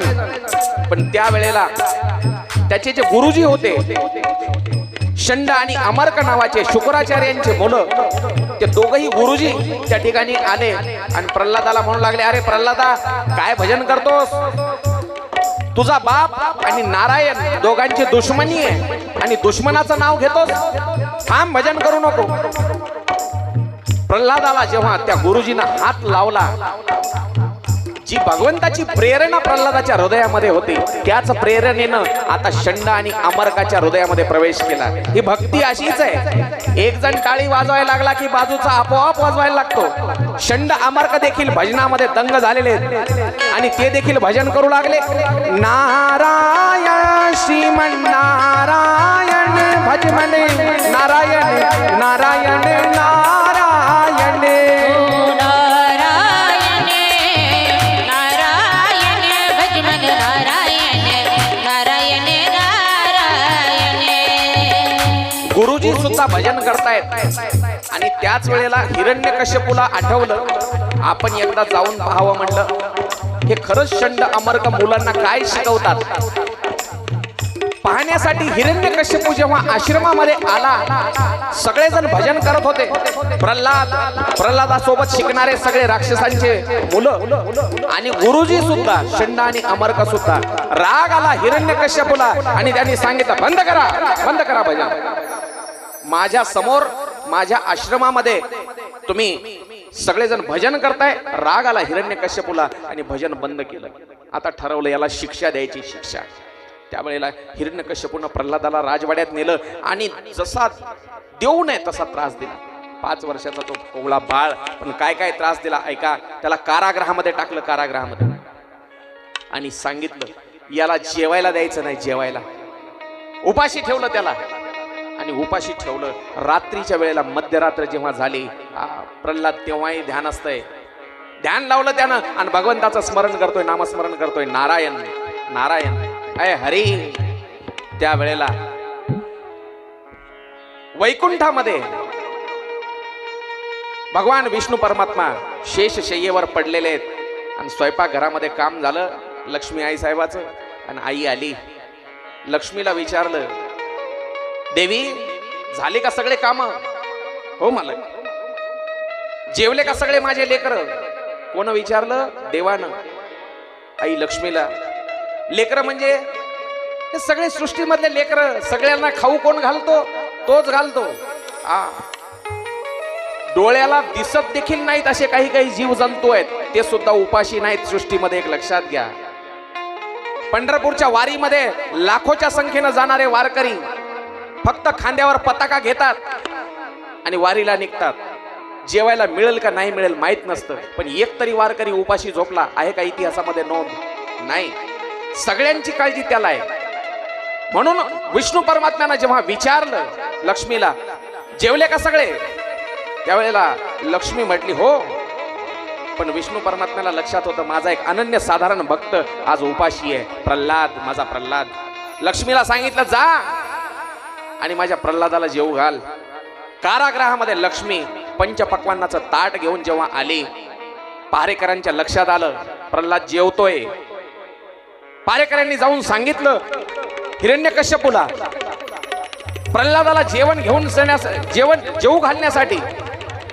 पण त्या वेळेला त्याचे जे गुरुजी होते शंड आणि अमर्क नावाचे शुक्राचार्यांचे मुलं, ते दोघही गुरुजी त्या ठिकाणी आले आणि प्रल्हादाला म्हणू लागले, अरे प्रल्हादा काय भजन करतोस? तुझा बाप आणि नारायण दोघांची दुश्मनी आहे आणि दुश्मनाचं नाव घेतोस, थांब भजन करू नको. प्रल्हादाला जेव्हा त्या गुरुजींना हात लावला, जी भगवंताची प्रेरणा प्रल्हादाच्या हृदयामध्ये होती त्याच प्रेरणेनं आता शंड आणि अमर्काच्या हृदयामध्ये प्रवेश केला. ही भक्ती अशीच आहे, एक जण टाळी वाजवायला लागला की बाजूचा आपोआप वाजवायला लागतो. शंड अमर्क देखील भजनामध्ये दंग झालेले आणि ते देखील भजन करू लागले. नारायण श्रीमन्नारायण भज मने नारायण नारायण नारायण. गुरुजी सुद्धा भजन करतायत आणि त्याच वेळेला हिरण्यकश्यपूला आठवलं, आपण एकदा जाऊन पाहावं म्हणलं, हे खरंच शंड अमर्क मुलांना काय शिकवतात. पाहण्यासाठी हिरण्यकश्यपू जेव्हा आश्रमामध्ये आला, सगळेजण भजन करत होते. प्रल्हादासोबत शिकणारे सगळे राक्षसांचे मुलं आणि गुरुजी सुद्धा शंड आणि अमर्क सुद्धा. राग आला हिरण्यकश्यपूला आणि त्यांनी सांगितलं, बंद करा भजन. माझ्या समोर माझ्या आश्रमामध्ये तुम्ही सगळेजण भजन करताय. राग आला हिरण्यकश्यपूला आणि भजन बंद केलं. आता ठरवलं याला शिक्षा द्यायची, शिक्षा. त्यावेळेला हिरण्यकश्यपूनं प्रल्हादाला राजवाड्यात नेलं आणि जसा देऊ नये तसा त्रास दिला. 5 वर्षाचा तो कोवळा बाळ, पण काय काय त्रास दिला ऐका. त्याला कारागृहामध्ये टाकलं, कारागृहामध्ये, आणि सांगितलं याला जेवायला द्यायचं नाही, जेवायला. उपाशी ठेवलं त्याला आणि उपाशी ठेवलं. रात्रीच्या वेळेला मध्यरात्र जेव्हा झाली, प्रल्हाद तेव्हाही ध्यान असतंय, ध्यान लावलं त्यानं आणि भगवंताचं स्मरण करतोय, नामस्मरण करतोय, नारायण नारायण अय हरी. त्या वेळेला वैकुंठामध्ये भगवान विष्णू परमात्मा शेषशय्येवर पडलेले आहेत आणि स्वयंपाकघरामध्ये काम झालं लक्ष्मी आई साहेबाचं. आणि आई आली, लक्ष्मीला विचारलं, देवी झाले का सगळे काम? हो मला. जेवले का सगळे माझे लेकर? कोण विचारलं? देवानं. आई लक्ष्मीला, लेकर म्हणजे हे सगळे सृष्टीमधले लेकर, सगळ्यांना खाऊ कोण घालतो? तोच घालतो. डोळ्याला दिसत देखील नाहीत असे काही काही जीव जंतू आहेत, ते सुद्धा उपाशी नाहीत सृष्टीमध्ये, एक लक्षात घ्या. पंढरपूरच्या वारीमध्ये लाखोच्या संख्येनं जाणारे वारकरी फक्त खांद्यावर पताका घेतात आणि वारीला निघतात. जेवायला मिळेल का नाही मिळेल माहित नसतं, पण एक तरी वारकरी उपाशी झोपला आहे का इतिहासामध्ये नोंद नाही. सगळ्यांची काळजी त्याला आहे. म्हणून विष्णू परमात्म्यानं जेव्हा विचारलं लक्ष्मीला, जेवले का सगळे? त्यावेळेला लक्ष्मी म्हटली हो. पण विष्णू परमात्म्याला लक्षात होतं, माझा एक अनन्य साधारण भक्त आज उपाशी आहे, प्रल्हाद, माझा प्रल्हाद. लक्ष्मीला सांगितलं, जा आणि माझ्या प्रल्हादाला जेवू घाल. कारागृहामध्ये लक्ष्मी पंचपक्वान्नाचं ताट घेऊन जेव्हा आली, पहारेकरांच्या लक्षात आलं प्रल्हाद जेवतोय. पहारेकरांनी जाऊन सांगितलं हिरण्यकश्यपूला, प्रल्हादाला जेवण घेऊन जेवू घालण्यासाठी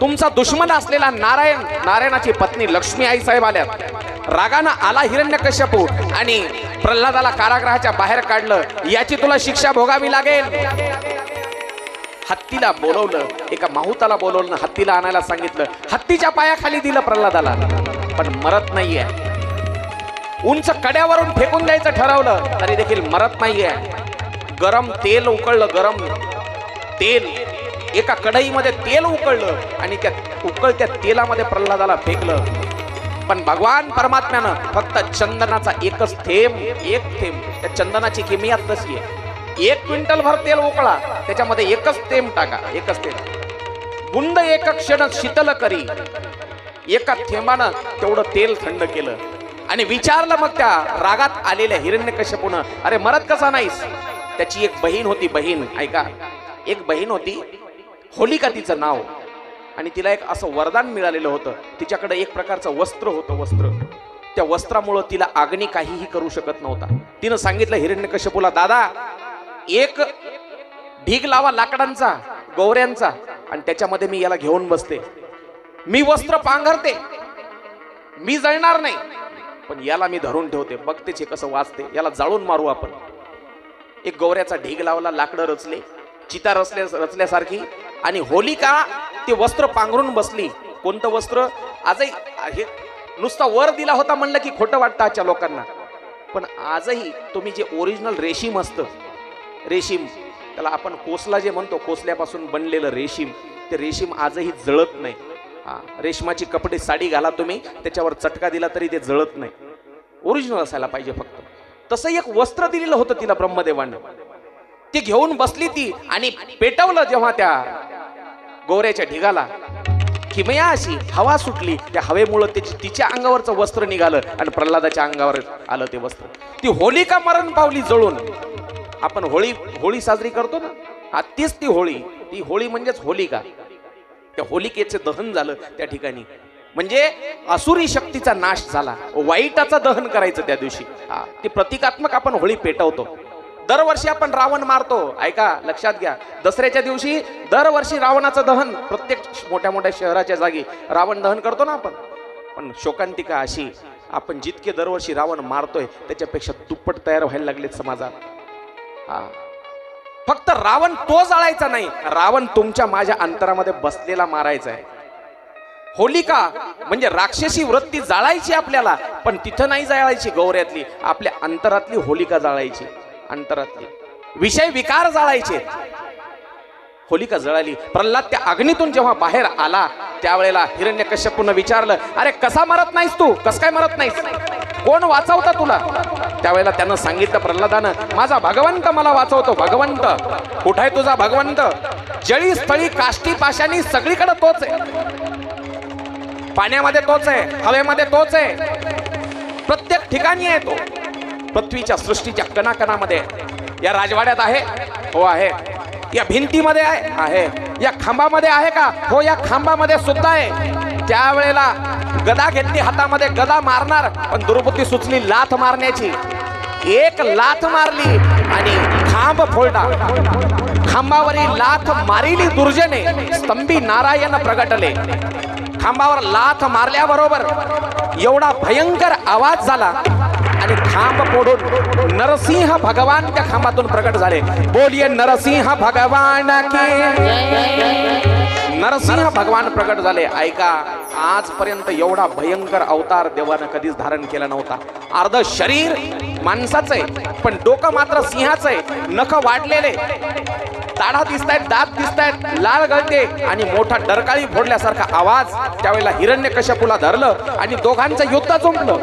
तुमचा दुश्मन असलेला नारायणाची पत्नी लक्ष्मी आई साहेब आल्यात. रागानं आला हिरण्यकश्यपू आणि प्रल्हादाला कारागृहाच्या बाहेर काढलं. याची तुला शिक्षा भोगावी लागेल. हत्तीला बोलवलं, एका माहुताला बोलवलं, हत्तीला आणायला सांगितलं. हत्तीच्या पायाखाली दिलं प्रल्हादाला, पण मरत नाहीये. उंच कड्यावरून फेकून द्यायचं ठरवलं तरी देखील मरत नाहीये. गरम तेल उकळलं, गरम तेल एका कढईमध्ये तेल उकळलं आणि त्या उकळत्या तेलामध्ये प्रल्हादाला फेकलं. पण भगवान परमात्म्यानं फक्त चंदनाचा एकच थेंब, एक थेंब, त्या चंदनाची किमियात तशी आहे. 1 क्विंटल भर तेल उकळा, त्याच्यामध्ये एकच थेंब टाका, एकच थेंब. बुंद एक क्षण शीतल करी, एका थेंबानं तेवढं तेल थंड केलं. आणि विचारलं मग त्या रागात आलेल्या हिरण्यकश्यपूनं, अरे मरत कसा नाहीस? त्याची एक बहीण होती, बहीण ऐका, एक बहीण होती होलिका तिचं नाव. आणि तिला एक असं वरदान मिळालेलं होतं. तिच्याकडे एक प्रकारचं वस्त्र होतं, वस्त्र. त्या वस्त्रामुळं तिला अग्नी काहीही करू शकत नव्हता. तिनं सांगितलं हिरण्यकश्यपूला, दादा एक ढीग लावा लाकडांचा, गौऱ्यांचा, आणि त्याच्यामध्ये मी याला घेऊन बसते. मी वस्त्र पांघरते, मी जळणार नाही, पण याला मी धरून ठेवते, बघतेच हे कसं वाचते, याला जाळून मारू आपण. एक गौऱ्याचा ढीग लावला, लाकडं रचले, चिता रचल्यासारखी, आणि होलिका ते वस्त्र पांघरून बसली. कोणतं वस्त्र? आजही हे नुसता वर दिला होता म्हणलं की खोटं वाटतं आजच्या लोकांना, पण आजही तुम्ही जे ओरिजिनल रेशीम असतं, रेशीम त्याला आपण कोसला जे म्हणतो, कोसल्यापासून बनलेलं रेशीम, ते रेशीम आजही जळत नाही. रेशमाची कपडे साडी घाला तुम्ही, त्याच्यावर चटका दिला तरी ते जळत नाही. ओरिजिनल असायला पाहिजे फक्त. तसं एक वस्त्र दिलेलं होतं तिला ब्रह्मदेवानं. ती घेऊन बसली ती, आणि पेटवलं जेव्हा त्या गौऱ्याच्या ढिगाला, किमया अशी हवा सुटली, त्या हवेमुळं तिच्या अंगावरचं वस्त्र निघालं आणि प्रल्हादाच्या अंगावर आलं ते वस्त्र. ती होलिका मरण पावली जळून. आपण होळी साजरी करतो ना, तीच ती होळी म्हणजेच होलिका. त्या होलिकेचे दहन झालं त्या ठिकाणी, म्हणजे असुरी शक्तीचा नाश झाला. वाईटाचं दहन करायचं त्या दिवशी. ती प्रतिकात्मक आपण होळी पेटवतो. दरवर्षी आपण रावण मारतो, ऐका लक्षात घ्या. दसऱ्याच्या दिवशी दरवर्षी रावणाचं दहन, प्रत्येक मोठ्या मोठ्या शहराच्या जागी रावण दहन करतो ना आपण. पण शोकांतिका अशी, आपण जितके दरवर्षी रावण मारतोय त्याच्यापेक्षा दुप्पट तयार व्हायला लागलेत समाजात. फक्त रावण तो जाळायचा नाही, रावण तुमच्या माझ्या अंतरामध्ये बसलेला मारायचा आहे. होलिका म्हणजे राक्षसी वृत्ती जाळायची आपल्याला, पण तिथं नाही जाळायची गौऱ्यातली, आपल्या अंतरातली होलिका जाळायची. अंतरातली विषय विकार जाळायचे. होलिका जळाली. प्रल्हाद त्या अग्नीतून जेव्हा बाहेर आला त्यावेळेला हिरण्यकश्यपूनं विचारलं, अरे कसा मरत नाहीस तू? कस काय मरत नाहीस? कोण वाचवता तुला? त्यावेळेला त्यानं सांगितलं प्रल्हादानं, माझा भगवंत मला वाचवतो. भगवंत कुठे आहे तुझा भगवंत? जळी स्थळी काष्टी पाशानी सगळीकडे तोच आहे. पाण्यामध्ये तोच आहे, हवेमध्ये तोच आहे, प्रत्येक ठिकाणी आहे तो. पृथ्वीच्या सृष्टीच्या कणाकणामध्ये. या राजवाड्यात आहे? हो आहे. या भिंतीमध्ये आहे? या खांबामध्ये आहे का? हो, या खांबामध्ये सुद्धा आहे. त्यावेळेला गदा घेतली हातामध्ये, गदा मारणार, पण दुर्बुद्धी सुचली लाथ मारण्याची. एक लाथ मारली आणि खांब फोडला. खांबावरील लाथ मारिली दुर्जने, स्तंभी नारायण प्रगटले. खांबावर लाथ मारल्याबरोबर एवढा भयंकर आवाज झाला आणि खांब फोडून नरसिंह भगवान त्या खांबातून प्रकट झाले. बोलिये नरसिंह भगवान की. नरसिंह भगवान प्रकट झाले. ऐका, आजपर्यंत एवढा भयंकर अवतार देवानं कधीच धारण केला नव्हता. अर्ध शरीर माणसाचं आहे, पण डोकं मात्र सिंहाचं आहे. नख वाढलेले, दाढा दिसतायत, दात दिसतायत, लाल गळते आणि मोठा डरकाळी फोडल्यासारखा आवाज. त्यावेळेला हिरण्यकश्यपूला धरलं आणि दोघांचं युद्ध जुंपलं.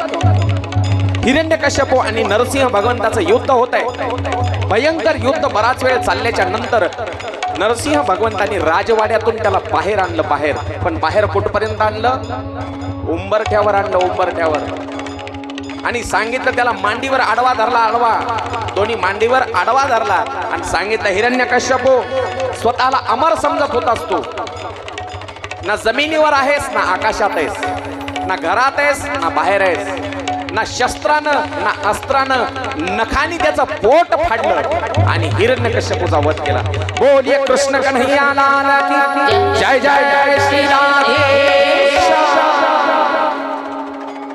हिरण्यकश्यपू आणि नरसिंह भगवंताचं युद्ध होत आहे. भयंकर युद्ध बराच वेळ चालल्याच्या नंतर नरसिंह भगवंतांनी राजवाड्यातून त्याला बाहेर आणलं. बाहेर, पण बाहेर कुठपर्यंत आणलं? उंबरठ्यावर आणलं, उंबरठ्यावर. आणि सांगितलं त्याला, मांडीवर आडवा धरला, आडवा, दोन्ही मांडीवर आडवा धरला आणि सांगितलं, हिरण्यकश्यपू स्वतःला अमर समजत होतास तू. ना जमिनीवर आहेस, ना आकाशात आहेस, ना घरात आहेस, ना बाहेर आहेस, ना शस्त्रानं ना अस्त्रानं. नखानी त्याचं पोट फाडलं आणि हिरण्यकश्यपूचा वध केला. बोलिये कृष्ण कन्हैया लाल की जय. जय जय श्री राधेश.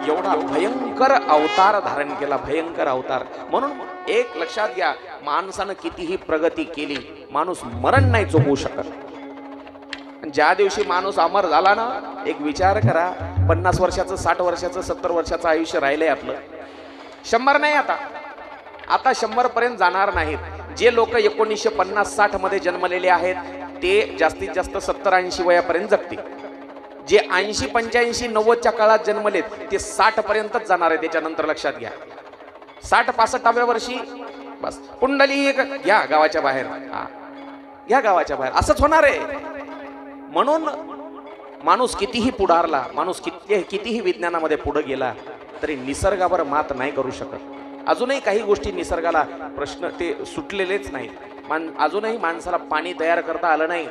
एवढा भयंकर अवतार धारण केला, भयंकर अवतार. म्हणून एक लक्षात घ्या, माणसानं कितीही प्रगती केली, माणूस मरण नाही चुकवू शकत. ज्या दिवशी माणूस अमर झाला ना, एक विचार करा, 50 वर्षाचं, 60 वर्षाचं, 70 वर्षाचं आयुष्य राहिलंय आपलं. 100 नाही, आता 100 पर्यंत जाणार नाहीत. जे लोक 1950-60 मध्ये जन्मलेले आहेत ते जास्तीत जास्त 70-80 वयापर्यंत जगतील. जे 80-85-90च्या काळात जन्मलेत ते 60 पर्यंतच जाणार आहे. त्याच्यानंतर लक्षात घ्या, 60-65व्या वर्षी बस पुंडलिक या गावाच्या बाहेर, या गावाच्या बाहेर, असंच होणार आहे. म्हणून माणूस कितीही पुढारला, माणूस कितीही विज्ञानामध्ये पुढे गेला तरी निसर्गावर मात नाही करू शकत. अजूनही काही गोष्टी निसर्गाला प्रश्न ते सुटलेलेच नाहीत. अजूनही माणसाला पाणी तयार करता आलं नाही,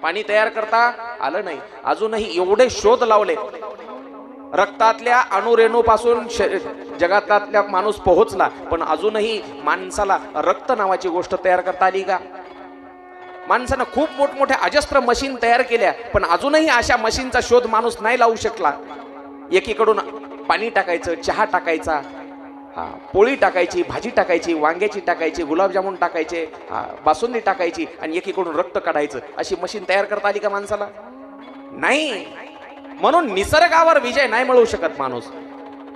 पाणी तयार करता आलं नाही. अजूनही एवढे शोध लावले, रक्तातल्या अणुरेणूपासून जगातल्या माणूस पोहोचला, पण अजूनही माणसाला रक्त नावाची गोष्ट तयार करता आली का? माणसानं खूप मोठमोठ्या अजस्त्र मशीन तयार केल्या, पण अजूनही अशा मशीनचा शोध माणूस नाही लावू शकला. एकीकडून पाणी टाकायचं, चहा टाकायचा, पोळी टाकायची, भाजी टाकायची, वांग्याची टाकायची, गुलाबजामुन टाकायचे, बासुंदी टाकायची, आणि एकीकडून रक्त काढायचं, अशी मशीन तयार करता आली का माणसाला? नाही. म्हणून निसर्गावर विजय नाही मिळवू शकत माणूस.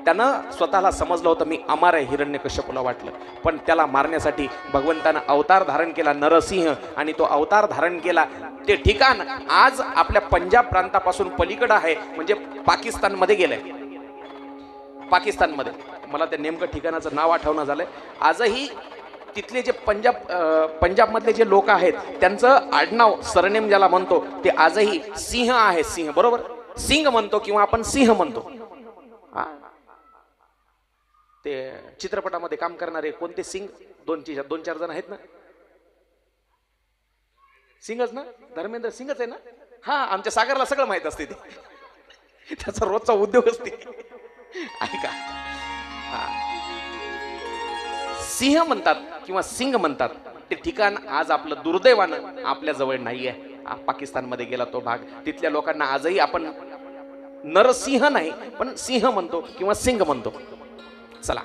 त्यानं स्वतःला समजलं होतं मी अमर आहे, हिरण्यकश्यपूला वाटलं, पण त्याला मारण्यासाठी भगवंतानं अवतार धारण केला, नरसिंह, आणि तो अवतार धारण केला ते ठिकाण आज आपल्या पंजाब प्रांतापासून पलीकडे आहे, म्हणजे पाकिस्तानमध्ये गेलंय. पाकिस्तानमध्ये, मला त्या नेमकं ठिकाणाचं नाव आठवणं झालंय. आजही तिथले जे पंजाबमधले जे लोक आहेत त्यांचं आडनाव, सरनेम ज्याला म्हणतो, ते आजही सिंह आहे. सिंह, बरोबर, सिंग म्हणतो किंवा आपण सिंह म्हणतो. ते चित्रपटामध्ये काम करणारे कोणते सिंग, 2-4 जण आहेत ना, सिंगच ना, धर्मेंद्र सिंगच आहे ना. हा, आमच्या सागरला सगळं माहित असते, ते त्याचा रोजचा उद्योग असते. ऐका, सिंह म्हणतात किंवा सिंग म्हणतात ते ठिकाण आज आपलं दुर्दैवानं आपल्या जवळ नाहीये. पाकिस्तानमध्ये गेला तो भाग, तिथल्या लोकांना आजही आपण नरसिंह नाही पण सिंह म्हणतो किंवा सिंग म्हणतो. चला,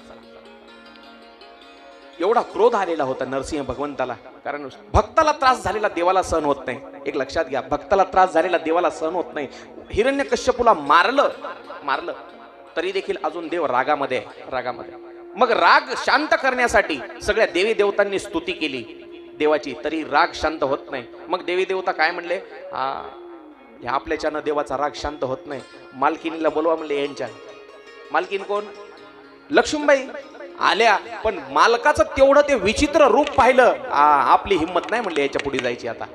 एवढा क्रोध आलेला होता नरसिंह भगवंताला, कारण भक्ताला त्रास झालेला देवाला सहन होत नाही. एक लक्षात घ्या, भक्ताला त्रास झालेला देवाला सहन होत नाही. हिरण्यकश्यपूला मारलं तरी देखील अजून देव रागामध्ये. मग राग शांत करण्यासाठी सगळ्या देवी देवतांनी स्तुती केली देवाची, तरी राग शांत होत नाही. मग देवी देवता काय म्हणले, आपल्याच्यानं देवाचा राग शांत होत नाही, मालकिनीला बोलवा म्हणले. यांच्या मालकीन कोण? लक्ष्मीबाई आल्या, पण मालकाचं तेवढं ते विचित्र रूप पाहिलं, आपली हिंमत नाही म्हणले याच्या पुढे जायची. आता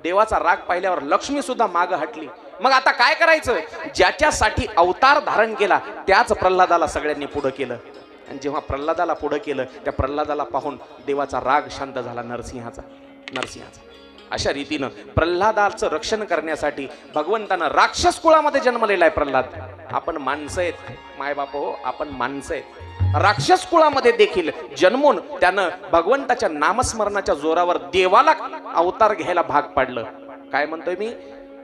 देवाचा राग पाहिल्यावर लक्ष्मी सुद्धा माग हटली. मग आता काय करायचं? ज्याच्यासाठी अवतार धारण केला त्याच प्रल्हादाला सगळ्यांनी पुढे केलं, आणि जेव्हा प्रल्हादाला पुढे केलं त्या प्रल्हादाला पाहून देवाचा राग शांत झाला, नरसिंहाचा. अशा रीतीनं प्रल्हादाचं रक्षण करण्यासाठी भगवंतानं राक्षस कुळामध्ये जन्मलेला आहे प्रल्हाद. आपण माणसं आहेत मायबाप हो, आपण माणसं आहेत. राक्षस कुळामध्ये देखील जन्मून त्यानं भगवंताच्या नामस्मरणाच्या जोरावर देवाला अवतार घ्यायला भाग पाडलं. काय म्हणतोय मी?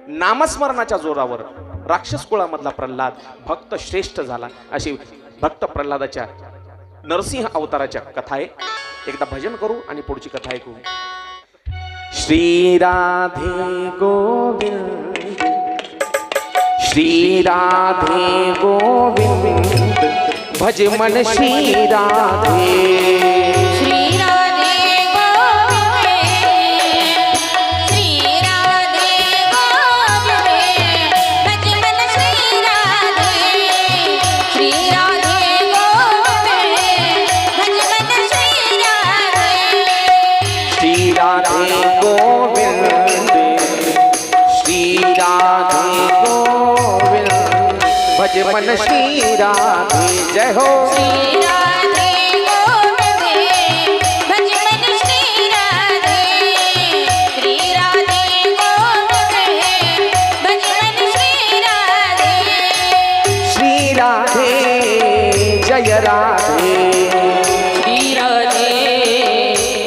नामस्मरणाच्या जोरावर राक्षस कुळामधला प्रल्हाद भक्त श्रेष्ठ झाला. अशी भक्त प्रल्हादाच्या नरसिंह अवताराच्या कथा आहे. एकदा भजन करू आणि पुढची कथा ऐकू. श्री राधे गोविंद, श्री राधे गोविंद, भज मन श्री राधे. श्री राधे गोविंद, श्री राधे गोविंद, भज मन श्री राधे. श्री राधे गोविंद, भज मन श्री राधे. श्री राधे गोविंद, श्री राधे गोविंद, भज मन श्री राधे. जय हो. श्री राधे गोविंद, भज मन श्री राधे. श्री राधे गोविंद, भज मन श्री राधे. श्री राधे जय राधे. श्री राधे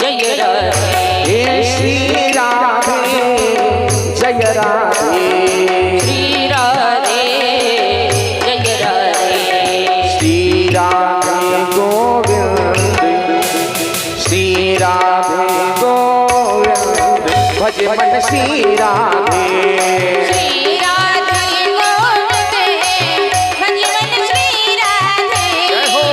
जय राधे. हे श्री राधे जय राधे. श्री राधे जय राधे. श्री राधे गोविंद, श्री राधे गोविंद, भज मन श्री राधे. श्री राधे गोविंद, भज मन श्री राधे. जय हो.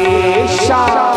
देशा